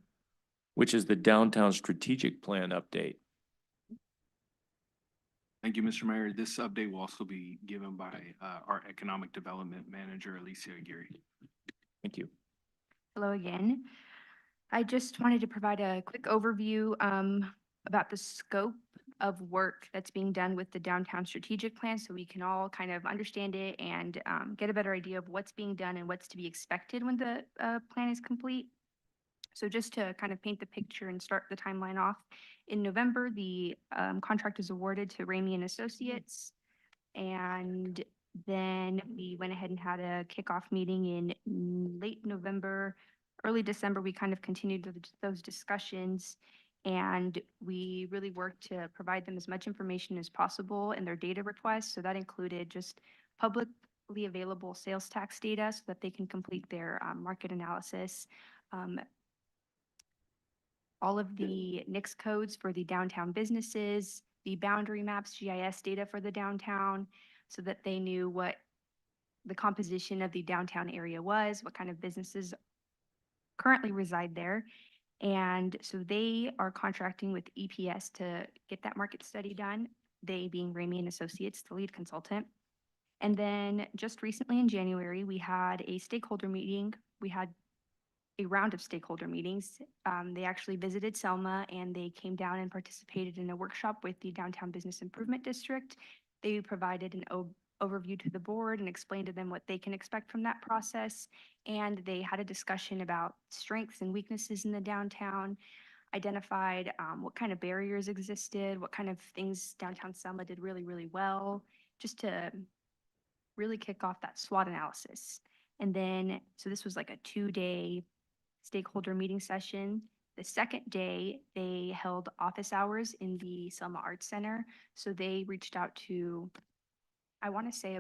which is the downtown strategic plan update. Thank you, Mr. Mayor. This update will also be given by our Economic Development Manager, Alicia Aguirre. Thank you. Hello again. I just wanted to provide a quick overview about the scope of work that's being done with the downtown strategic plan so we can all kind of understand it and get a better idea of what's being done and what's to be expected when the plan is complete. So just to kind of paint the picture and start the timeline off, in November, the contract is awarded to Ramey and Associates. And then we went ahead and had a kickoff meeting in late November, early December. We kind of continued those discussions and we really worked to provide them as much information as possible in their data requests. So that included just publicly available sales tax data so that they can complete their market analysis. All of the NICS codes for the downtown businesses, the boundary maps, GIS data for the downtown, so that they knew what the composition of the downtown area was, what kind of businesses currently reside there. And so they are contracting with EPS to get that market study done, they being Ramey and Associates, the lead consultant. And then just recently in January, we had a stakeholder meeting. We had a round of stakeholder meetings. They actually visited Selma and they came down and participated in a workshop with the Downtown Business Improvement District. They provided an overview to the board and explained to them what they can expect from that process. And they had a discussion about strengths and weaknesses in the downtown, identified what kind of barriers existed, what kind of things downtown Selma did really, really well, just to really kick off that SWOT analysis. And then, so this was like a 2-day stakeholder meeting session. The second day, they held office hours in the Selma Arts Center. So they reached out to, I want to say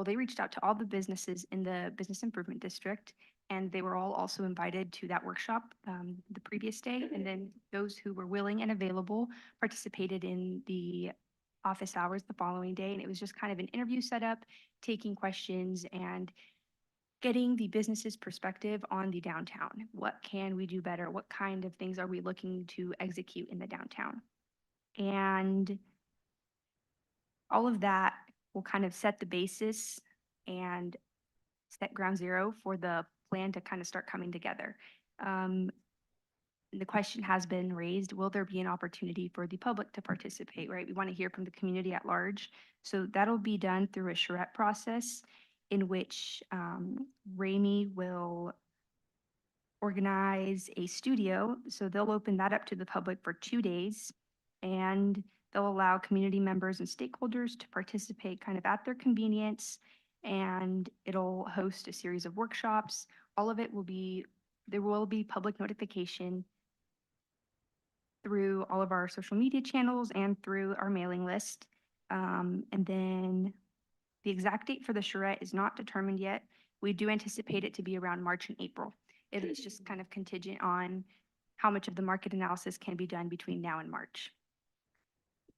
they reached out to all the businesses in the Business Improvement District, and they were all also invited to that workshop the previous day. And then those who were willing and available participated in the office hours the following day. And it was just kind of an interview setup, taking questions and getting the business's perspective on the downtown. What can we do better? What kind of things are we looking to execute in the downtown? And all of that will kind of set the basis and set ground zero for the plan to kind of start coming together. The question has been raised, will there be an opportunity for the public to participate, right? We want to hear from the community at large. So that'll be done through a charrette process in which Ramey will organize a studio. So they'll open that up to the public for 2 days and they'll allow community members and stakeholders to participate kind of at their convenience. And it'll host a series of workshops. All of it will be, there will be public notification through all of our social media channels and through our mailing list. And then the exact date for the charrette is not determined yet. We do anticipate it to be around March and April. It is just kind of contingent on how much of the market analysis can be done between now and March.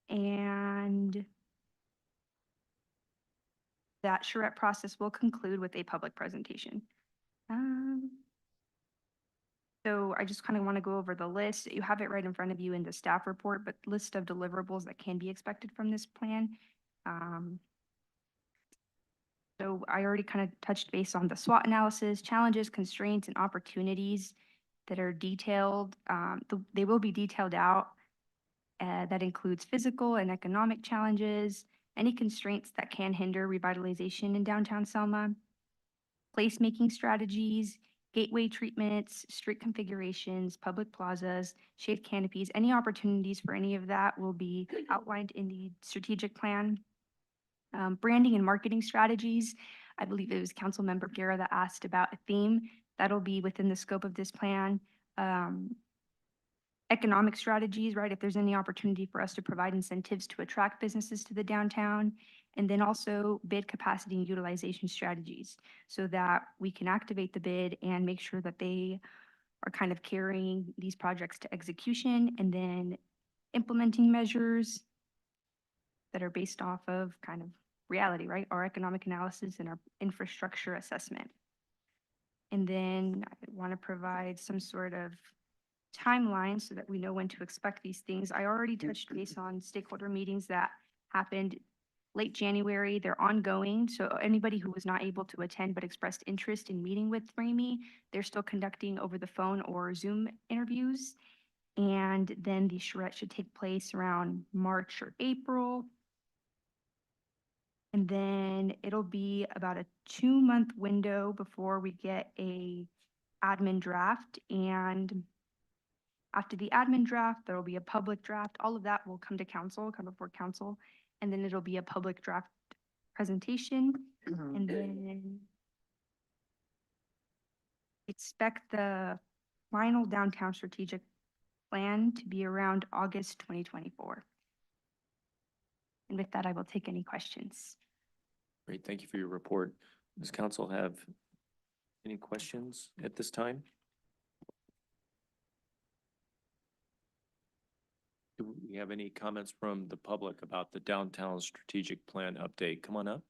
And that charrette process will conclude with a public presentation. So I just kind of want to go over the list. You have it right in front of you in the staff report, but list of deliverables that can be expected from this plan. So I already kind of touched base on the SWOT analysis, challenges, constraints, and opportunities that are detailed. They will be detailed out. That includes physical and economic challenges, any constraints that can hinder revitalization in downtown Selma, placemaking strategies, gateway treatments, street configurations, public plazas, shade canopies, any opportunities for any of that will be outlined in the strategic plan. Branding and marketing strategies, I believe it was Councilmember Guerra that asked about a theme. That'll be within the scope of this plan. Economic strategies, right? If there's any opportunity for us to provide incentives to attract businesses to the downtown. And then also bid capacity and utilization strategies so that we can activate the bid and make sure that they are kind of carrying these projects to execution, and then implementing measures that are based off of kind of reality, right? Our economic analysis and our infrastructure assessment. And then I want to provide some sort of timeline so that we know when to expect these things. I already touched base on stakeholder meetings that happened late January. They're ongoing. So anybody who was not able to attend but expressed interest in meeting with Ramey, they're still conducting over the phone or Zoom interviews. And then the charrette should take place around March or April. And then it'll be about a 2-month window before we get a admin draft. And after the admin draft, there will be a public draft. All of that will come to council, come before council. And then it'll be a public draft presentation. And then expect the final downtown strategic plan to be around August 2024. And with that, I will take any questions. Great, thank you for your report. Does council have any questions at this time? Do we have any comments from the public about the downtown strategic plan update? Come on up.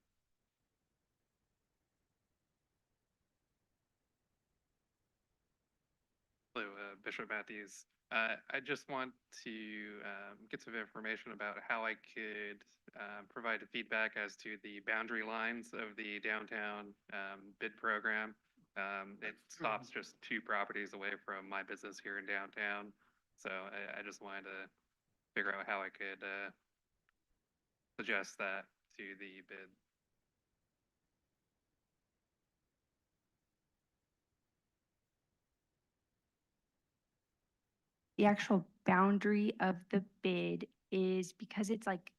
Hello, Bishop Matthews. I just want to get some information about how I could provide feedback as to the boundary lines of the downtown bid program. It stops just 2 properties away from my business here in downtown. So I just wanted to figure out how I could suggest that to the bid. The actual boundary of the bid is because it's like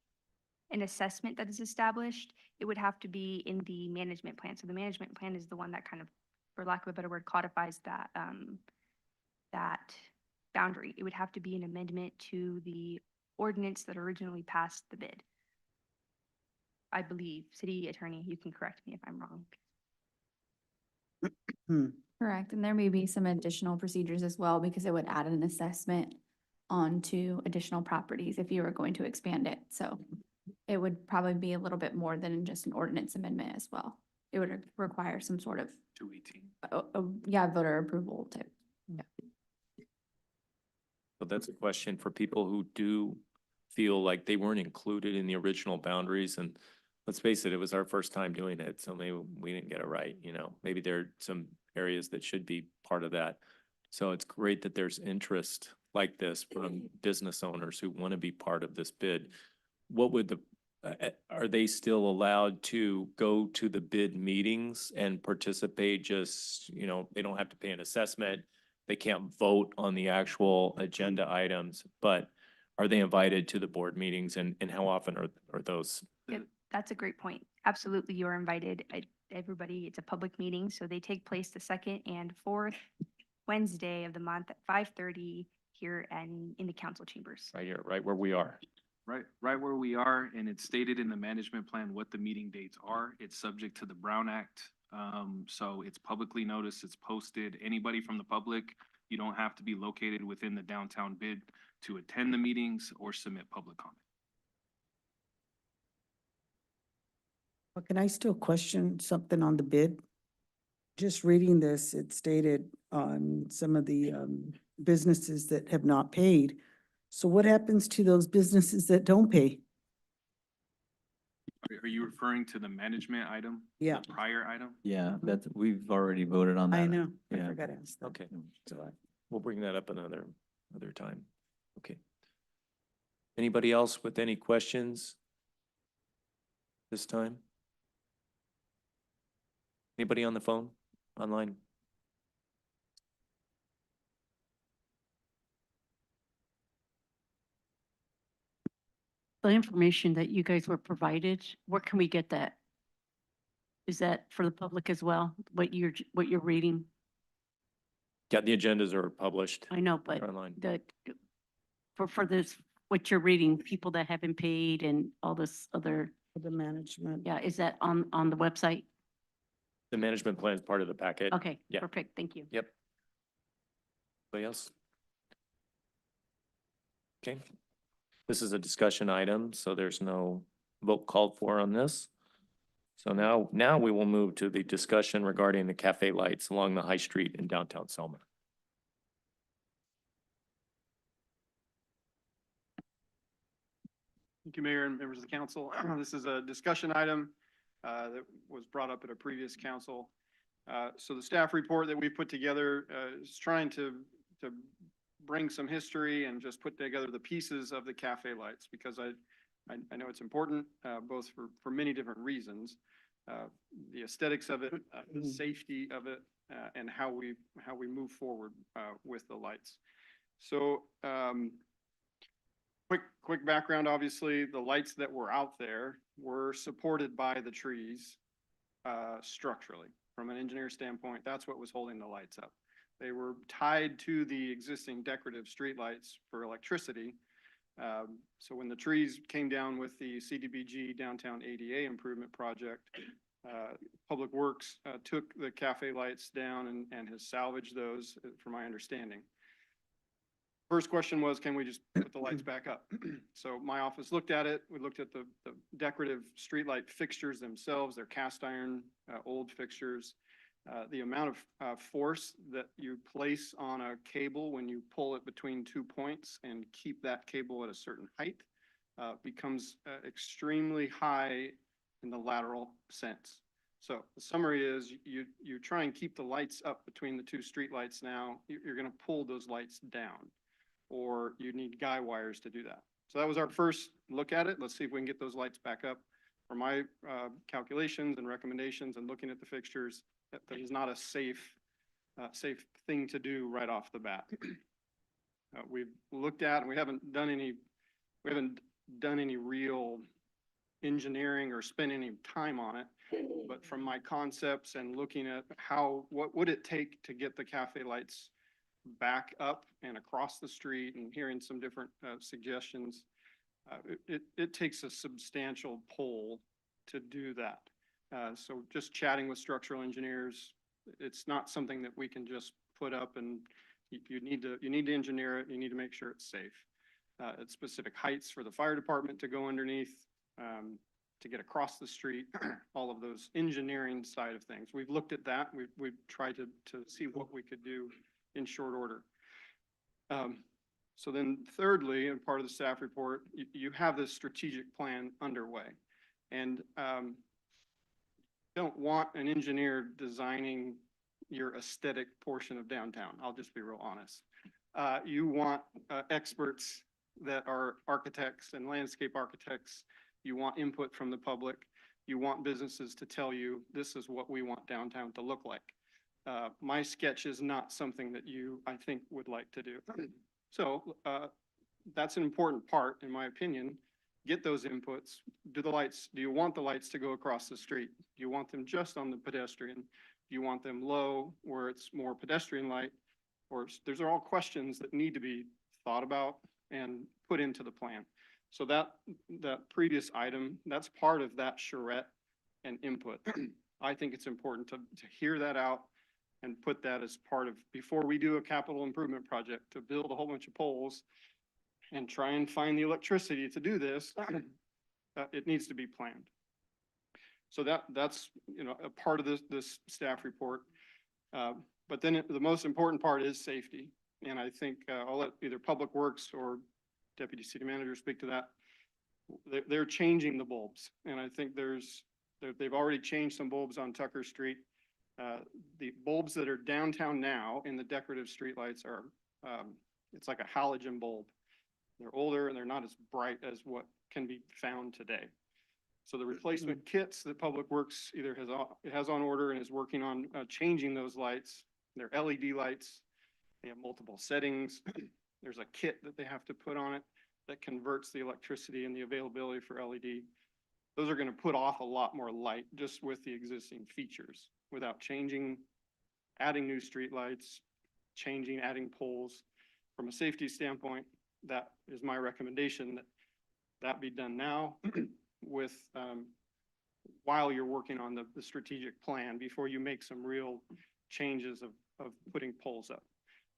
an assessment that is established, it would have to be in the management plan. So the management plan is the one that kind of, for lack of a better word, codifies that, that boundary. It would have to be an amendment to the ordinance that originally passed the bid. I believe, city attorney, you can correct me if I'm wrong. Correct, and there may be some additional procedures as well because it would add an assessment onto additional properties if you were going to expand it. So it would probably be a little bit more than just an ordinance amendment as well. It would require some sort of 218. yeah, voter approval type. So that's a question for people who do feel like they weren't included in the original boundaries. And let's face it, it was our first time doing it. So maybe we didn't get it right, you know, maybe there are some areas that should be part of that. So it's great that there's interest like this from business owners who want to be part of this bid. What would are they still allowed to go to the bid meetings and participate? Just, you know, they don't have to pay an assessment. They can't vote on the actual agenda items, but are they invited to the board meetings, and how often are those? Yep, that's a great point. Absolutely, you are invited. Everybody, it's a public meeting, so they take place the 2nd and 4th Wednesday of the month at 5:30 here and in the council chambers. Right here, right where we are. Right where we are, and it's stated in the management plan what the meeting dates are. It's subject to the Brown Act. So it's publicly noticed, it's posted. Anybody from the public, you don't have to be located within the downtown bid to attend the meetings or submit public comment. But can I still question something on the bid? Just reading this, it stated on some of the businesses that have not paid. So what happens to those businesses that don't pay? Are you referring to the management item? Yeah. The prior item? Yeah, that's, we've already voted on that. I know, I Yeah. forgot to ask that. Okay, we'll bring that up another time. Okay. Anybody else with any questions this time? Anybody on the phone, online? The information that you guys were provided, where can we get that? Is that for the public as well, what you're reading? Yeah, the agendas are published I know, but online. for this, what you're reading, people that haven't paid and all this other, For the management. yeah, is that on the website? The management plan is part of the packet. Okay, Yeah. perfect, thank you. Yep. Anybody else? Okay. This is a discussion item, so there's no vote called for on this. So now we will move to the discussion regarding the cafe lights along the High Street in downtown Selma. Thank you, Mayor and members of the council. This is a discussion item that was brought up at a previous council. So the staff report that we put together is trying to bring some history and just put together the pieces of the cafe lights, because I know it's important both for many different reasons. The aesthetics of it, the safety of it, and how we move forward with the lights. So quick background, obviously, the lights that were out there were supported by the trees structurally. From an engineer standpoint, that's what was holding the lights up. They were tied to the existing decorative streetlights for electricity. So when the trees came down with the CDBG downtown ADA improvement project, Public Works took the cafe lights down and has salvaged those, from my understanding. First question was, can we just put the lights back up? So my office looked at it. We looked at the decorative streetlight fixtures themselves. They're cast iron, old fixtures. The amount of force that you place on a cable when you pull it between 2 points and keep that cable at a certain height becomes extremely high in the lateral sense. So the summary is you try and keep the lights up between the two streetlights now, you're going to pull those lights down, or you need guy wires to do that. So that was our first look at it. Let's see if we can get those lights back up. For my calculations and recommendations and looking at the fixtures, that is not a safe thing to do right off the bat. We've looked at, and we haven't done any real engineering or spent any time on it. But from my concepts and looking at what would it take to get the cafe lights back up and across the street, and hearing some different suggestions, it takes a substantial pull to do that. So just chatting with structural engineers, it's not something that we can just put up, and you need to engineer it. You need to make sure it's safe. At specific heights for the fire department to go underneath, to get across the street, all of those engineering side of things. We've looked at that. We've tried to see what we could do in short order. So then thirdly, and part of the staff report, you have this strategic plan underway. And don't want an engineer designing your aesthetic portion of downtown. I'll just be real honest. You want experts that are architects and landscape architects. You want input from the public. You want businesses to tell you, this is what we want downtown to look like. My sketch is not something that you, I think, would like to do. So that's an important part, in my opinion. Get those inputs. Do you want the lights to go across the street? Do you want them just on the pedestrian? Do you want them low where it's more pedestrian light? Or those are all questions that need to be thought about and put into the plan. So that previous item, that's part of that charrette and input. I think it's important to hear that out and put that as part of, before we do a capital improvement project, to build a whole bunch of poles and try and find the electricity to do this, it needs to be planned. So that's a part of this staff report. But then the most important part is safety. And I think I'll let either Public Works or Deputy City Manager speak to that. they're changing the bulbs. And I think they've already changed some bulbs on Tucker Street. The bulbs that are downtown now in the decorative streetlights are, it's like a halogen bulb. They're older and they're not as bright as what can be found today. So the replacement kits that Public Works either has on order and is working on changing those lights. They're LED lights. They have multiple settings. There's a kit that they have to put on it that converts the electricity and the availability for LED. Those are going to put off a lot more light just with the existing features without adding new street lights, adding poles. From a safety standpoint, that is my recommendation that be done now with, while you're working on the strategic plan before you make some real changes of putting poles up.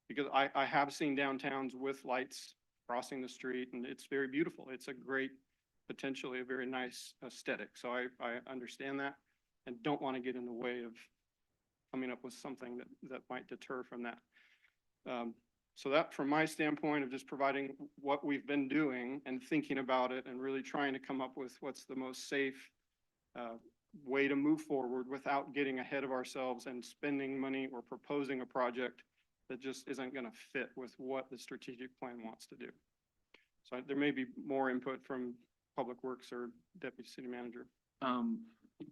Because I have seen downtowns with lights crossing the street and it's very beautiful. It's a great, potentially a very nice aesthetic. So I understand that and don't want to get in the way of coming up with something that might deter from that. So that from my standpoint of just providing what we've been doing and thinking about it and really trying to come up with what's the most safe way to move forward without getting ahead of ourselves and spending money or proposing a project that just isn't going to fit with what the strategic plan wants to do. So there may be more input from Public Works or Deputy City Manager.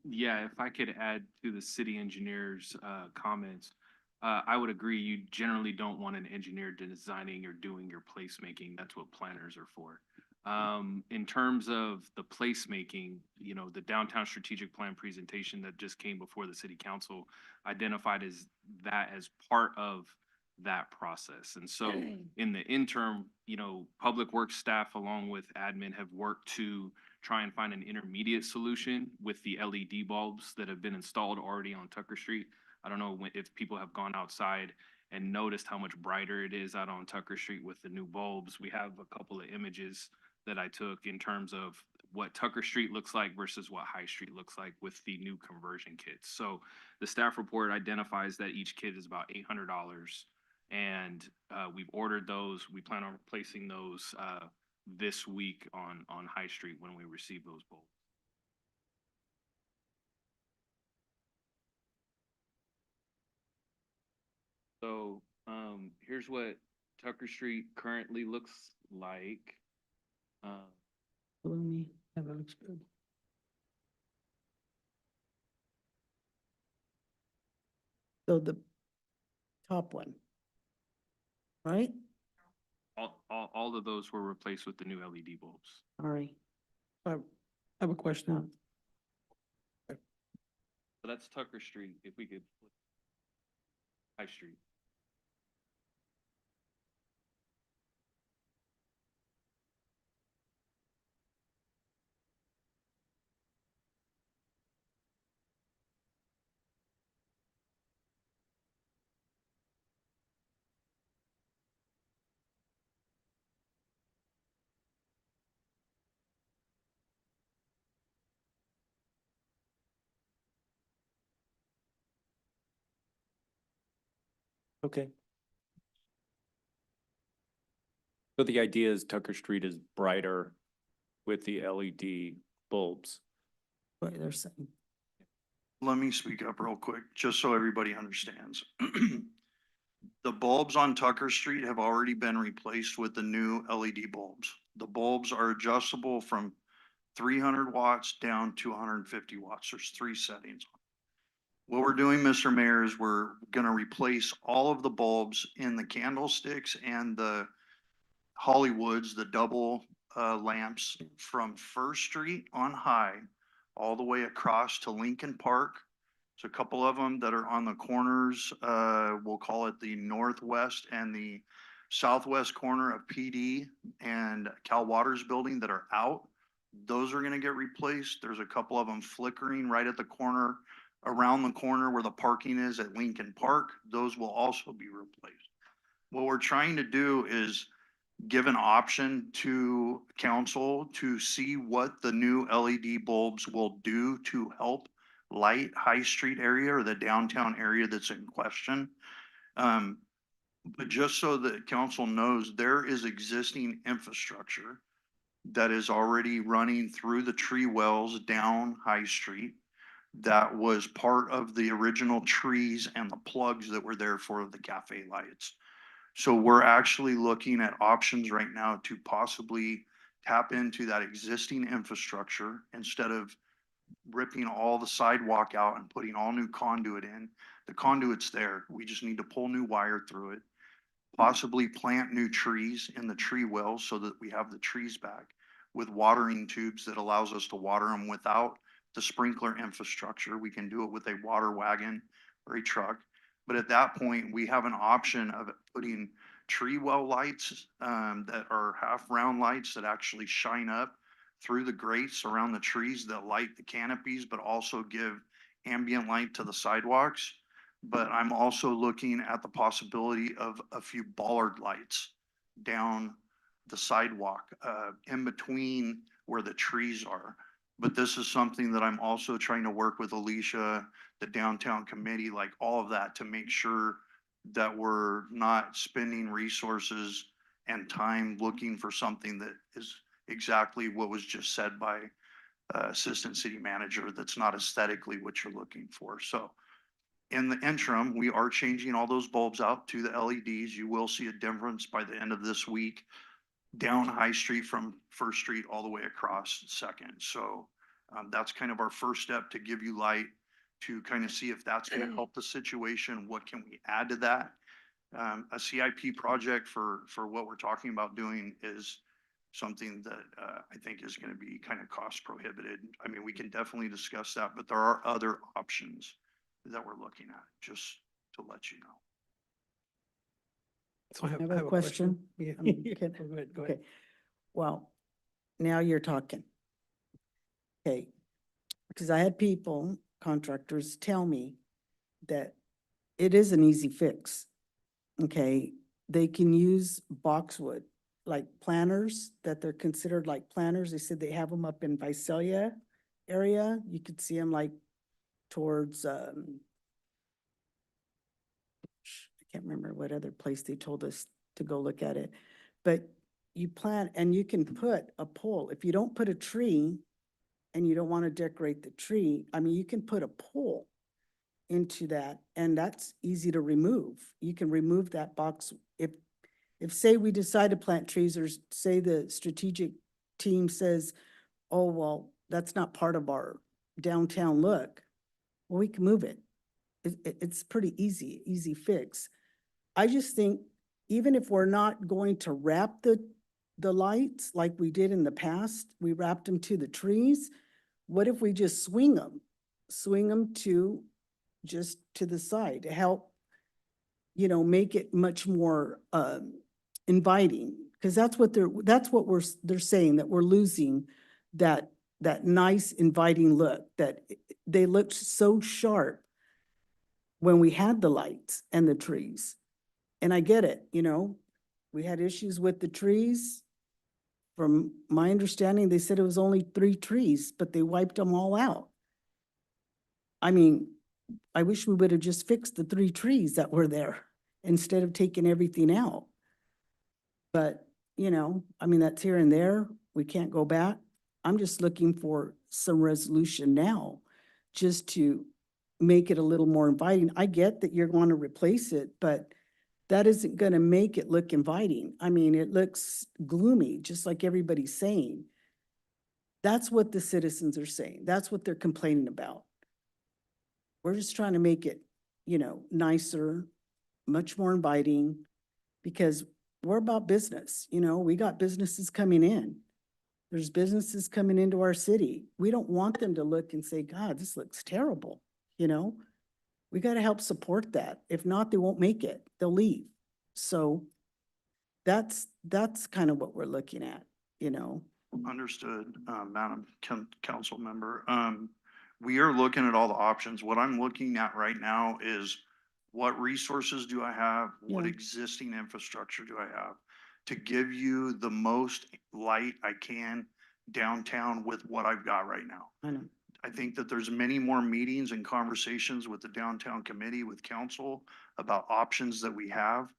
Yeah, if I could add to the city engineer's comments, I would agree. You generally don't want an engineer designing or doing your placemaking. That's what planners are for. In terms of the placemaking, you know, the downtown strategic plan presentation that just came before the city council identified that as part of that process. And so in the interim, you know, Public Works staff along with admin have worked to try and find an intermediate solution with the LED bulbs that have been installed already on Tucker Street. I don't know if people have gone outside and noticed how much brighter it is out on Tucker Street with the new bulbs. We have a couple of images that I took in terms of what Tucker Street looks like versus what High Street looks like with the new conversion kits. So the staff report identifies that each kit is about $800. And we've ordered those. We plan on replacing those this week on High Street when we receive those bulbs. So here's what Tucker Street currently looks like. Gloomy. That looks good. So the top one, right? All of those were replaced with the new LED bulbs. All right. I have a question. So that's Tucker Street. If we could flip High Street. Okay. So the idea is Tucker Street is brighter with the LED bulbs. What they're saying. Let me speak up real quick, just so everybody understands. The bulbs on Tucker Street have already been replaced with the new LED bulbs. The bulbs are adjustable from 300 watts down to 150 watts. There's 3 settings. What we're doing, Mr. Mayor, is we're gonna replace all of the bulbs in the candlesticks and the Hollywoods, the double lamps from First Street on High all the way across to Lincoln Park. There's a couple of them that are on the corners, we'll call it the northwest and the southwest corner of PD and Cal Water's building that are out. Those are gonna get replaced. There's a couple of them flickering right at the corner, around the corner where the parking is at Lincoln Park. Those will also be replaced. What we're trying to do is give an option to council to see what the new LED bulbs will do to help light High Street area or the downtown area that's in question. But just so that council knows, there is existing infrastructure that is already running through the tree wells down High Street. That was part of the original trees and the plugs that were there for the cafe lights. So we're actually looking at options right now to possibly tap into that existing infrastructure instead of ripping all the sidewalk out and putting all new conduit in. The conduit's there. We just need to pull new wire through it. Possibly plant new trees in the tree wells so that we have the trees back with watering tubes that allows us to water them without the sprinkler infrastructure. We can do it with a water wagon or a truck. But at that point, we have an option of putting tree well lights that are half round lights that actually shine up through the grates around the trees that light the canopies, but also give ambient light to the sidewalks. But I'm also looking at the possibility of a few bollard lights down the sidewalk, in between where the trees are. But this is something that I'm also trying to work with Alicia, the downtown committee, like all of that, to make sure that we're not spending resources and time looking for something that is exactly what was just said by assistant city manager, that's not aesthetically what you're looking for. So in the interim, we are changing all those bulbs out to the LEDs. You will see a difference by the end of this week down High Street from First Street all the way across Second. So that's kind of our first step to give you light, to kind of see if that's going to help the situation. What can we add to that? A CIP project for what we're talking about doing is something that I think is going to be kind of cost prohibited. I mean, we can definitely discuss that, but there are other options that we're looking at, just to let you know. So I have a question. Yeah. I mean, can- Go ahead, go Okay, ahead. well, now you're talking. Okay, because I had people, contractors, tell me that it is an easy fix. Okay, they can use boxwood, like planters, that they're considered like planters. They said they have them up in Visalia area. You could see them like towards, I can't remember what other place they told us to go look at it. But you plant and you can put a pole. If you don't put a tree and you don't want to decorate the tree, I mean, you can put a pole into that, and that's easy to remove. You can remove that box. If say we decide to plant trees, or say the strategic team says, oh, well, that's not part of our downtown look, well, we can move it. It's pretty easy fix. I just think even if we're not going to wrap the lights like we did in the past, we wrapped them to the trees. What if we just swing them to just to the side to help, you know, make it much more inviting? Because that's what they're saying, that we're losing that nice inviting look, that they looked so sharp when we had the lights and the trees. And I get it, you know, we had issues with the trees. From my understanding, they said it was only 3 trees, but they wiped them all out. I mean, I wish we would have just fixed the 3 trees that were there instead of taking everything out. But, you know, I mean, that's here and there. We can't go back. I'm just looking for some resolution now, just to make it a little more inviting. I get that you're going to replace it, but that isn't going to make it look inviting. I mean, it looks gloomy, just like everybody's saying. That's what the citizens are saying. That's what they're complaining about. We're just trying to make it, you know, nicer, much more inviting, because we're about business. You know, we got businesses coming in. There's businesses coming into our city. We don't want them to look and say, God, this looks terrible, you know? We got to help support that. If not, they won't make it. They'll leave. So that's kind of what we're looking at, you know? Understood, Madam Council Member. We are looking at all the options. What I'm looking at right now is what resources do I have? What Yeah. existing infrastructure do I have to give you the most light I can downtown with what I've got right now? I know. I think that there's many more meetings and conversations with the downtown committee, with council, about options that we have.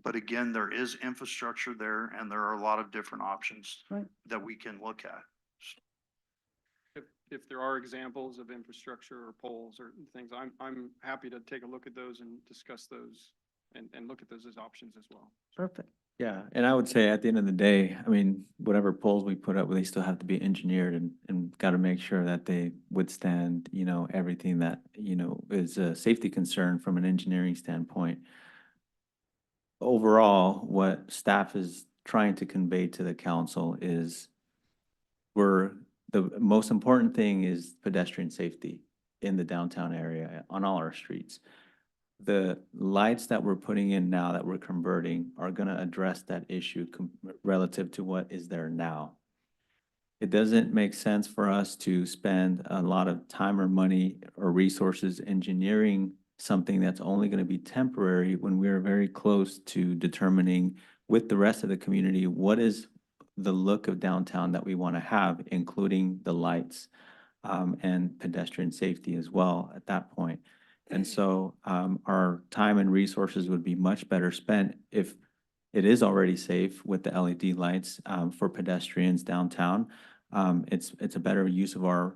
But again, there is infrastructure there and there are a lot of different options Right. that we can look at. If there are examples of infrastructure or poles or things, I'm happy to take a look at those and discuss those and look at those as options as well. Perfect. Yeah, and I would say at the end of the day, I mean, whatever poles we put up, they still have to be engineered and got to make sure that they withstand, everything that, is a safety concern from an engineering standpoint. Overall, what staff is trying to convey to the council is the most important thing is pedestrian safety in the downtown area on all our streets. The lights that we're putting in now that we're converting are gonna address that issue relative to what is there now. It doesn't make sense for us to spend a lot of time or money or resources engineering something that's only gonna be temporary when we're very close to determining with the rest of the community, what is the look of downtown that we wanna have, including the lights, and pedestrian safety as well at that point. And so our time and resources would be much better spent if it is already safe with the LED lights for pedestrians downtown. It's a better use of our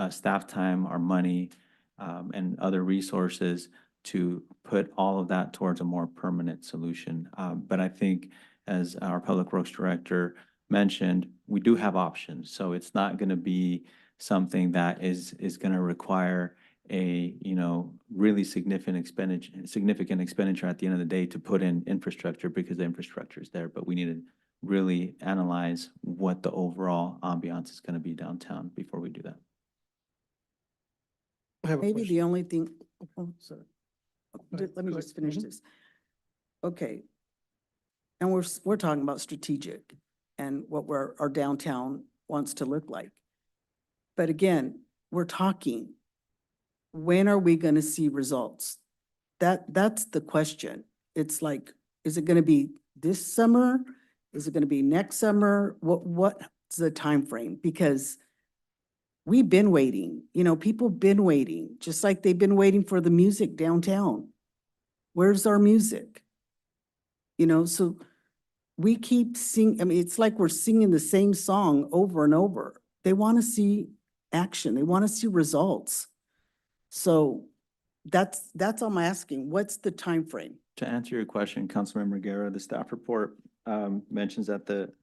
staff time, our money, and other resources to put all of that towards a more permanent solution. But I think, as our Public Works Director mentioned, we do have options. So it's not going to be something that is going to require a, really significant expenditure at the end of the day to put in infrastructure because the infrastructure is there. But we need to really analyze what the overall ambiance is going to be downtown before we do that. I have a Maybe question. the only thing, oh, sorry. Go ahead, Let me go just ahead. finish Mhm. this. Okay. And we're talking about strategic and what our downtown wants to look like. But again, we're talking, when are we gonna see results? That's the question. It's like, is it gonna be this summer? Is it gonna be next summer? What's the time frame? Because we've been waiting, people been waiting, just like they've been waiting for the music downtown. Where's our music? So we keep singing, I mean, it's like we're singing the same song over and over. They want to see action. They want to see results. So that's all I'm asking. What's the time frame? To answer your question, Councilmember Guerra, the staff report mentions that the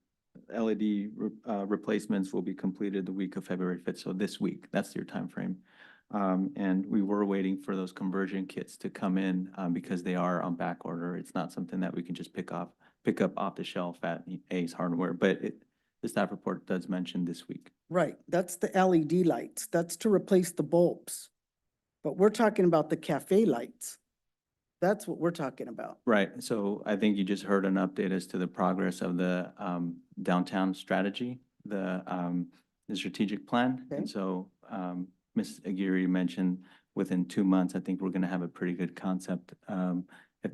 LED replacements will be completed the week of February 5th. So this week, that's your time frame. And we were waiting for those conversion kits to come in because they are on back order. It's not something that we can just pick up off the shelf at Ace Hardware, but the staff report does mention this week. Right, that's the LED lights. That's to replace the bulbs. But we're talking about the cafe lights. That's what we're talking about. Right, so I think you just heard an update as to the progress of the downtown strategy, the strategic plan. Okay. And so Ms. Aguirre mentioned within 2 months, I think we're gonna have a pretty good concept,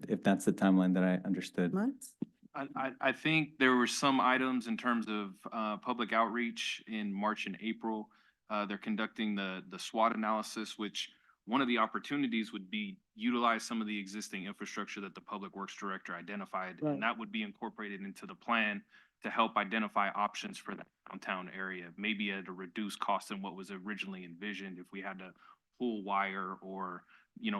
if that's the timeline that I understood. Months? I think there were some items in terms of public outreach in March and April. They're conducting the SWOT analysis, which one of the opportunities would be utilize some of the existing infrastructure that the Public Works Director identified. Right. And that would be incorporated into the plan to help identify options for the downtown area, maybe at a reduced cost than what was originally envisioned if we had to pull wire or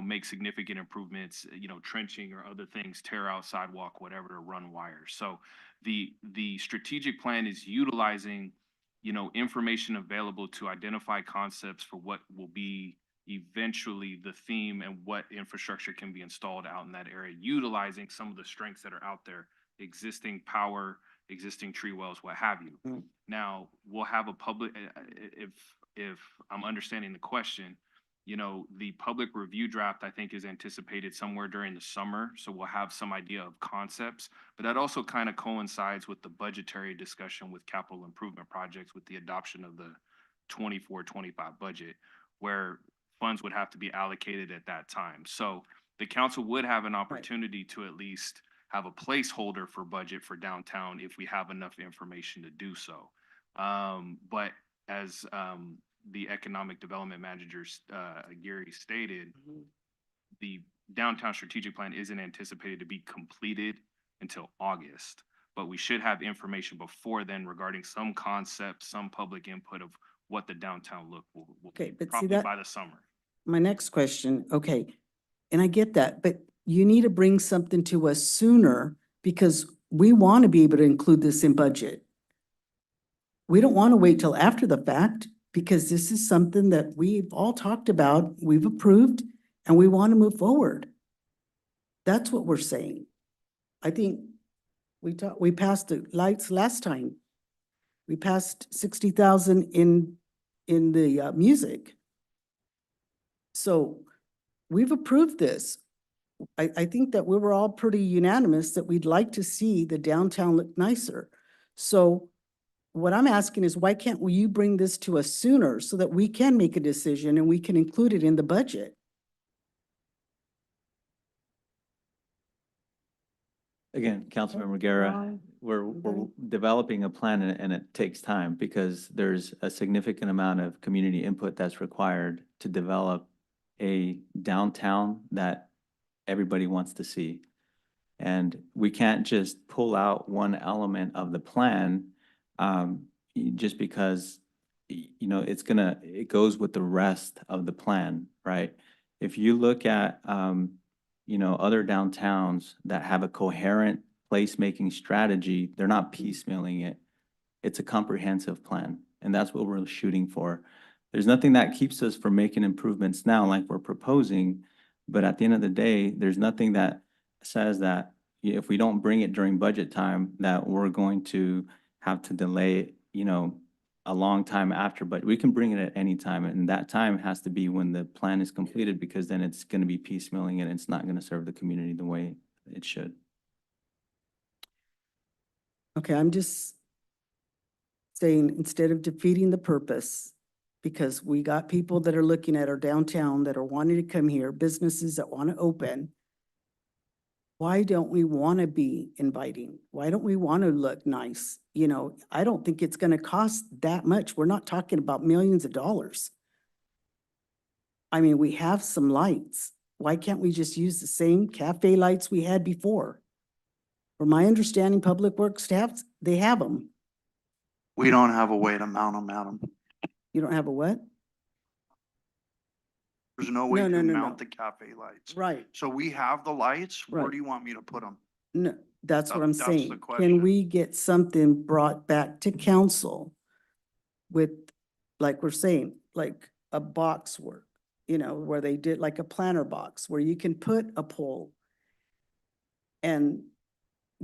make significant improvements, trenching or other things, tear out sidewalk, whatever, to run wires. So the strategic plan is utilizing, information available to identify concepts for what will be eventually the theme and what infrastructure can be installed out in that area, utilizing some of the strengths that are out there, existing power, existing tree wells, what have you. Mm. Now, we'll have a public, if I'm understanding the question, the public review draft, I think, is anticipated somewhere during the summer. So we'll have some idea of concepts, but that also kind of coincides with the budgetary discussion with capital improvement projects with the adoption of the 24-25 budget, where funds would have to be allocated at that time. So the council would have an opportunity to at least have a placeholder for budget for downtown if we have enough information to do so. But as the economic development manager, Gary, stated, the downtown strategic plan isn't anticipated to be completed until August. But we should have information before then regarding some concept, some public input of what the downtown look will Okay, be, but see probably that, by the summer. my next question, okay, and I get that, but you need to bring something to us sooner because we want to be able to include this in budget. We don't want to wait till after the fact because this is something that we've all talked about, we've approved, and we want to move forward. That's what we're saying. I think we passed the lights last time. We passed 60,000 in the music. So we've approved this. I think that we were all pretty unanimous that we'd like to see the downtown look nicer. So what I'm asking is why can't you bring this to us sooner so that we can make a decision and we can include it in the budget? Again, Councilmember Guerra, we're developing a plan and it takes time because there's a significant amount of community input that's required to develop a downtown that everybody wants to see. And we can't just pull out one element of the plan, just because, it goes with the rest of the plan, right? If you look at, other downtowns that have a coherent placemaking strategy, they're not piecemealing it. It's a comprehensive plan, and that's what we're shooting for. There's nothing that keeps us from making improvements now like we're proposing, but at the end of the day, there's nothing that says that if we don't bring it during budget time, that we're going to have to delay it, a long time after, but we can bring it at any time, and that time has to be when the plan is completed, because then it's gonna be piecemealing and it's not gonna serve the community the way it should. Okay, I'm just saying, instead of defeating the purpose, because we got people that are looking at our downtown that are wanting to come here, businesses that want to open, why don't we want to be inviting? Why don't we want to look nice? I don't think it's going to cost that much. We're not talking about millions of dollars. I mean, we have some lights. Why can't we just use the same cafe lights we had before? From my understanding, Public Works they have them. We don't have a way to mount them, Adam. You don't have a what? There's no way No, to no, no, mount no. the cafe lights. Right. So we have the lights. Where Right. do you want me to put them? No, that's what I'm That's the saying. question. Can we get something brought back to council with, like we're saying, like a box work, where they did like a planter box where you can put a pole and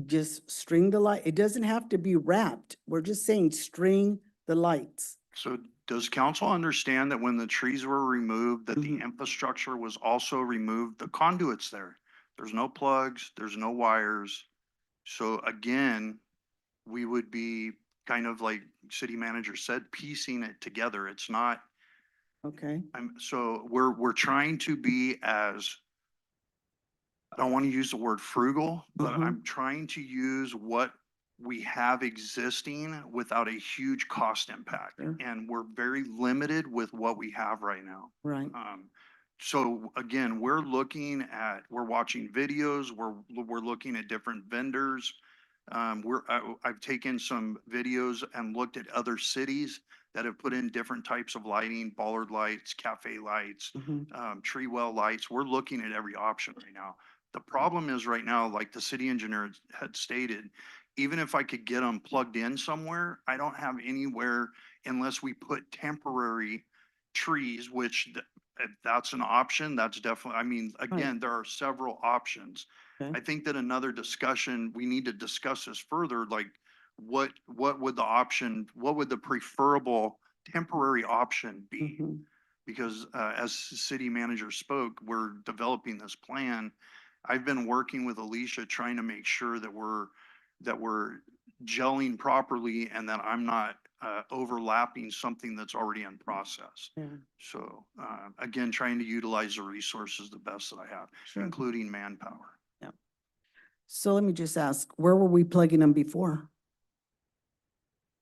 just string the light. It doesn't have to be wrapped. We're just saying string the lights. So does council understand that when the trees were removed, that the Mhm. infrastructure was also removed? The conduits there. There's no plugs, there's no wires. So again, we would be kind of like city manager said, piecing it together. It's not, Okay, so we're trying to be as, I don't want to use the word frugal, but Mhm. I'm trying to use what we have existing without a huge cost impact. Sure. And we're very limited with what we have right now. right. So again, we're watching videos, we're looking at different vendors. I've taken some videos and looked at other cities that have put in different types of lighting, bollard lights, cafe lights, Mhm. tree well lights. We're looking at every option right now. The problem is right now, like the city engineer had stated, even if I could get them plugged in somewhere, I don't have anywhere unless we put temporary trees, which if that's an option, that's definitely, I mean, again, there are several options. Okay. I think that another discussion, we need to discuss this further, like what would the preferable temporary option be? Mhm. Because as the city manager spoke, we're developing this plan. I've been working with Alicia trying to make sure that we're gelling properly and that I'm not overlapping something that's already in process. Yeah, So again, trying to utilize the resources the best that I have, sure. including manpower. So let me just ask, where were we plugging them before?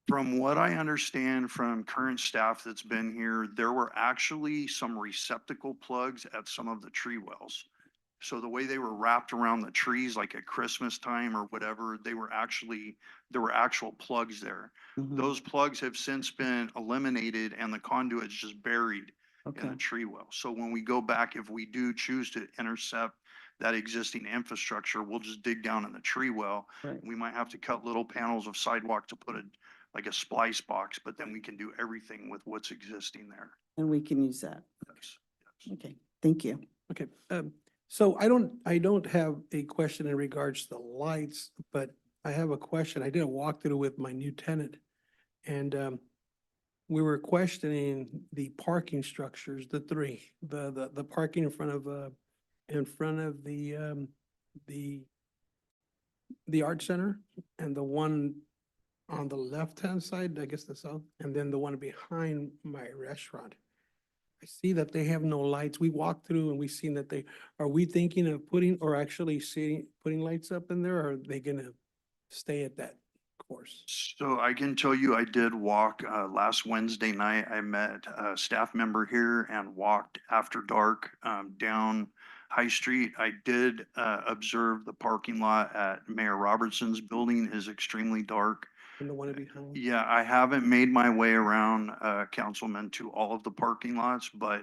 From what I understand from current staff that's been here, there were actually some receptacle plugs at some of the tree wells. So the way they were wrapped around the trees, like at Christmas time or whatever, there were actual plugs there. Mhm. Those plugs have since been eliminated and the conduit's just buried in Okay. the tree well. So when we go back, if we do choose to intercept that existing infrastructure, we'll just dig down in the tree well. Right. We might have to cut little panels of sidewalk to put like a splice box, but then we can do everything with what's existing there. And we can use that. Yes, yes. Okay, thank you. Okay, so I don't have a question in regards to the lights, but I have a question. I did a walkthrough with my new tenant. And, we were questioning the parking structures, the three, the parking in front of the art center and the one on the left-hand side, I guess the south, and then the one behind my restaurant. I see that they have no lights. We walked through and we seen that are we thinking of putting or actually putting lights up in there, or are they gonna stay at that course? So I can tell you, I did walk, last Wednesday night. I met a staff member here and walked after dark, down High Street. I did, observe the parking lot at Mayor Robertson's building is extremely dark. And the one behind? Yeah, I haven't made my way around, Councilman, to all of the parking lots, but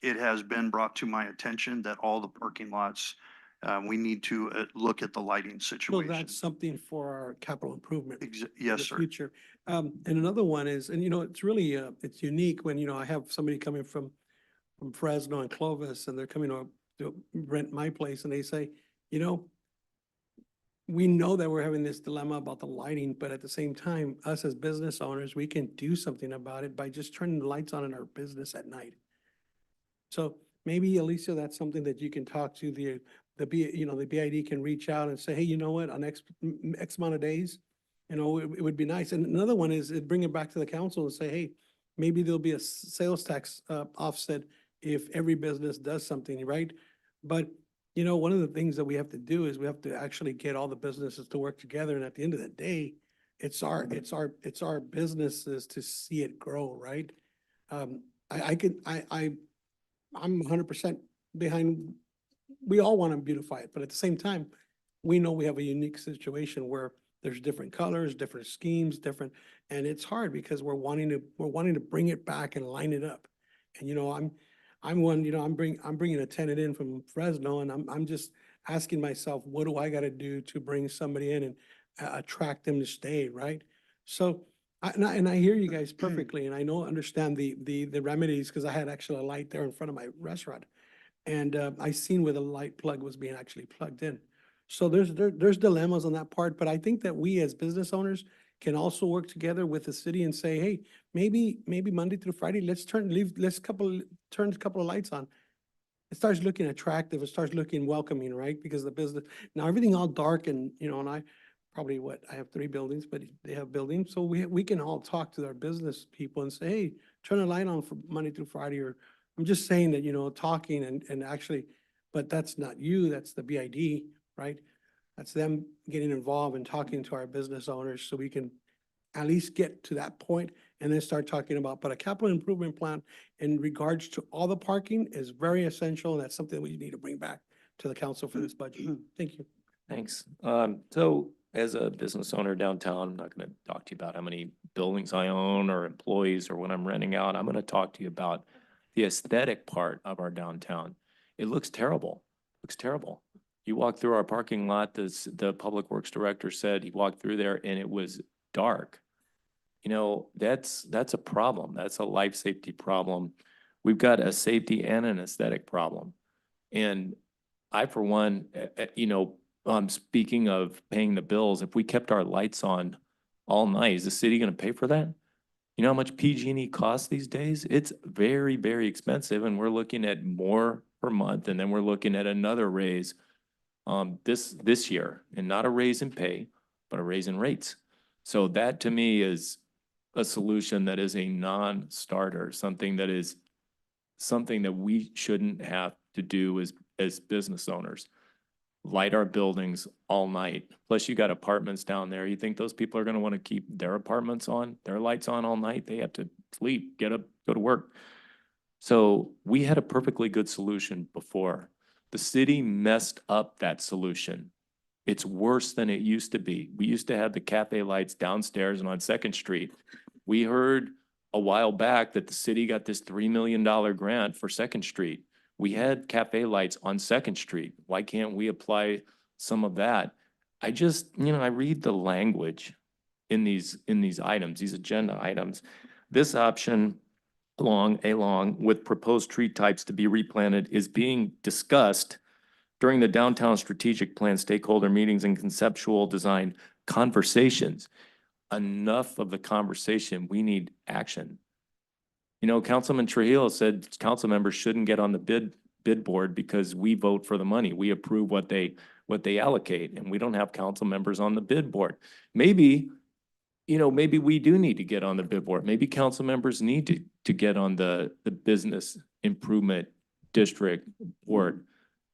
it has been brought to my attention that all the parking lots, we need to, look at the lighting So situation. that's something for our capital improvement. for Yes, the sir. Future. And another one is, and it's really, it's unique when, I have somebody coming from Fresno and Clovis and they're coming to rent my place and they say, we know that we're having this dilemma about the lighting, but at the same time, us as business owners, we can do something about it by just turning the lights on in our business at night. So maybe, Alicia, that's something that you can talk to the BID can reach out and say, hey, you know what, on X amount of days, it would be nice. And another one is bring it back to the council and say, hey, maybe there'll be a sales tax offset if every business does something, right? But, one of the things that we have to do is we have to actually get all the businesses to work together. And at the end of the day, it's our businesses to see it grow, right? I'm 100% behind, we all want to beautify it, but at the same time, we know we have a unique situation where there's different colors, different schemes, and it's hard because we're wanting to bring it back and line it up. And, I'm bringing a tenant in from Fresno and I'm just asking myself, what do I got to do to bring somebody in and attract them to stay, right? So, and I hear you guys perfectly, and I understand the remedies, because I had actually a light there in front of my restaurant. And I seen where the light plug was being actually plugged in. So there's dilemmas on that part, but I think that we as business owners can also work together with the city and say, hey, maybe Monday through Friday, turn a couple of lights on. It starts looking attractive, it starts looking welcoming, right? Because the business, now everything all dark and, and I have 3 buildings, but they have buildings. So we can all talk to our business people and say, hey, turn a light on for Monday through Friday, or I'm just saying that, talking and actually, but that's not you, that's the BID, right? That's them getting involved and talking to our business owners so we can at least get to that point and then start talking about, but a capital improvement plan in regards to all the parking is very essential. And that's something we need to bring back to the council for this budget. Thank you. Thanks. So as a business owner downtown, I'm not gonna talk to you about how many buildings I own or employees or when I'm renting out. I'm gonna talk to you about the aesthetic part of our downtown. It looks terrible. Looks terrible. You walk through our parking lot, the public works director said he walked through there and it was dark. That's a problem. That's a life safety problem. We've got a safety and an aesthetic problem. And I, for one, speaking of paying the bills, if we kept our lights on all night, is the city gonna pay for that? You know how much PG&E costs these days? It's very, very expensive, and we're looking at more per month, and then we're looking at another raise this year, and not a raise in pay, but a raise in rates. So that to me is a solution that is a non-starter, something that we shouldn't have to do as business owners. Light our buildings all night. Plus you got apartments down there. You think those people are gonna wanna keep their apartments on, their lights on all night? They have to sleep, get up, go to work. So we had a perfectly good solution before. The city messed up that solution. It's worse than it used to be. We used to have the cafe lights downstairs and on Second Street. We heard a while back that the city got this $3 million grant for Second Street. We had cafe lights on Second Street. Why can't we apply some of that? I just, I read the language in these items, these agenda items. This option, along with proposed tree types to be replanted, is being discussed during the downtown strategic plan stakeholder meetings and conceptual design conversations. Enough of the conversation, we need action. Councilman Trujillo said council members shouldn't get on the bid board because we vote for the money. We approve what they allocate, and we don't have council members on the bid board. Maybe we do need to get on the bid board. Maybe council members need to get on the business improvement district board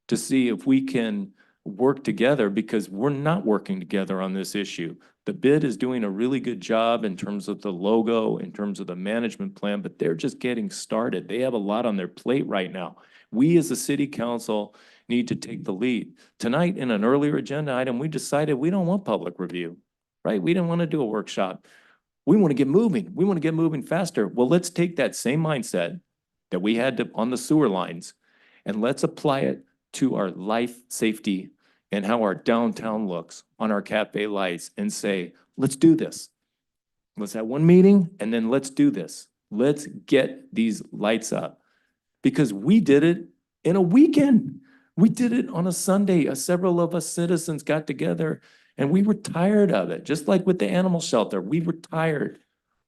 to see if we can work together, because we're not working together on this issue. The bid is doing a really good job in terms of the logo, in terms of the management plan, but they're just getting started. They have a lot on their plate right now. We as a city council need to take the lead. Tonight, in an earlier agenda item, we decided we don't want public review, right? We didn't want to do a workshop. We want to get moving. We want to get moving faster. Well, let's take that same mindset that we had on the sewer lines, and let's apply it to our life safety and how our downtown looks on our cafe lights and say, let's do this. Let's have one meeting and then let's do this. Let's get these lights up, because we did it in a weekend. We did it on a Sunday. Several of us citizens got together and we were tired of it. Just like with the animal shelter, we were tired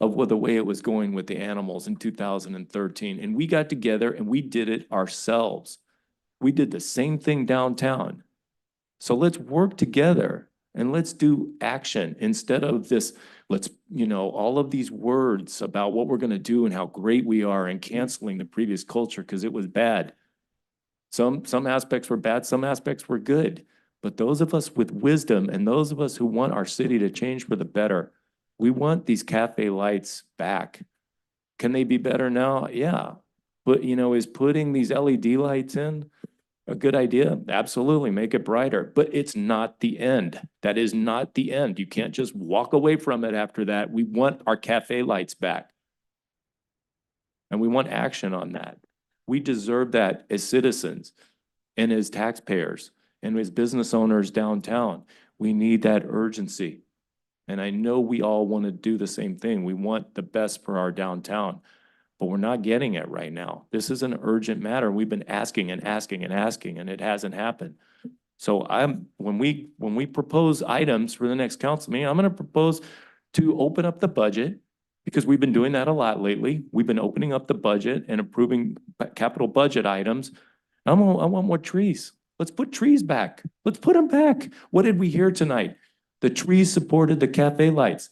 of the way it was going with the animals in 2013. And we got together and we did it ourselves. We did the same thing downtown. So let's work together and let's do action instead of this, all of these words about what we're going to do and how great we are and canceling the previous culture because it was bad. Some aspects were bad, some aspects were good. But those of us with wisdom and those of us who want our city to change for the better, we want these cafe lights back. Can they be better now? Yeah. But, is putting these LED lights in a good idea? Absolutely, make it brighter, but it's not the end. That is not the end. You can't just walk away from it after that. We want our cafe lights back. And we want action on that. We deserve that as citizens and as taxpayers and as business owners downtown. We need that urgency. And I know we all want to do the same thing. We want the best for our downtown, but we're not getting it right now. This is an urgent matter. We've been asking and asking and asking, and it hasn't happened. So when we propose items for the next council meeting, I'm going to propose to open up the budget, because we've been doing that a lot lately. We've been opening up the budget and approving capital budget items. I want more trees. Let's put trees back. Let's put them back. What did we hear tonight? The trees supported the cafe lights.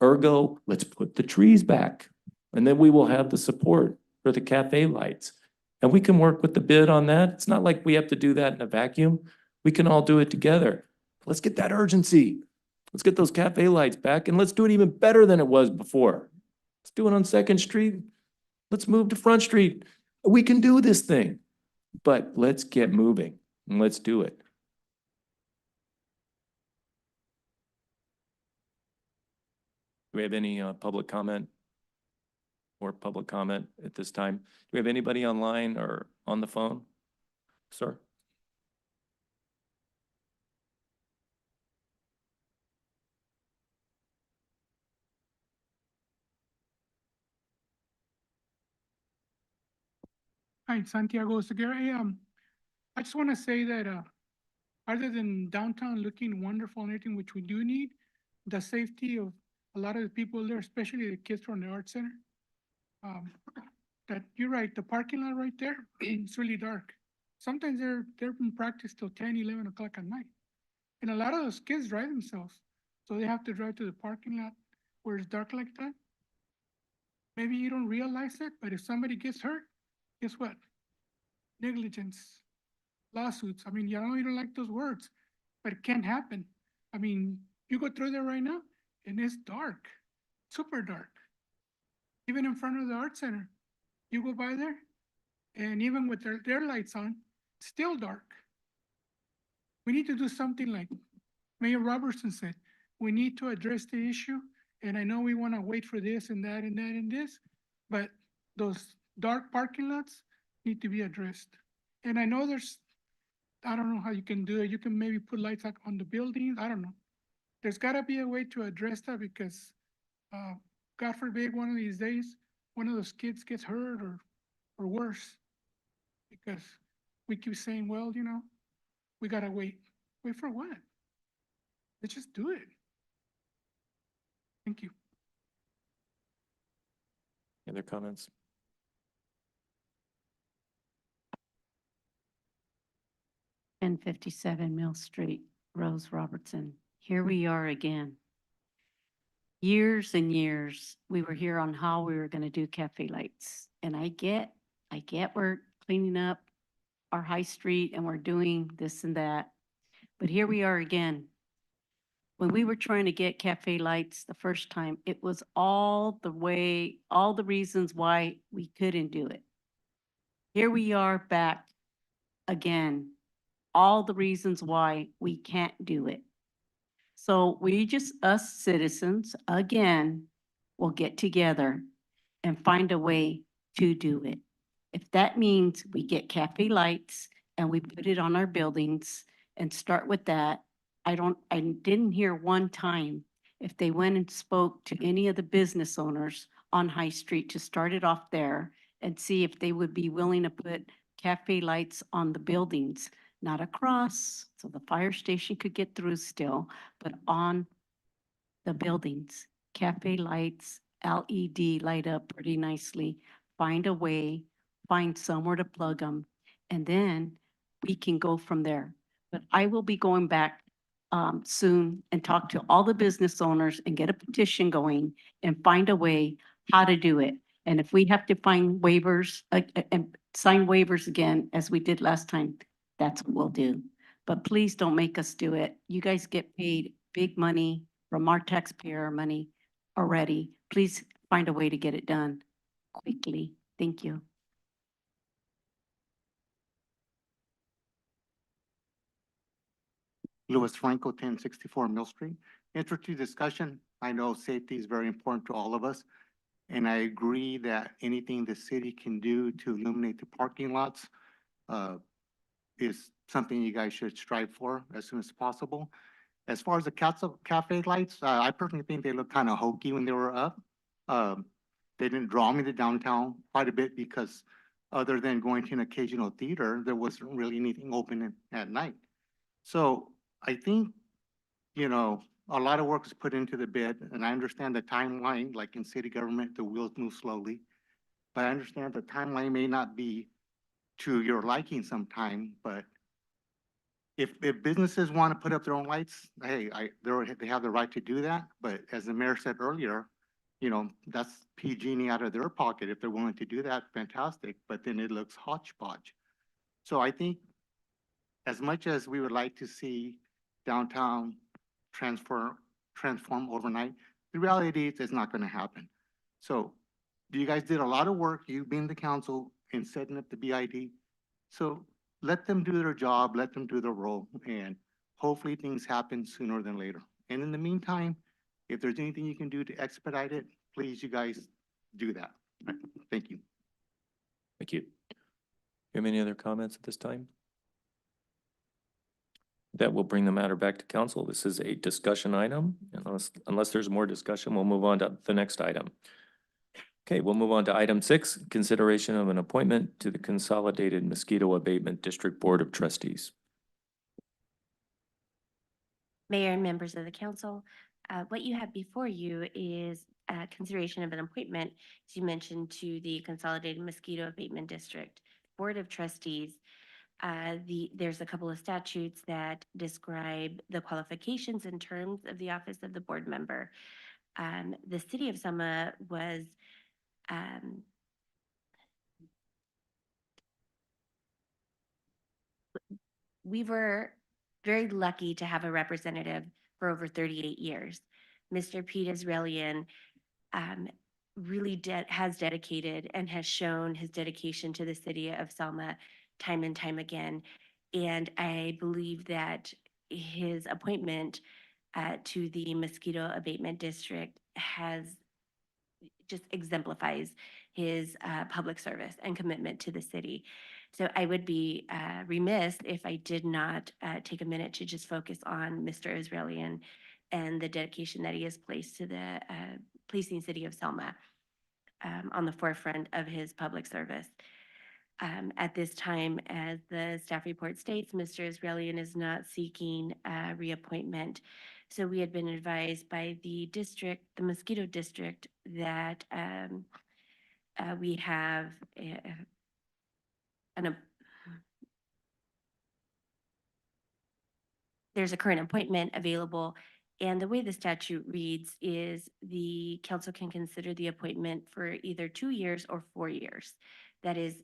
Ergo, let's put the trees back. And then we will have the support for the cafe lights. And we can work with the bid on that. It's not like we have to do that in a vacuum. We can all do it together. Let's get that urgency. Let's get those cafe lights back, and let's do it even better than it was before. Let's do it on Second Street. Let's move to Front Street. We can do this thing, but let's get moving and let's do it. Do we have any public comment or public comment at this time? Do we have anybody online or on the phone? Sir? Hi, Santiago Segura. Hey, I just want to say that other than downtown looking wonderful and everything, which we do need, the safety of a lot of the people there, especially the kids from the art center. That you're right, the parking lot right there, it's really dark. Sometimes they're in practice till 10, 11 o'clock at night. And a lot of those kids drive themselves. So they have to drive to the parking lot where it's dark like that. Maybe you don't realize it, but if somebody gets hurt, guess what? Negligence, lawsuits. I mean, you don't like those words, but it can happen. I mean, you go through there right now and it's dark, super dark. Even in front of the art center, you go by there and even with their lights on, still dark. We need to do something like Mayor Robertson said. We need to address the issue. And I know we want to wait for this and that and that and this, but those dark parking lots need to be addressed. And I know I don't know how you can do it. You can maybe put lights like on the buildings. I don't know. There's gotta be a way to address that because, God forbid, one of these days, one of those kids gets hurt or worse. Because we keep saying, well, we gotta wait. Wait for what? Let's just do it. Thank you. Any other comments? And 57 Mill Street, Rose Robertson. Here we are again. Years and years, we were here on how we were gonna do cafe lights. And I get we're cleaning up our high street and we're doing this and that. But here we are again. When we were trying to get cafe lights the first time, it was all the reasons why we couldn't do it. Here we are back again, all the reasons why we can't do it. So us citizens, again, will get together and find a way to do it. If that means we get cafe lights and we put it on our buildings and start with that, I didn't hear one time if they went and spoke to any of the business owners on High Street to start it off there and see if they would be willing to put cafe lights on the buildings, not across, so the fire station could get through still, but on the buildings. Cafe lights, LED light up pretty nicely, find a way, find somewhere to plug them, and then we can go from there. But I will be going back soon and talk to all the business owners and get a petition going and find a way how to do it. And if we have to find waivers and sign waivers again, as we did last time, that's what we'll do. But please don't make us do it. You guys get paid big money from our taxpayer money already. Please find a way to get it done quickly. Thank you. Louis Franco, 1064 Mill Street. Interesting discussion. I know safety is very important to all of us. And I agree that anything the city can do to illuminate the parking lots is something you guys should strive for as soon as possible. As far as the cafe lights, I personally think they look kind of hokey when they were up. They didn't draw me to downtown quite a bit because other than going to an occasional theater, there wasn't really anything open at night. So I think, a lot of work was put into the bid, and I understand the timeline, like in city government, the wheels move slowly. But I understand the timeline may not be to your liking sometime, but if businesses want to put up their own lights, hey, they have the right to do that. But as the mayor said earlier, that's PG&E out of their pocket. If they're willing to do that, fantastic, but then it looks hodgepodge. So I think as much as we would like to see downtown transform overnight, the reality is it's not going to happen. So you guys did a lot of work, you being the council, in setting up the BID. So let them do their job, let them do their role, and hopefully things happen sooner than later. And in the meantime, if there's anything you can do to expedite it, please, you guys do that. Thank you. Thank you. You have any other comments at this time? That will bring the matter back to council. This is a discussion item. Unless there's more discussion, we'll move on to the next item. Okay, we'll move on to item 6, consideration of an appointment to the Consolidated Mosquito Abatement District Board of Trustees. Mayor and members of the council, what you have before you is consideration of an appointment, as you mentioned, to the Consolidated Mosquito Abatement District Board of Trustees. There's a couple of statutes that describe the qualifications and terms of the office of the board member. The City of Selma was we were very lucky to have a representative for over 38 years. Mr. Pete Israelian really has dedicated and has shown his dedication to the City of Selma time and time again. And I believe that his appointment to the Mosquito Abatement District just exemplifies his public service and commitment to the city. So I would be remiss if I did not take a minute to just focus on Mr. Israelian and the dedication that he has placed to the policing City of Selma on the forefront of his public service. At this time, as the staff report states, Mr. Israelian is not seeking reappointment. So we had been advised by the district, the Mosquito District, that we have there's a current appointment available. And the way the statute reads is the council can consider the appointment for either 2 years or 4 years. That is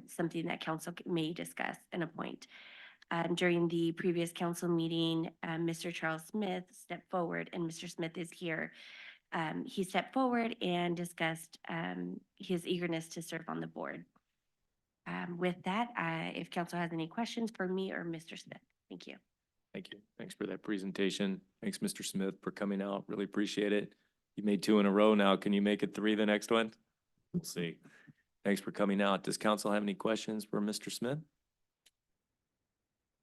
something that council may discuss and appoint. During the previous council meeting, Mr. Charles Smith stepped forward, and Mr. Smith is here. He stepped forward and discussed his eagerness to serve on the board. With that, if council has any questions for me or Mr. Smith, thank you. Thank you. Thanks for that presentation. Thanks, Mr. Smith, for coming out. Really appreciate it. You made 2 in a row now. Can you make it 3 the next one? We'll see. Thanks for coming out. Does council have any questions for Mr. Smith?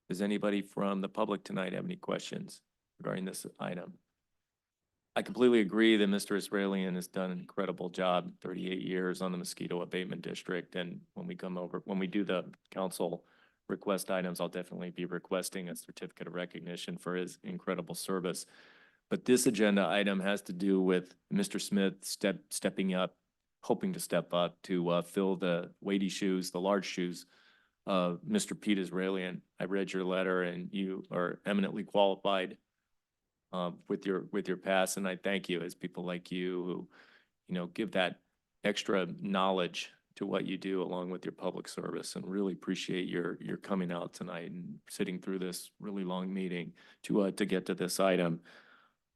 Does anybody from the public tonight have any questions regarding this item? I completely agree that Mr. Israelian has done an incredible job, 38 years on the Mosquito Abatement District. And when we do the council request items, I'll definitely be requesting a certificate of recognition for his incredible service. But this agenda item has to do with Mr. Smith stepping up, hoping to step up to fill the weighty shoes, the large shoes of Mr. Pete Israelian. I read your letter and you are eminently qualified with your past, and I thank you as people like you who, give that extra knowledge to what you do along with your public service, and really appreciate your coming out tonight and sitting through this really long meeting to get to this item.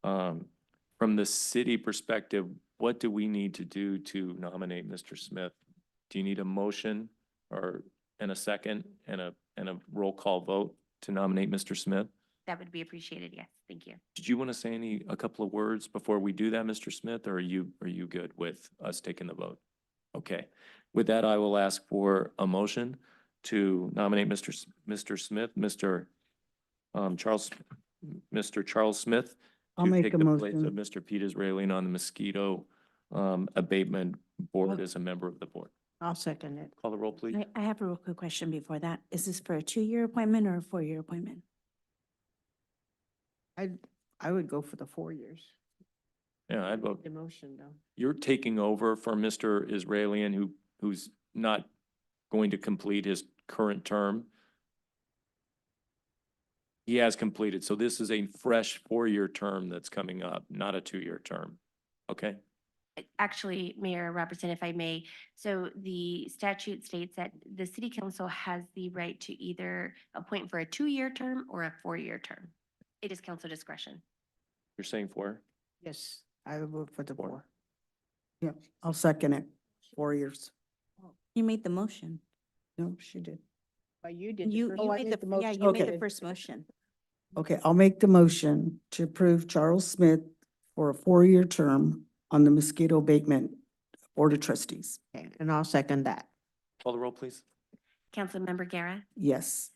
From the city perspective, what do we need to do to nominate Mr. Smith? Do you need a motion and a second and a roll call vote to nominate Mr. Smith? That would be appreciated, yes, thank you. Did you want to say a couple of words before we do that, Mr. Smith, or are you good with us taking the vote? Okay. With that, I will ask for a motion to nominate Mr. Smith, Mr. Charles Smith. I'll to make take a the place motion. of Mr. Pete Israelian on the Mosquito Abatement Board as a member of the board. I'll second it. Call the roll, please. I have a real quick question before that. Is this for a 2-year appointment or a 4-year appointment? I would go for the 4 years. Yeah, I'd vote. The motion though. You're taking over for Mr. Israelian who's not going to complete his current term. He has completed, so this is a fresh 4-year term that's coming up, not a 2-year term. Okay? Actually, Mayor Robertson, if I may, so the statute states that the city council has the right to either appoint for a 2-year term or a 4-year term. It is council discretion. You're saying 4? Yes, I would vote for the 4. Yep, I'll second it. 4 years. You made the motion. No, she did. But you did. You Oh, I made made the the, yeah, motion. you made Okay. the first motion. Okay, I'll make the motion to approve Charles Smith for a 4-year term on the Mosquito Abatement Board of Trustees. And I'll second that. Call the roll, please. Councilmember Guerra, Yes.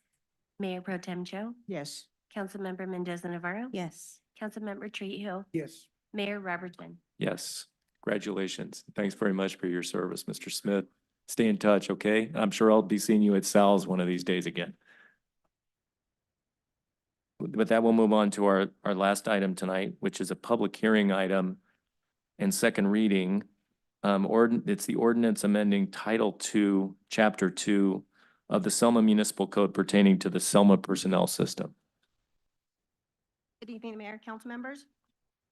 Mayor Pro Tem Joe, Yes. Councilmember Mendoza Navarro. Yes. Councilmember Treat Hill, Yes. Mayor Robertson. Yes. Congratulations. Thanks very much for your service, Mr. Smith. Stay in touch, okay? I'm sure I'll be seeing you at Sal's one of these days again. With that, we'll move on to our last item tonight, which is a public hearing item and second reading. It's the ordinance amending Title II, Chapter 2 of the Selma Municipal Code pertaining to the Selma personnel system. Good evening, Mayor, council members.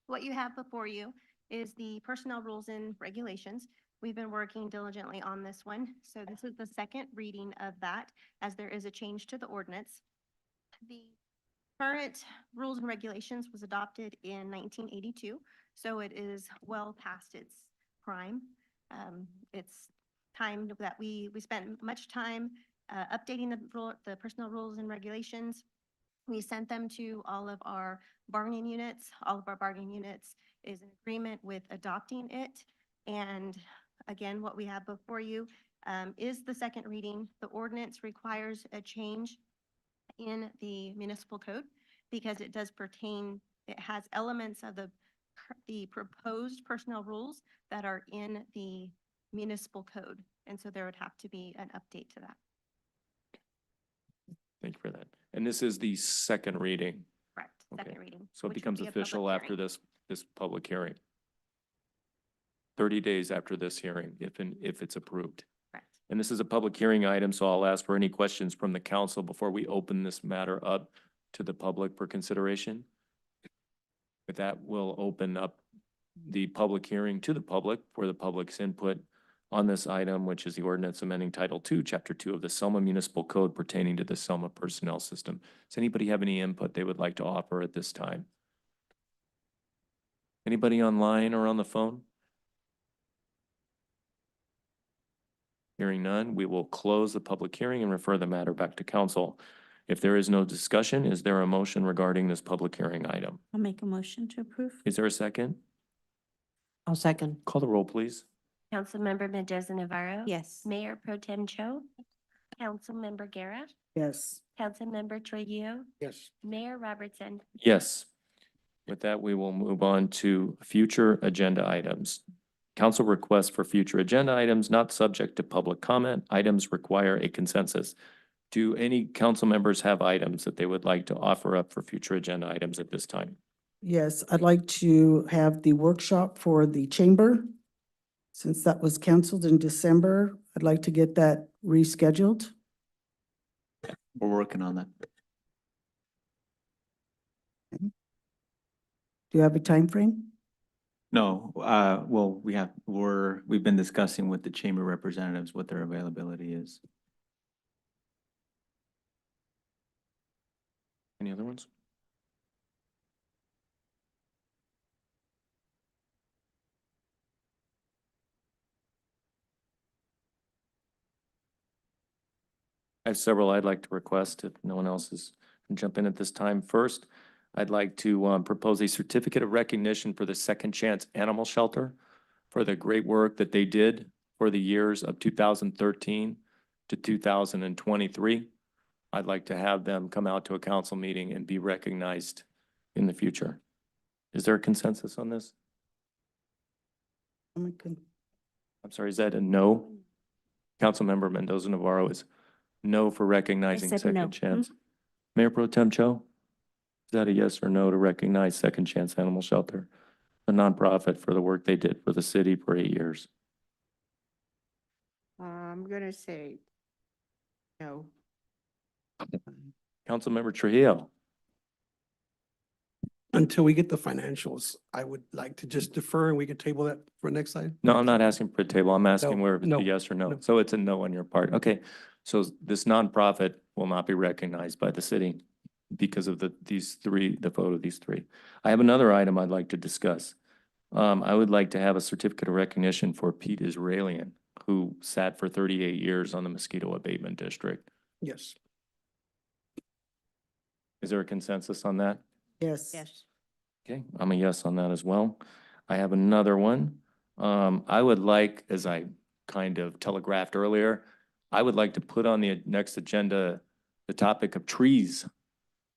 What you have before you is the personnel rules and regulations. We've been working diligently on this one. So this is the second reading of that, as there is a change to the ordinance. The current rules and regulations was adopted in 1982, so it is well past its prime. It's time that we spent much time updating the personnel rules and regulations. We sent them to all of our bargaining units. All of our bargaining units is in agreement with adopting it. And again, what we have before you is the second reading. The ordinance requires a change in the municipal code because it does pertain, it has elements of the proposed personnel rules that are in the municipal code. And so there would have to be an update to that. Thank you for that. And this is the second reading. Correct, Okay. second reading. So it which would becomes be a public official after hearing. this public hearing. 30 days after this hearing, if it's approved. Correct. And this is a public hearing item, so I'll ask for any questions from the council before we open this matter up to the public for consideration. With that, we'll open up the public hearing to the public for the public's input on this item, which is the ordinance amending Title II, Chapter 2 of the Selma Municipal Code pertaining to the Selma personnel system. Does anybody have any input they would like to offer at this time? Anybody online or on the phone? Hearing none, we will close the public hearing and refer the matter back to council. If there is no discussion, is there a motion regarding this public hearing item? I'll make a motion to approve. Is there a second? I'll second. Call the roll, please. Councilmember Mendoza Navarro. Yes. Mayor Pro Tem Cho. Councilmember Guerra. Yes. Councilmember Trujillo. Yes. Mayor Robertson. Yes. With that, we will move on to future agenda items. Council requests for future agenda items not subject to public comment. Items require a consensus. Do any council members have items that they would like to offer up for future agenda items at this time? Yes, I'd like to have the workshop for the chamber. Since that was canceled in December, I'd like to get that rescheduled. We're working on that. Do you have a time frame? No, well, we've been discussing with the chamber representatives what their availability is. Any other ones? I have several I'd like to request if no one else can jump in at this time. First, I'd like to propose a certificate of recognition for the Second Chance Animal Shelter for the great work that they did for the years of 2013 to 2023. I'd like to have them come out to a council meeting and be recognized in the future. Is there a consensus on this? I'm good. I'm sorry, is that a no? Councilmember Mendoza Navarro is no for recognizing said no. Second Chance. Mayor Pro Tem Cho, is that a yes or no to recognize Second Chance Animal Shelter, a nonprofit for the work they did for the city for 8 years? I'm gonna say no. Councilmember Trujillo, Until we get the financials, I would like to just defer and we could table that for next time. no, I'm not asking for a table. I'm asking No, where it's no, a yes or no. no. So it's a no on your part. Okay. So this nonprofit will not be recognized by the city because of the vote of these three. I have another item I'd like to discuss. I would like to have a certificate of recognition for Pete Israelian, who sat for 38 years on the mosquito abatement district. Yes. Is there a consensus on that? Yes. Yes. Okay, I'm a yes on that as well. I have another one. I would like, as I kind of telegraphed earlier, I would like to put on the next agenda the topic of trees,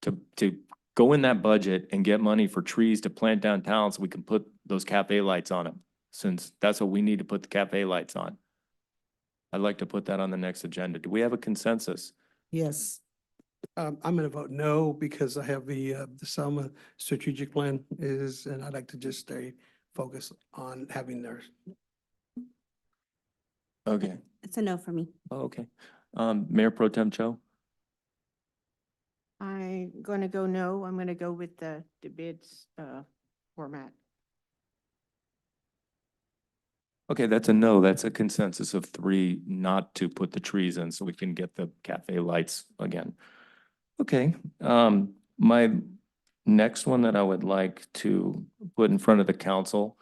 to go in that budget and get money for trees to plant downtown so we can put those cafe lights on them, since that's what we need to put the cafe lights on. I'd like to put that on the next agenda. Do we have a consensus? Yes. I'm gonna vote no because I have the Selma strategic plan and I'd like to just stay focused on having theirs. Okay, It's a no for me. oh, okay. Mayor Pro Tem Cho? I'm gonna go no. I'm gonna go with the bids, format. Okay, that's a no. That's a consensus of 3 not to put the trees in so we can get the cafe lights again. Okay, my next one that I would like to put in front of the council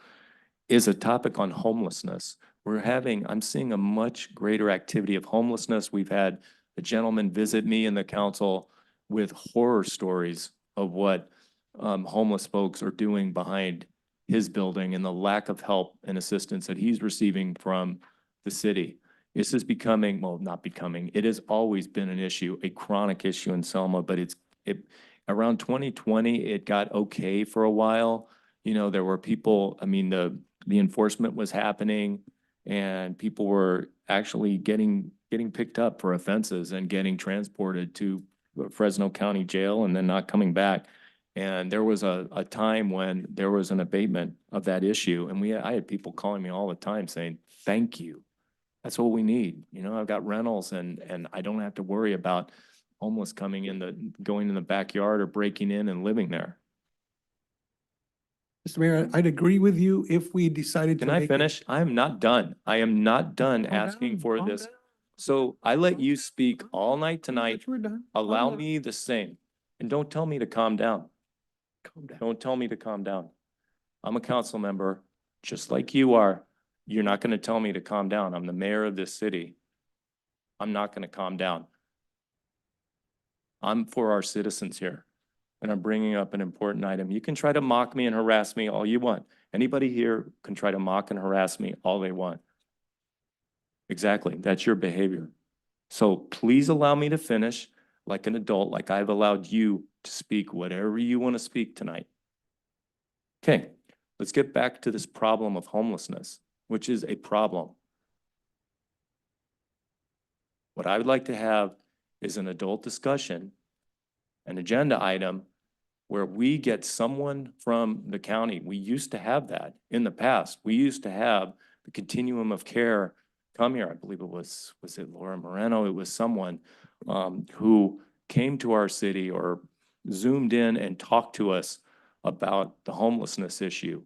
is a topic on homelessness. I'm seeing a much greater activity of homelessness. We've had a gentleman visit me and the council with horror stories of what homeless folks are doing behind his building and the lack of help and assistance that he's receiving from the city. This is becoming, well, not becoming, it has always been an issue, a chronic issue in Selma, but around 2020, it got okay for a while. You know, there were people, I mean, the enforcement was happening and people were actually getting picked up for offenses and getting transported to Fresno County Jail and then not coming back. And there was a time when there was an abatement of that issue. And I had people calling me all the time saying, thank you. That's what we need. You know, I've got rentals and I don't have to worry about homeless going in the backyard or breaking in and living there. Mr. Mayor, I'd agree with you if we decided to. Can I make it- finish? I am not done. I am not done Calm asking down, for calm this. down. So I let you speak all night tonight. We're done. Allow Calm down. me the same. And don't tell me to calm down. Calm down. Don't tell me to calm down. I'm a council member, just like you are. You're not gonna tell me to calm down. I'm the mayor of this city. I'm not gonna calm down. I'm for our citizens here, and I'm bringing up an important item. You can try to mock me and harass me all you want. Anybody here can try to mock and harass me all they want. Exactly, that's your behavior. So please allow me to finish like an adult, like I've allowed you to speak whatever you want to speak tonight. Okay, let's get back to this problem of homelessness, which is a problem. What I would like to have is an adult discussion, an agenda item where we get someone from the county. We used to have that in the past. We used to have the continuum of care come here. I believe it was it Laura Moreno? It was someone who came to our city or zoomed in and talked to us about the homelessness issue.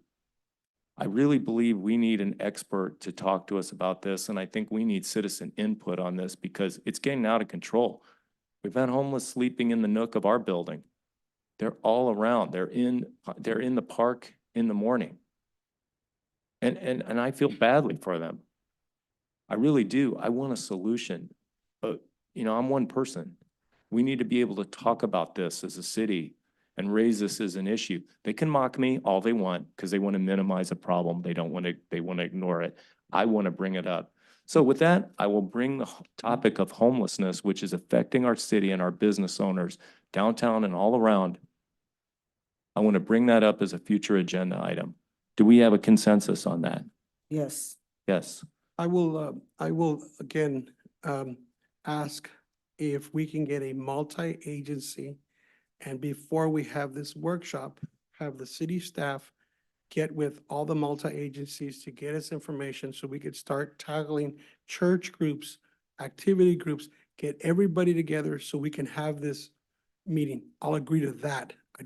I really believe we need an expert to talk to us about this, and I think we need citizen input on this because it's getting out of control. We've had homeless sleeping in the nook of our building. They're all around. They're in the park in the morning. And I feel badly for them. I really do. I want a solution. But, you know, I'm one person. We need to be able to talk about this as a city and raise this as an issue. They can mock me all they want because they want to minimize a problem. They want to ignore it. I want to bring it up. So with that, I will bring the topic of homelessness, which is affecting our city and our business owners downtown and all around. I want to bring that up as a future agenda item. Do we have a consensus on that? Yes. Yes. I will again, ask if we can get a multi-agency. And before we have this workshop, have the city staff get with all the multi-agencies to get us information so we could start tackling church groups, activity groups, get everybody together so we can have this meeting. I'll agree to that. I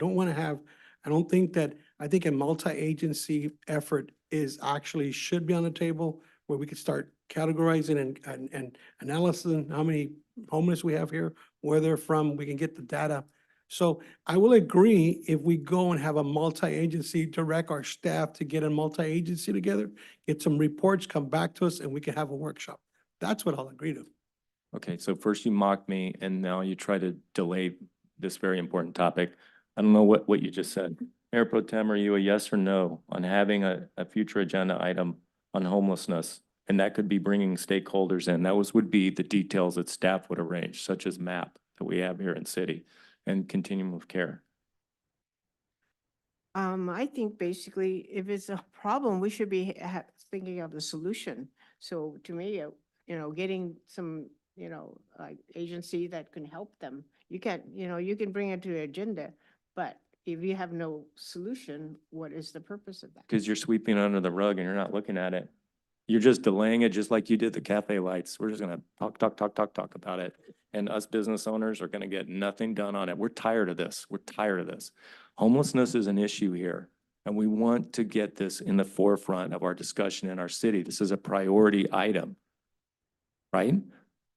think a multi-agency effort should be on the table where we could start categorizing and analyzing how many homeless we have here, where they're from, we can get the data. So I will agree if we go and have a multi-agency, direct our staff to get a multi-agency together, get some reports, come back to us, and we can have a workshop. That's what I'll agree to. Okay, so first you mocked me and now you try to delay this very important topic. I don't know what you just said. Mayor Pro Tem, are you a yes or no on having a future agenda item on homelessness? And that could be bringing stakeholders in. That would be the details that staff would arrange, such as MAP that we have here in city and continuum of care. I think basically if it's a problem, we should be thinking of the solution. So to me, getting some, like agency that can help them. You can't, you can bring it to the agenda, but if you have no solution, what is the purpose of that? Because you're sweeping under the rug and you're not looking at it. You're just delaying it just like you did the cafe lights. We're just gonna talk about it. And us business owners are gonna get nothing done on it. We're tired of this. We're tired of this. Homelessness is an issue here. And we want to get this in the forefront of our discussion in our city. This is a priority item. Right?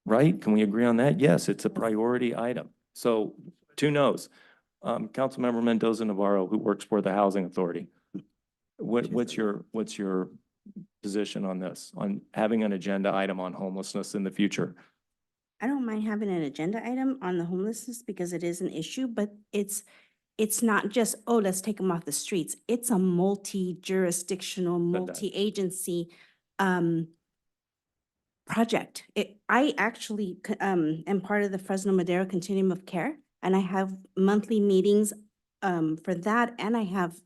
Right? Can we agree on that? Yes, it's a priority item. So 2 no's. Councilmember Mendoza Navarro, who works for the Housing Authority. What's your position on this, on having an agenda item on homelessness in the future? I don't mind having an agenda item on the homelessness because it is an issue, but it's not just, oh, let's take them off the streets. It's a multi-jurisdictional, multi-agency project. I actually am part of the Fresno Madero Continuum of Care, and I have monthly meetings for that, and I have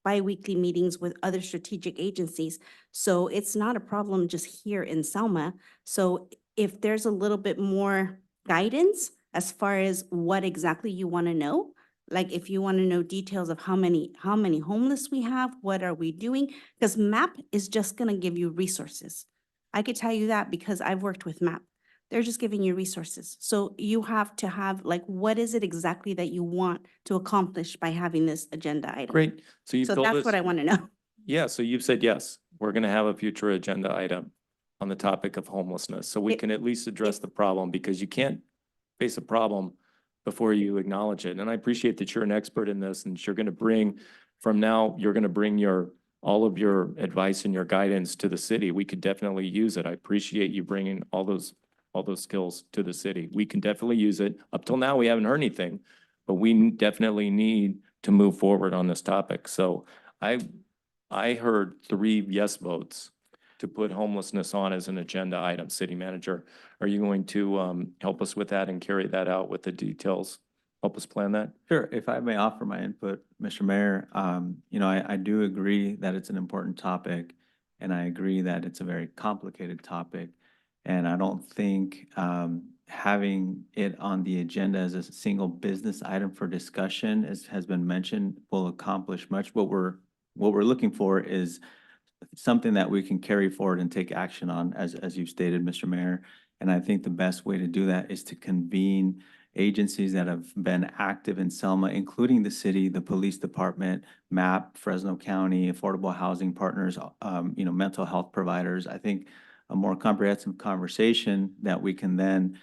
bi-weekly meetings with other strategic agencies. So it's not a problem just here in Selma. So if there's a little bit more guidance as far as what exactly you want to know, like if you want to know details of how many homeless we have, what are we doing? Because MAP is just going to give you resources. I could tell you that because I've worked with MAP. They're just giving you resources. So you have to have, like, what is it exactly that you want to accomplish by having this agenda item? Great. So you've So told that's us. what I want to know. Yeah, so you've said yes, we're gonna have a future agenda item on the topic of homelessness, so we It- can at least address the problem, because you can't face a problem before you acknowledge it. And I appreciate that you're an expert in this, and you're gonna bring, from now, you're gonna bring all of your advice and your guidance to the city. We could definitely use it. I appreciate you bringing all those skills to the city. We can definitely use it. Up till now, we haven't heard anything, but we definitely need to move forward on this topic. So I heard 3 yes votes to put homelessness on as an agenda item. City manager, are you going to help us with that and carry that out with the details? Help us plan that? Sure, if I may offer my input, Mr. Mayor, you know, I do agree that it's an important topic, and I agree that it's a very complicated topic. And I don't think having it on the agenda as a single business item for discussion, as has been mentioned, will accomplish much. What we're looking for is something that we can carry forward and take action on, as you stated, Mr. Mayor. And I think the best way to do that is to convene agencies that have been active in Selma, including the city, the police department, MAP, Fresno County, Affordable Housing Partners, you know, mental health providers. I think a more comprehensive conversation that we can then,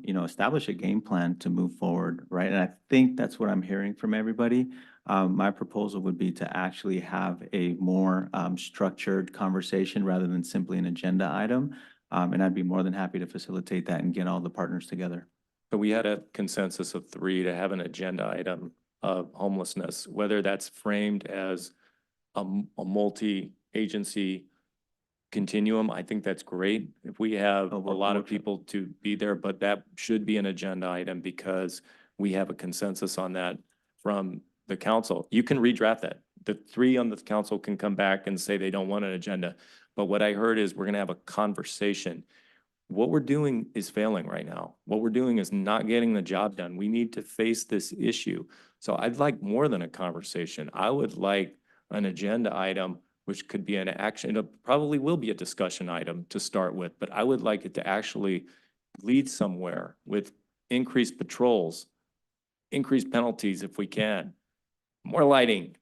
you know, establish a game plan to move forward, right? And I think that's what I'm hearing from everybody. My proposal would be to actually have a more structured conversation rather than simply an agenda item. And I'd be more than happy to facilitate that and get all the partners together. So we had a consensus of 3 to have an agenda item of homelessness, whether that's framed as a multi-agency continuum. I think that's great if we have a lot of people to be there, but that should be an agenda item because we have a consensus on that from the council. You can redraft that. The 3 on the council can come back and say they don't want an agenda. But what I heard is we're gonna have a conversation. What we're doing is failing right now. What we're doing is not getting the job done. We need to face this issue. So I'd like more than a conversation. I would like an agenda item, which could be an action. It probably will be a discussion item to start with, but I would like it to actually lead somewhere with increased patrols, increased penalties if we can, more lighting.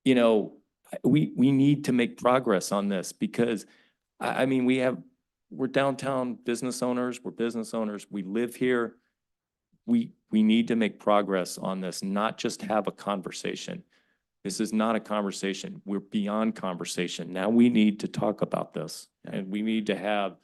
You know, we need to make progress on this because I mean, we're downtown business owners, we live here. We need to make progress on this, not just have a conversation. This is not a conversation. We're beyond conversation. Now we need to talk about this and we need to have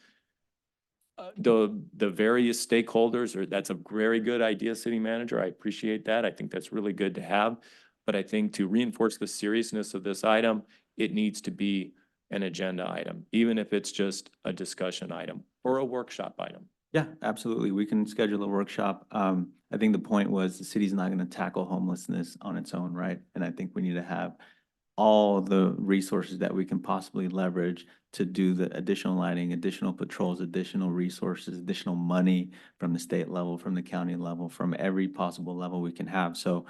the various stakeholders, or that's a very good idea, city manager. I appreciate that. I think that's really good to have. But I think to reinforce the seriousness of this item, it needs to be an agenda item, even if it's just a discussion item or a workshop item. Yeah, absolutely. We can schedule a workshop. I think the point was the city's not going to tackle homelessness on its own, right? And I think we need to have all the resources that we can possibly leverage to do the additional lighting, additional patrols, additional resources, additional money from the state level, from the county level, from every possible level we can have. So,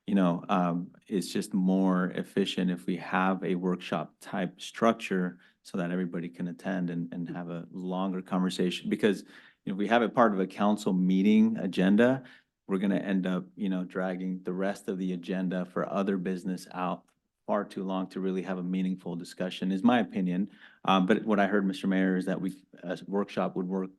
you know, it's just more efficient if we have a workshop type structure so that everybody can attend and have a longer conversation. Because if we have it part of a council meeting agenda, we're going to end up, you know, dragging the rest of the agenda for other business out far too long to really have a meaningful discussion, is my opinion. But what I heard, Mr. Mayor, is that a workshop would work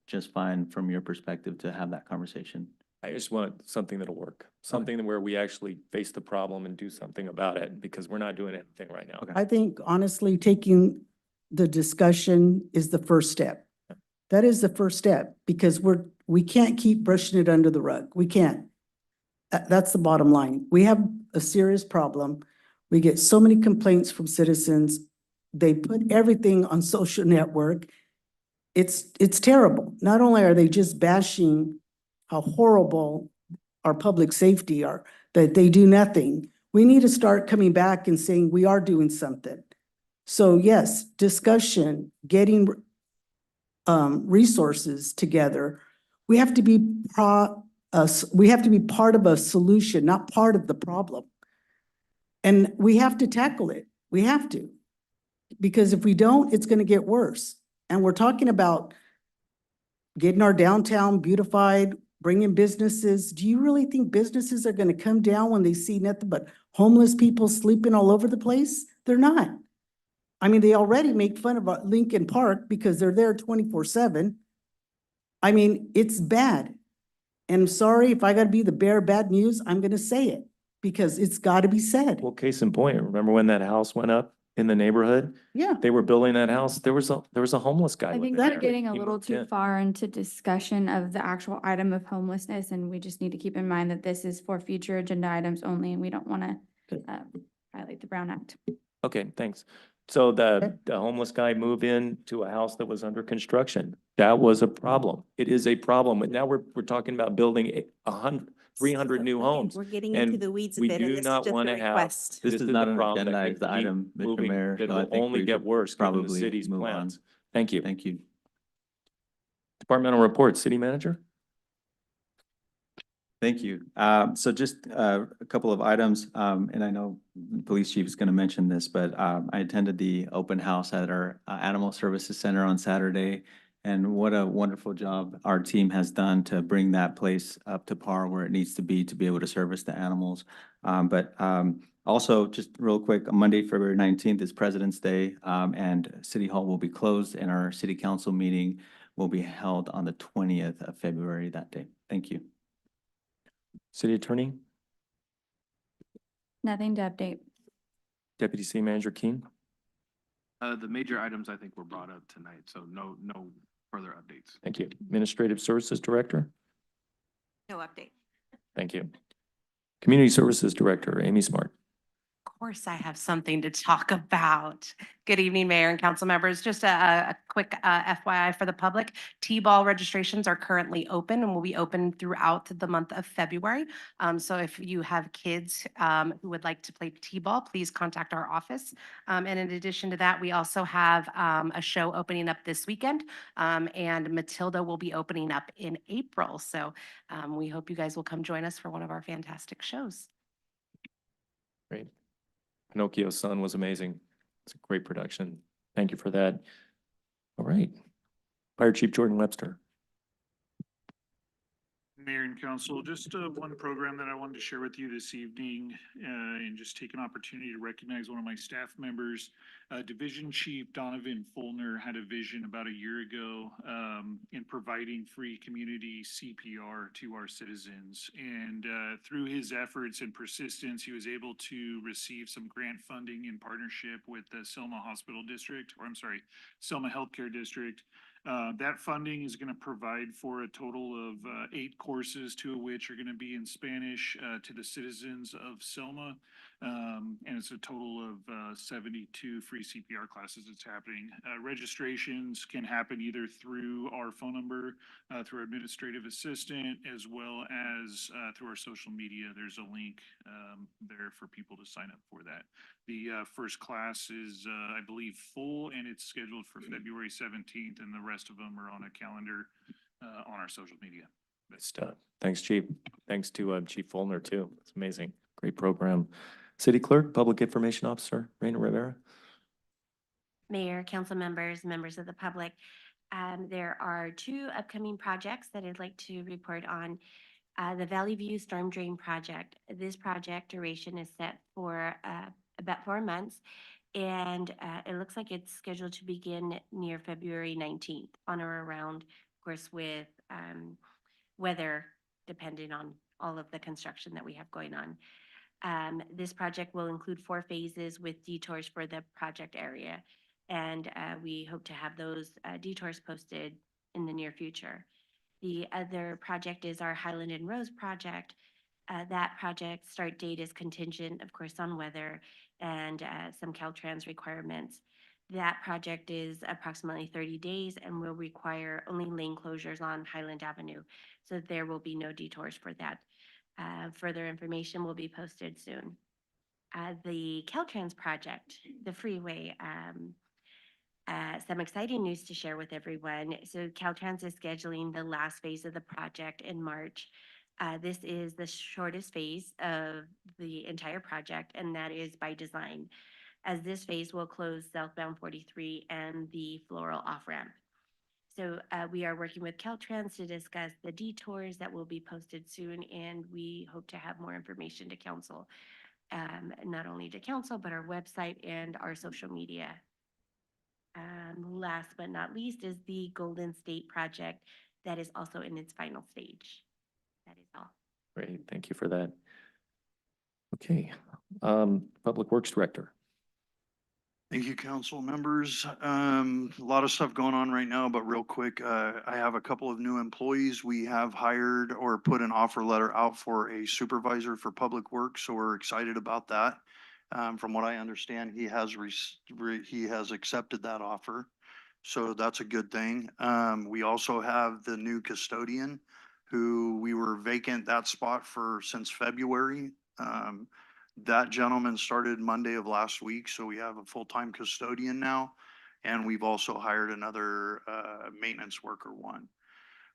just fine from your perspective to have that conversation. I just want something that'll work, something where we actually face the problem and do something about it, because we're not doing anything right now. I think honestly, taking the discussion is the first step. That is the first step because we can't keep brushing it under the rug. We can't. That's the bottom line. We have a serious problem. We get so many complaints from citizens. They put everything on social network. It's terrible. Not only are they just bashing how horrible our public safety are, that they do nothing. We need to start coming back and saying we are doing something. So yes, discussion, getting resources together. We have to be we have to be part of a solution, not part of the problem. And we have to tackle it. We have to. Because if we don't, it's going to get worse. And we're talking about getting our downtown beautified, bringing businesses. Do you really think businesses are going to come down when they see nothing but homeless people sleeping all over the place? They're not. I mean, they already make fun of Lincoln Park because they're there 24/7. I mean, it's bad. And I'm sorry if I got to be the bearer of bad news, I'm going to say it because it's got to be said. Well, case in point, remember when that house went up in the neighborhood? Yeah. They were building that house. There was a homeless guy I living think there. we're getting a He little moved too in. far into discussion of the actual item of homelessness, and we just need to keep in mind that this is for future agenda items only, and we don't want to violate the Brown Act. Okay, thanks. So the homeless guy moved in to a house that was under construction. That was a problem. It is a problem. And now we're talking about building 300 new homes. We're getting And into the weeds a we bit, do and this is not just a want to have. request. This is not the an problem that agendized can keep item, Mr. moving, Mayor, that so I will think only we get should worse given the probably city's move on. plans. Thank you. Thank you. Departmental reports, city manager? Thank you. So just a couple of items, and I know the police chief is going to mention this, but I attended the open house at our Animal Services Center on Saturday. And what a wonderful job our team has done to bring that place up to par where it needs to be able to service the animals. Also, just real quick, on Monday, February 19th is President's Day, and City Hall will be closed and our city council meeting will be held on the 20th of February that day. Thank you. City attorney, Nothing to update. deputy city manager Keen? The major items I think were brought up tonight, so no further updates. Thank you. Administrative services director? No update. Thank you. Community services director, Amy Smart. Of course, I have something to talk about. Good evening, Mayor and council members. Just a quick FYI for the public. T-ball registrations are currently open and will be open throughout the month of February. So if you have kids who would like to play T-ball, please contact our office. And in addition to that, we also have a show opening up this weekend. And Matilda will be opening up in April. So we hope you guys will come join us for one of our fantastic shows. Great. Pinocchio's son was amazing. It's a great production. Thank you for that. All right. Fire Chief Jordan Webster. Mayor and council, just one program that I wanted to share with you this evening, and just take an opportunity to recognize one of my staff members. Division Chief Donovan Fulner had a vision about a year ago in providing free community CPR to our citizens. And through his efforts and persistence, he was able to receive some grant funding in partnership with the Selma Hospital District, or I'm sorry, Selma Healthcare District. That funding is going to provide for a total of 8 courses, 2 of which are going to be in Spanish to the citizens of Selma. And it's a total of 72 free CPR classes that's happening. Registrations can happen either through our phone number, through our administrative assistant, as well as through our social media. There's a link there for people to sign up for that. The first class is, I believe, full, and it's scheduled for February 17th, and the rest of them are on a calendar on our social media. Thanks, Chief. Thanks to Chief Fulner, too. It's amazing. Great program. City Clerk, Public Information Officer, Raina Rivera. Mayor, council members, members of the public, there are 2 upcoming projects that I'd like to report on. The Valley View Storm Drain Project. This project duration is set for about 4 months, and it looks like it's scheduled to begin near February 19th on or around, of course, with weather depending on all of the construction that we have going on. This project will include 4 phases with detours for the project area, and we hope to have those detours posted in the near future. The other project is our Highland and Rose project. That project start date is contingent, of course, on weather and some Caltrans requirements. That project is approximately 30 days and will require only lane closures on Highland Avenue. So there will be no detours for that. Further information will be posted soon. The Caltrans project, the freeway, some exciting news to share with everyone. So Caltrans is scheduling the last phase of the project in March. This is the shortest phase of the entire project, and that is by design, as this phase will close southbound 43 and the floral off-ramp. So we are working with Caltrans to discuss the detours that will be posted soon, and we hope to have more information to council, not only to council, but our website and our social media. Last but not least is the Golden State project that is also in its final stage. That is all. Great, thank you for that. Okay, Public Works Director. Thank you, council members. A lot of stuff going on right now, but real quick, I have a couple of new employees. We have hired or put an offer letter out for a supervisor for public works, so we're excited about that. From what I understand, he has accepted that offer, so that's a good thing. We also have the new custodian, who we were vacant that spot since February. That gentleman started Monday of last week, so we have a full-time custodian now. And we've also hired another maintenance worker one.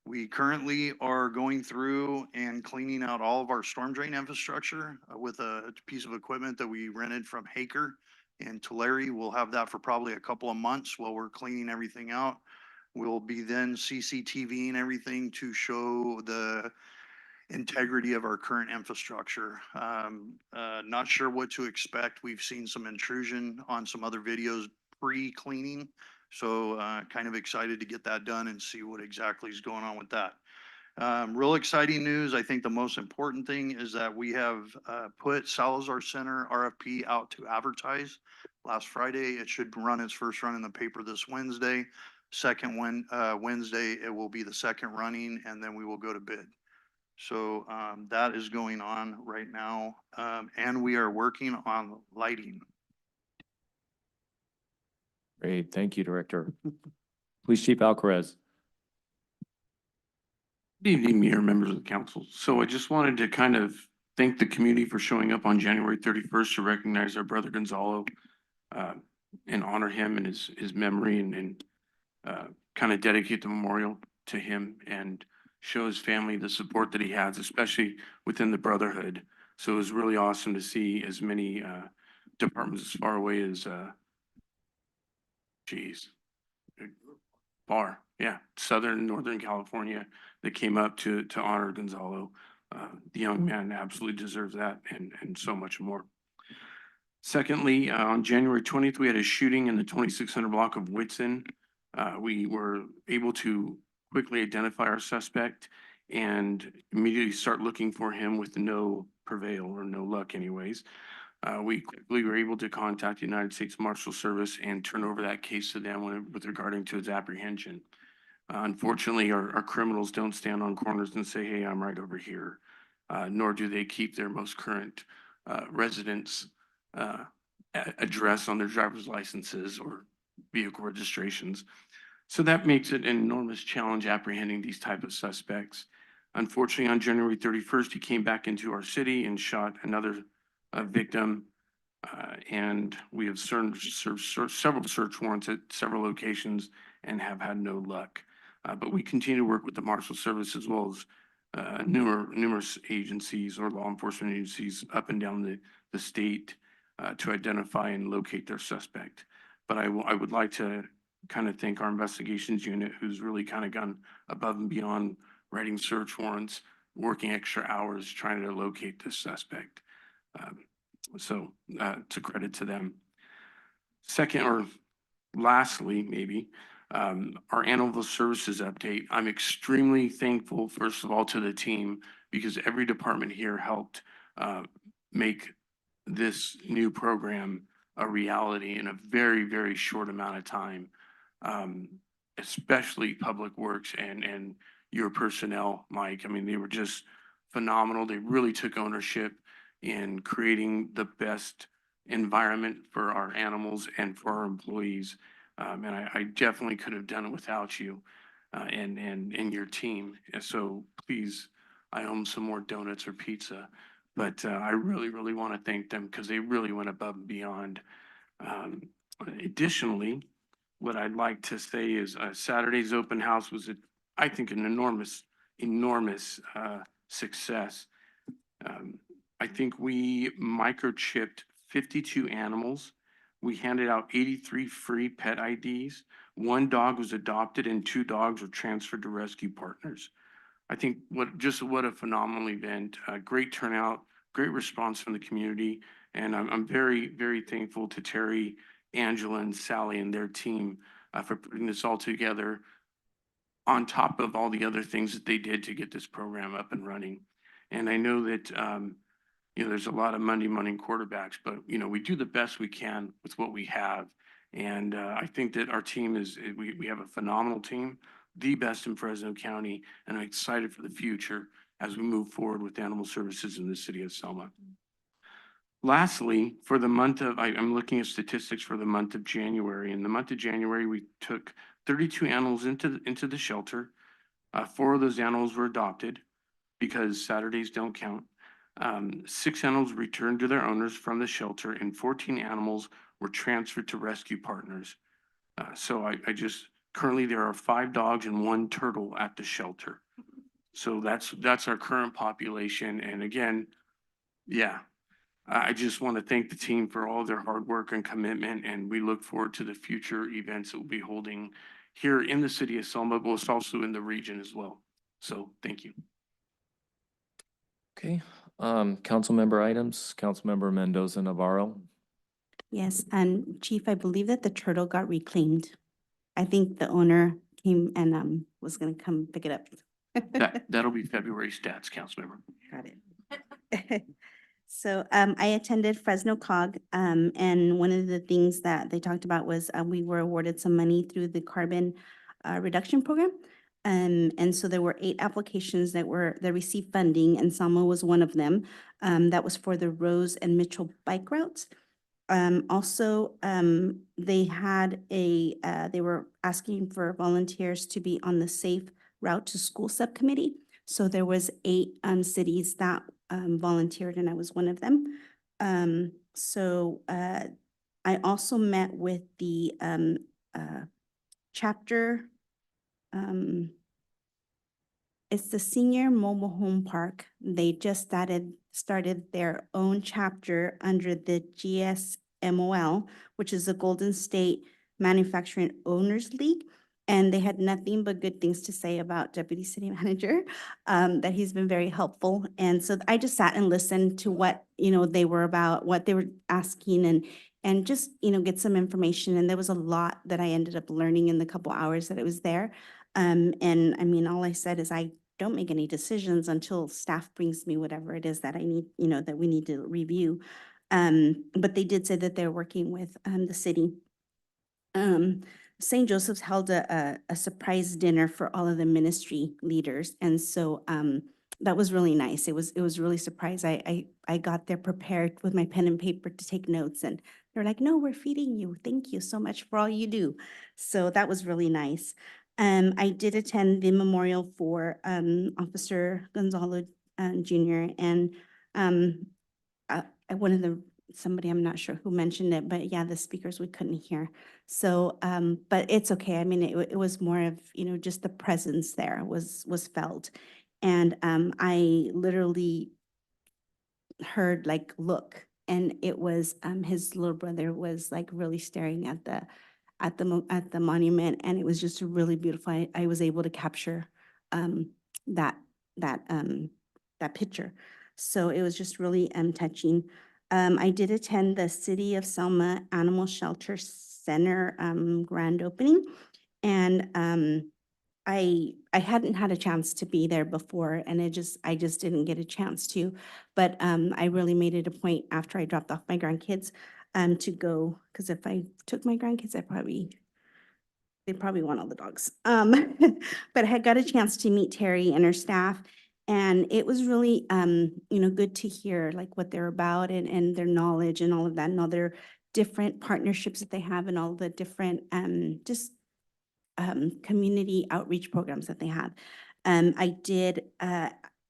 We currently are going through and cleaning out all of our storm drain infrastructure with a piece of equipment that we rented from Haker in Tulare. We'll have that for probably a couple of months while we're cleaning everything out. We'll be then CCTVing everything to show the integrity of our current infrastructure. Not sure what to expect. We've seen some intrusion on some other videos pre-cleaning. So kind of excited to get that done and see what exactly is going on with that. Real exciting news. I think the most important thing is that we have put Salazar Center RFP out to advertise last Friday. It should run its first run in the paper this Wednesday. Wednesday, it will be the second running, and then we will go to bid. So that is going on right now. And we are working on lighting. Great, thank you, Director. Police Chief Alcaraz. Good evening, Mayor, members of the council. So I just wanted to kind of thank the community for showing up on January 31st to recognize our brother Gonzalo and honor him and his memory and kind of dedicate the memorial to him and show his family the support that he has, especially within the brotherhood. So it was really awesome to see as many departments as far away as Southern and Northern California that came up to honor Gonzalo. The young man absolutely deserves that and so much more. Secondly, on January 20th, we had a shooting in the 2600 block of Whitson. We were able to quickly identify our suspect and immediately start looking for him with no prevail or no luck anyways. We quickly were able to contact the United States Marshal Service and turn over that case to them with regarding to its apprehension. Unfortunately, our criminals don't stand on corners and say, hey, I'm right over here, nor do they keep their most current residence address on their driver's licenses or vehicle registrations. So that makes it an enormous challenge apprehending these type of suspects. Unfortunately, on January 31st, he came back into our city and shot another victim. And we have served several search warrants at several locations and have had no luck. But we continue to work with the Marshal Service as well as numerous agencies or law enforcement agencies up and down the state to identify and locate their suspect. But I would like to kind of thank our investigations unit, who's really kind of gone above and beyond writing search warrants, working extra hours trying to locate this suspect. So to credit to them. Second, or lastly, maybe, our annual services update. I'm extremely thankful, first of all, to the team because every department here helped make this new program a reality in a very, very short amount of time. especially Public Works and your personnel, Mike. I mean, they were just phenomenal. They really took ownership in creating the best environment for our animals and for our employees. And I definitely could have done it without you, and your team. And so please, I owe them some more donuts or pizza. But I really, really want to thank them because they really went above and beyond. Um, Additionally, what I'd like to say is Saturday's open house was, I think, an enormous success. Um, I think we microchipped 52 animals. We handed out 83 free pet IDs. One dog was adopted and 2 dogs were transferred to rescue partners. I think what a phenomenal event, great turnout, great response from the community. And I'm very, very thankful to Terry, Angela, and Sally and their team for putting this all together on top of all the other things that they did to get this program up and running. And I know that, there's a lot of Monday morning quarterbacks, but, we do the best we can with what we have. And I think that our team we have a phenomenal team, the best in Fresno County, and I'm excited for the future as we move forward with animal services in the city of Selma. Lastly, for the month of, I'm looking at statistics for the month of January. In the month of January, we took 32 animals into the shelter. 4 of those animals were adopted because Saturdays don't count. 6 animals returned to their owners from the shelter, and 14 animals were transferred to rescue partners. So currently there are 5 dogs and 1 turtle at the shelter. So that's our current population. And again, yeah, I just want to thank the team for all their hard work and commitment, and we look forward to the future events that we'll be holding here in the city of Selma, but it's also in the region as well. So thank you. Okay, council member items, Councilmember Mendoza Navarro. Yes, and Chief, I believe that the turtle got reclaimed. I think the owner came and was gonna come pick it up. That'll be February stats, Councilmember. Got it. So I attended Fresno COG, and one of the things that they talked about was we were awarded some money through the carbon reduction program. And so there were 8 applications that received funding, and Selma was one of them. That was for the Rose and Mitchell bike routes. Also, they had they were asking for volunteers to be on the Safe Route to School Subcommittee. So there was 8 cities that volunteered, and I was one of them. I also met with the chapter. It's the Senior Mobile Home Park. They just started their own chapter under the GSMOL, which is the Golden State Manufacturing Owners League. And they had nothing but good things to say about Deputy City Manager, that he's been very helpful. And so I just sat and listened to what, they were about, what they were asking, and just, get some information. And there was a lot that I ended up learning in the couple hours that it was there. And I mean, all I said is I don't make any decisions until staff brings me whatever it is that I need, that we need to review. But they did say that they're working with the city. St. Joseph's held a surprise dinner for all of the ministry leaders. And so that was really nice. It was really surprised. I got there prepared with my pen and paper to take notes, and they're like, "No, we're feeding you. Thank you so much for all you do." So that was really nice. I did attend the memorial for Officer Gonzalo Jr. And one of somebody, I'm not sure who mentioned it, but yeah, the speakers we couldn't hear. So, but it's okay. I mean, it was more of, just the presence there was felt. And I literally heard like, look, and it was his little brother was like really staring at the monument, and it was just really beautiful. I was able to capture that picture. So it was just really touching. I did attend the City of Selma Animal Shelter Center grand opening, and I hadn't had a chance to be there before, and I just didn't get a chance to. But I really made it a point after I dropped off my grandkids to go, because if I took my grandkids, I probably They probably want all the dogs. But I had got a chance to meet Terry and her staff. And it was really, good to hear like what they're about and their knowledge and all of that and all their different partnerships that they have and all the different, community outreach programs that they have. I did,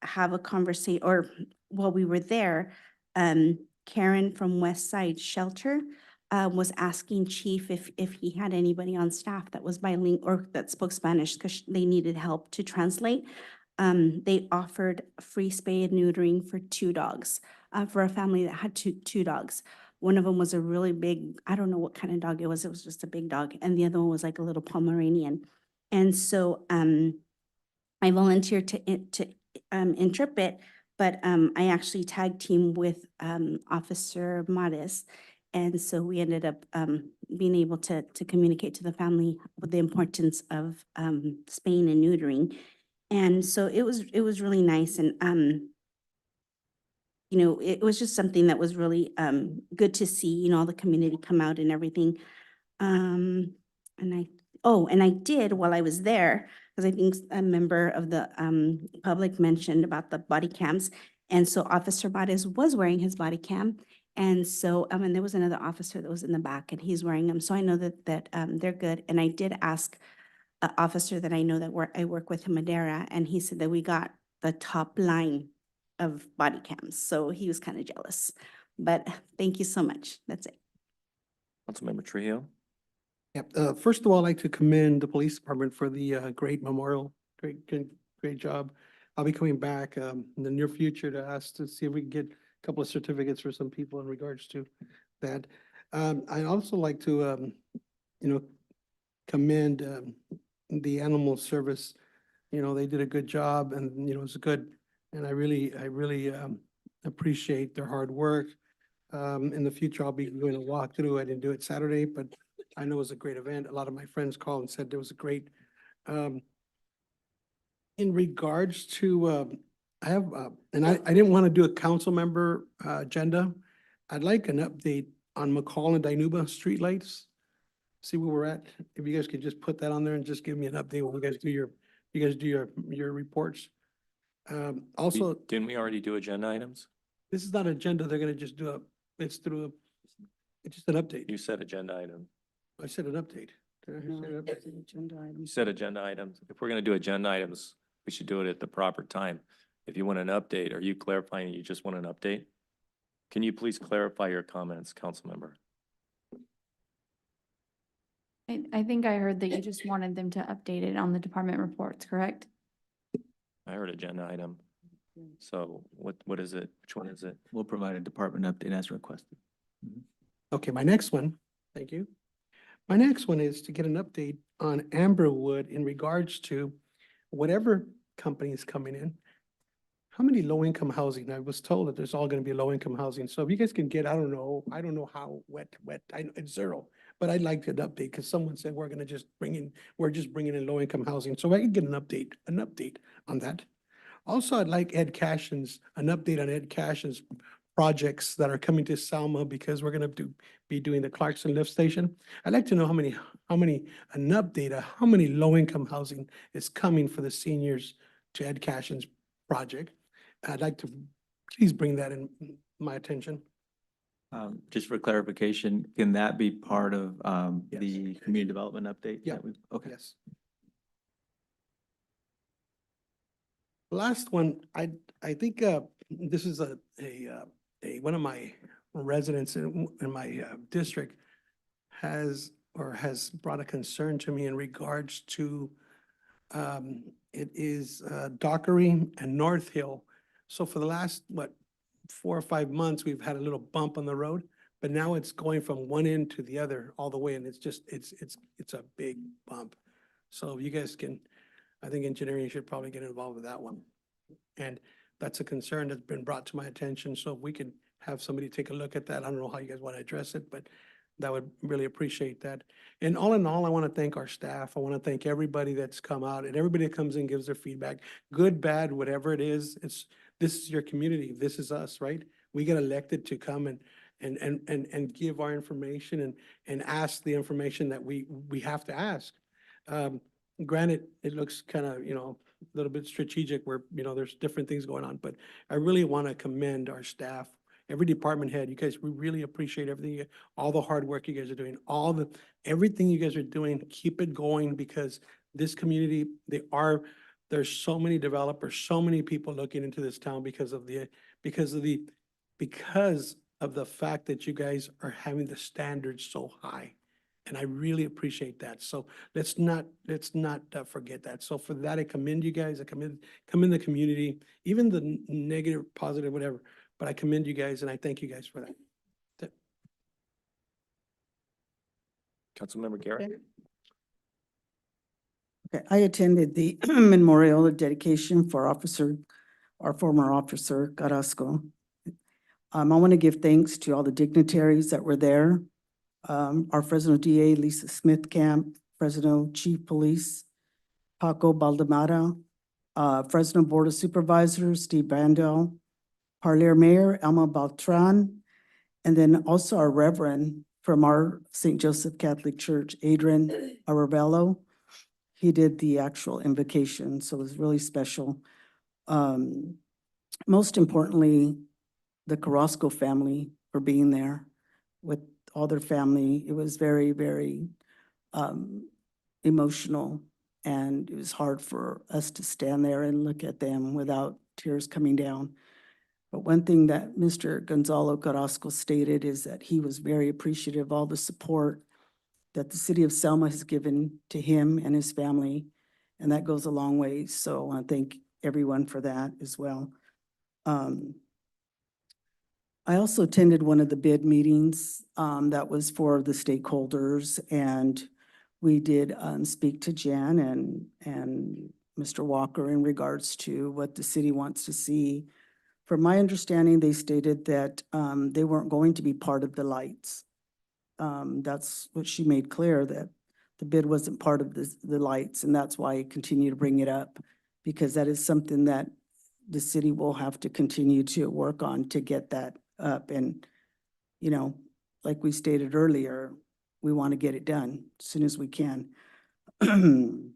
have a conversation, or while we were there, Karen from West Side Shelter, was asking Chief if he had anybody on staff that was bilingual or that spoke Spanish because they needed help to translate. They offered free spay and neutering for 2 dogs, for a family that had two dogs. One of them was a really big, I don't know what kind of dog it was just a big dog, and the other one was like a little Pomeranian. And so, I volunteered to interpret, but, I actually tag team with, Officer Mares. And so we ended up, being able to communicate to the family with the importance of, spaying and neutering. And so it was really nice and, it was just something that was really, good to see, all the community come out and everything. And I did while I was there, because I think a member of the, public mentioned about the body cams. And so Officer Bades was wearing his body cam. And so, and there was another officer that was in the back and he's wearing them. So I know that they're good. And I did ask an officer that I know that I work with in Madera, and he said that we got the top line of body cams. So he was kind of jealous. But thank you so much. That's it. Councilmember Trujillo? Yep. First of all, I'd like to commend the police department for the great memorial. Great job. I'll be coming back in the near future to ask to see if we can get a couple of certificates for some people in regards to that. I'd also like to, commend the animal service. They did a good job and, it's good. And I really appreciate their hard work. In the future, I'll be doing a walkthrough. I didn't do it Saturday, but I know it was a great event. A lot of my friends called and said there was a great, in regards to, I have, and I didn't want to do a council member, agenda. I'd like an update on McCall and Dinuba streetlights. See where we're at. If you guys could just put that on there and just give me an update when you guys do your reports. Also, Didn't we already do agenda items? this is not agenda. They're gonna just do it's just an update. You said agenda item. I said an update. Did I say an update? You said agenda items. If we're gonna do agenda items, we should do it at the proper time. If you want an update, are you clarifying you just want an update? Can you please clarify your comments, council member? I think I heard that you just wanted them to update it on the department reports, correct? I heard agenda item. So what is it? Which one is it? We'll provide a department update as requested. Okay, my next one, thank you. My next one is to get an update on Amberwood in regards to whatever company is coming in. How many low-income housing? I was told that there's all gonna be low-income housing. So if you guys can get, I don't know how wet, I know it's 0, but I'd like an update because someone said we're just bringing in low-income housing. So I can get an update on that. Also, I'd like an update on Ed Cashin's projects that are coming to Selma because we're gonna be doing the Clarkson lift station. I'd like to know how many how many low-income housing is coming for the seniors to Ed Cashin's project. I'd like to please bring that in my attention. Just for clarification, can that be part of Yes. the community development update? Yeah. Okay. Yes. Last one, I think this is one of my residents in my district has brought a concern to me in regards to it is Dockery and North Hill. So for the last, 4 or 5 months, we've had a little bump on the road, but now it's going from one end to the other all the way, and it's a big bump. So if you guys can, I think engineering should probably get involved with that one. And that's a concern that's been brought to my attention. So if we could have somebody take a look at that, I don't know how you guys want to address it, but that would really appreciate that. And all in all, I want to thank our staff. I want to thank everybody that's come out and everybody that comes in, gives their feedback, good, bad, whatever it is. This is your community. This is us, right? We get elected to come and give our information and ask the information that we have to ask. Granted, it looks kind of, a little bit strategic where, there's different things going on, but I really want to commend our staff, every department head. You guys, we really appreciate everything, all the hard work you guys are doing, everything you guys are doing. Keep it going because this community, there's so many developers, so many people looking into this town because of the fact that you guys are having the standards so high. And I really appreciate that. So let's not forget that. So for that, I commend you guys. I commend the community, even the negative, positive, whatever. But I commend you guys and I thank you guys for that. Councilmember Garrett? Okay, I attended the memorial dedication for our former officer, Carrasco. I want to give thanks to all the dignitaries that were there. Our Fresno DA, Lisa Smith Camp, Fresno Chief Police, Paco Baldamara, Fresno Board of Supervisors, Steve Bandel, Parlier Mayor, Alma Beltran, and then also our Reverend from our St. Joseph Catholic Church, Adrian Arabello. He did the actual invocation, so it was really special. Most importantly, the Carrasco family for being there with all their family. It was very, very emotional, and it was hard for us to stand there and look at them without tears coming down. But one thing that Mr. Gonzalo Carrasco stated is that he was very appreciative of all the support that the city of Selma has given to him and his family, and that goes a long way. So I want to thank everyone for that as well. I also attended one of the bid meetings that was for the stakeholders, and we did speak to Jen and Mr. Walker in regards to what the city wants to see. From my understanding, they stated that they weren't going to be part of the lights. That's what she made clear, that the bid wasn't part of the lights, and that's why I continue to bring it up, because that is something that the city will have to continue to work on to get that up. And, like we stated earlier, we want to get it done as soon as we can. And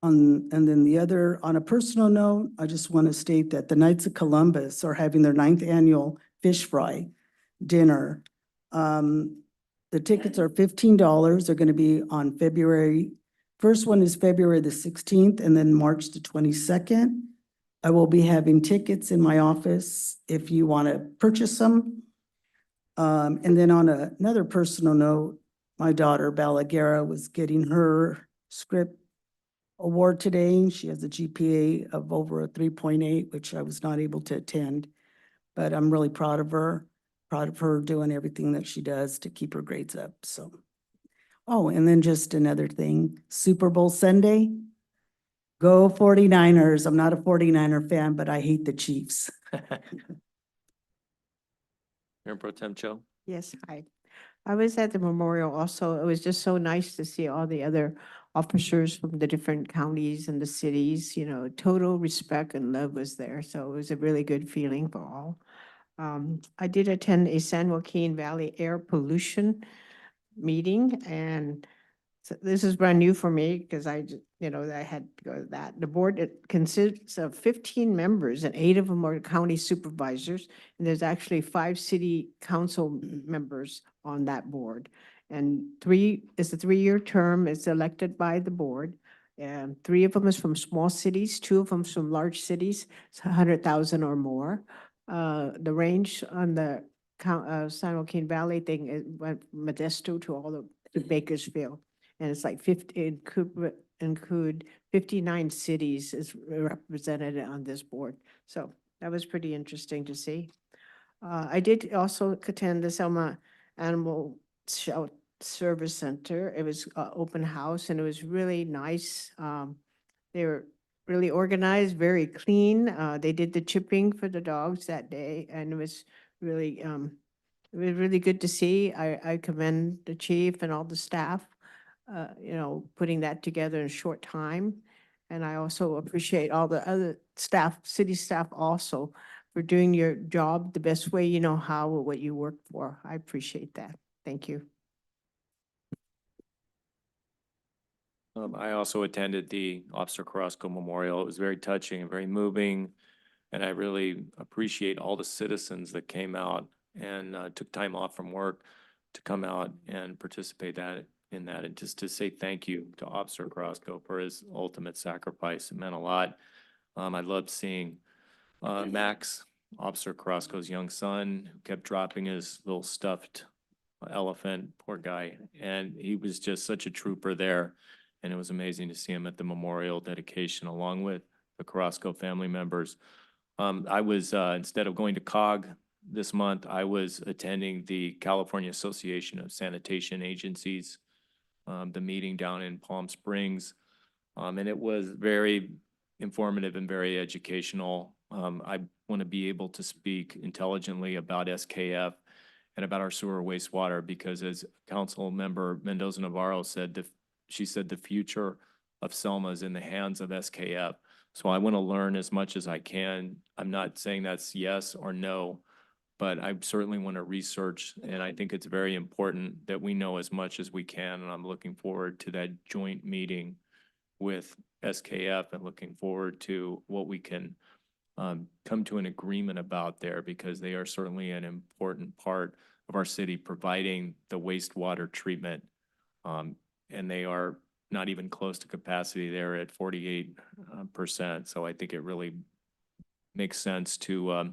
then on a personal note, I just want to state that the Knights of Columbus are having their 9th annual fish fry dinner. The tickets are $15. They're going to be on first one is February the 16th and then March the 22nd. I will be having tickets in my office if you want to purchase them. And then on another personal note, my daughter Balaguerra was getting her script award today. She has a GPA of over a 3.8, which I was not able to attend, but I'm really proud of her doing everything that she does to keep her grades up. So, oh, and then just another thing, Super Bowl Sunday, go 49ers. I'm not a 49er fan, but I hate the Chiefs. Mayor Pro Tem Cho? Yes, hi. I was at the memorial also. It was just so nice to see all the other officers from the different counties and the cities, total respect and love was there. So it was a really good feeling for all. I did attend a San Joaquin Valley air pollution meeting, and so this is brand new for me because I had to go to that. The board, it consists of 15 members and 8 of them are county supervisors. And there's actually 5 city council members on that board. And it's a 3-year term. It's elected by the board. And 3 of them is from small cities, 2 of them from large cities, it's 100,000 or more. The range on the San Joaquin Valley thing, it went from Modesto to all to Bakersfield. And it's like include 59 cities is represented on this board. So that was pretty interesting to see. I did also attend the Selma Animal Service Center. It was open house and it was really nice. They were really organized, very clean. They did the chipping for the dogs that day, and it was really good to see. I commend the chief and all the staff, putting that together in a short time. And I also appreciate all the other staff, city staff also, for doing your job the best way you know how or what you work for. I appreciate that. Thank you. I also attended the Officer Carrasco Memorial. It was very touching and very moving. And I really appreciate all the citizens that came out and took time off from work to come out and participate in that. And just to say thank you to Officer Carrasco for his ultimate sacrifice. It meant a lot. I loved seeing Max, Officer Carrasco's young son, who kept dropping his little stuffed elephant, poor guy. And he was just such a trooper there. And it was amazing to see him at the memorial dedication along with the Carrasco family members. I was, instead of going to COG this month, I was attending the California Association of Sanitation Agencies, the meeting down in Palm Springs. And it was very informative and very educational. I want to be able to speak intelligently about SKF and about our sewer wastewater because as Council Member Mendoza Navarro said, she said the future of Selma is in the hands of SKF. So I want to learn as much as I can. I'm not saying that's yes or no, but I certainly want to research, and I think it's very important that we know as much as we can, and I'm looking forward to that joint meeting with SKF and looking forward to what we can come to an agreement about there because they are certainly an important part of our city providing the wastewater treatment. And they are not even close to capacity. They're at 48%. So I think it really makes sense to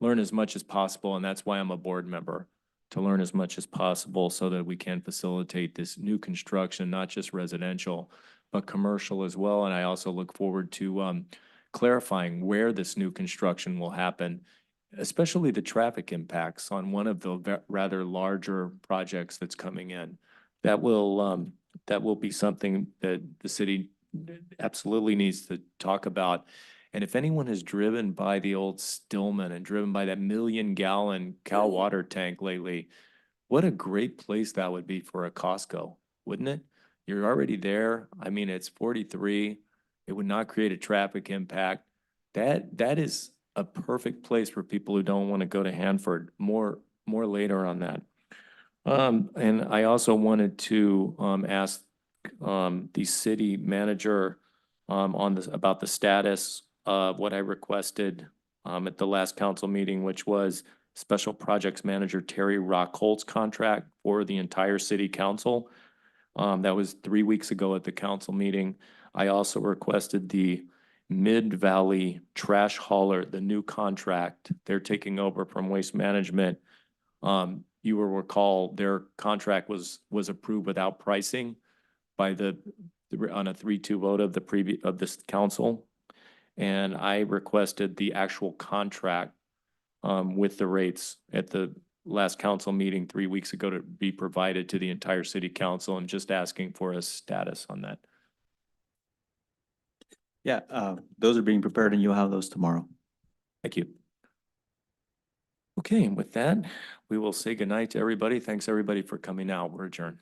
learn as much as possible. And that's why I'm a board member, to learn as much as possible so that we can facilitate this new construction, not just residential, but commercial as well. And I also look forward to clarifying where this new construction will happen, especially the traffic impacts on one of the rather larger projects that's coming in. That will be something that the city absolutely needs to talk about. And if anyone has driven by the old Stillman and driven by that 1,000,000-gallon Cal water tank lately, what a great place that would be for a Costco, wouldn't it? You're already there. I mean, it's 43. It would not create a traffic impact. That is a perfect place for people who don't want to go to Hanford. More later on that. And I also wanted to ask the city manager on this about the status of what I requested at the last council meeting, which was Special Projects Manager Terry Rockholt's contract for the entire city council. That was 3 weeks ago at the council meeting. I also requested the Mid-Valley Trash Hauler, the new contract. They're taking over from Waste Management. You will recall their contract was approved without pricing by on a 3-2 vote of this council. And I requested the actual contract with the rates at the last council meeting 3 weeks ago to be provided to the entire city council and just asking for a status on that. Yeah, those are being prepared and you'll have those tomorrow. Thank you. Okay, and with that, we will say goodnight to everybody. Thanks everybody for coming out. We're adjourned.